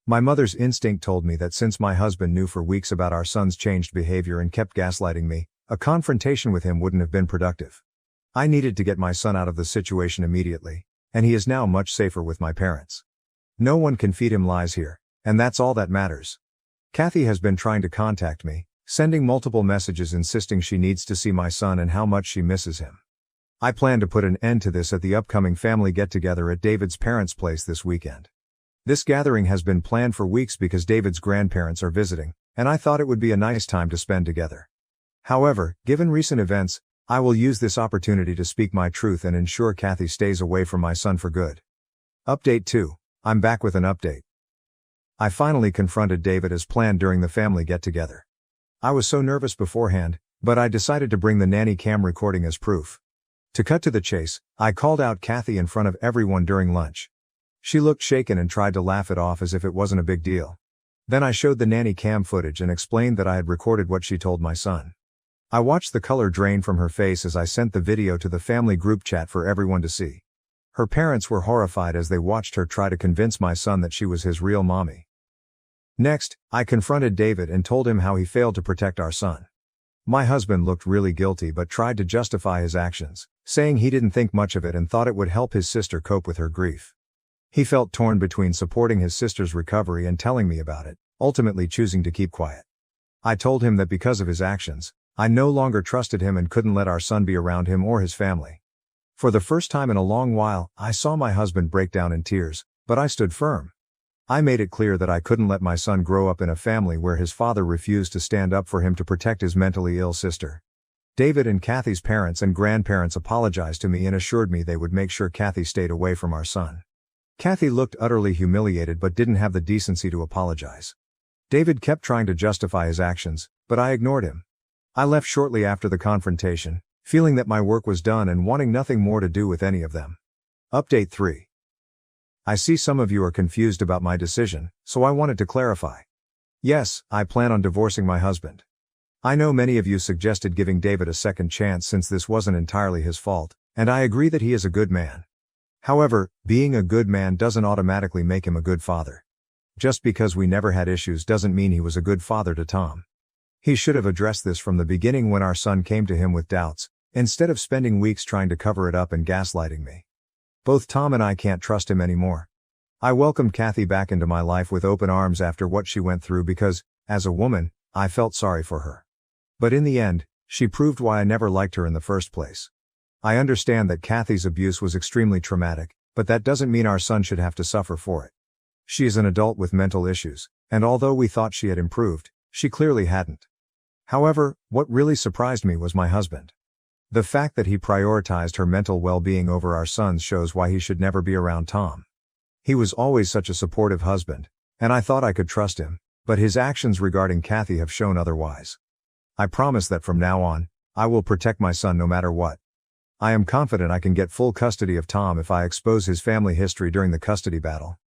[SPEAKER 1] My mother's instinct told me that since my husband knew for weeks about our son's changed behavior and kept gaslighting me, a confrontation with him wouldn't have been productive. I needed to get my son out of the situation immediately, and he is now much safer with my parents. No one can feed him lies here, and that's all that matters. Kathy has been trying to contact me, sending multiple messages insisting she needs to see my son and how much she misses him. I plan to put an end to this at the upcoming family get-together at David's parents' place this weekend. This gathering has been planned for weeks because David's grandparents are visiting, and I thought it would be a nice time to spend together. However, given recent events, I will use this opportunity to speak my truth and ensure Kathy stays away from my son for good. Update 2. I'm back with an update. I finally confronted David as planned during the family get-together. I was so nervous beforehand, but I decided to bring the nanny cam recording as proof. To cut to the chase, I called out Kathy in front of everyone during lunch. She looked shaken and tried to laugh it off as if it wasn't a big deal. Then I showed the nanny cam footage and explained that I had recorded what she told my son. I watched the color drain from her face as I sent the video to the family group chat for everyone to see. Her parents were horrified as they watched her try to convince my son that she was his real mommy. Next, I confronted David and told him how he failed to protect our son. My husband looked really guilty but tried to justify his actions, saying he didn't think much of it and thought it would help his sister cope with her grief. He felt torn between supporting his sister's recovery and telling me about it, ultimately choosing to keep quiet. I told him that because of his actions, I no longer trusted him and couldn't let our son be around him or his family. For the first time in a long while, I saw my husband break down in tears, but I stood firm. I made it clear that I couldn't let my son grow up in a family where his father refused to stand up for him to protect his mentally ill sister. David and Kathy's parents and grandparents apologized to me and assured me they would make sure Kathy stayed away from our son. Kathy looked utterly humiliated but didn't have the decency to apologize. David kept trying to justify his actions, but I ignored him. I left shortly after the confrontation, feeling that my work was done and wanting nothing more to do with any of them. Update 3. I see some of you are confused about my decision, so I wanted to clarify. Yes, I plan on divorcing my husband. I know many of you suggested giving David a second chance since this wasn't entirely his fault, and I agree that he is a good man. However, being a good man doesn't automatically make him a good father. Just because we never had issues doesn't mean he was a good father to Tom. He should have addressed this from the beginning when our son came to him with doubts, instead of spending weeks trying to cover it up and gaslighting me. Both Tom and I can't trust him anymore. I welcomed Kathy back into my life with open arms after what she went through because, as a woman, I felt sorry for her. But in the end, she proved why I never liked her in the first place. I understand that Kathy's abuse was extremely traumatic, but that doesn't mean our son should have to suffer for it. She is an adult with mental issues, and although we thought she had improved, she clearly hadn't. However, what really surprised me was my husband. The fact that he prioritized her mental well-being over our son's shows why he should never be around Tom. He was always such a supportive husband, and I thought I could trust him, but his actions regarding Kathy have shown otherwise. I promise that from now on, I will protect my son no matter what. I am confident I can get full custody of Tom if I expose his family history during the custody battle.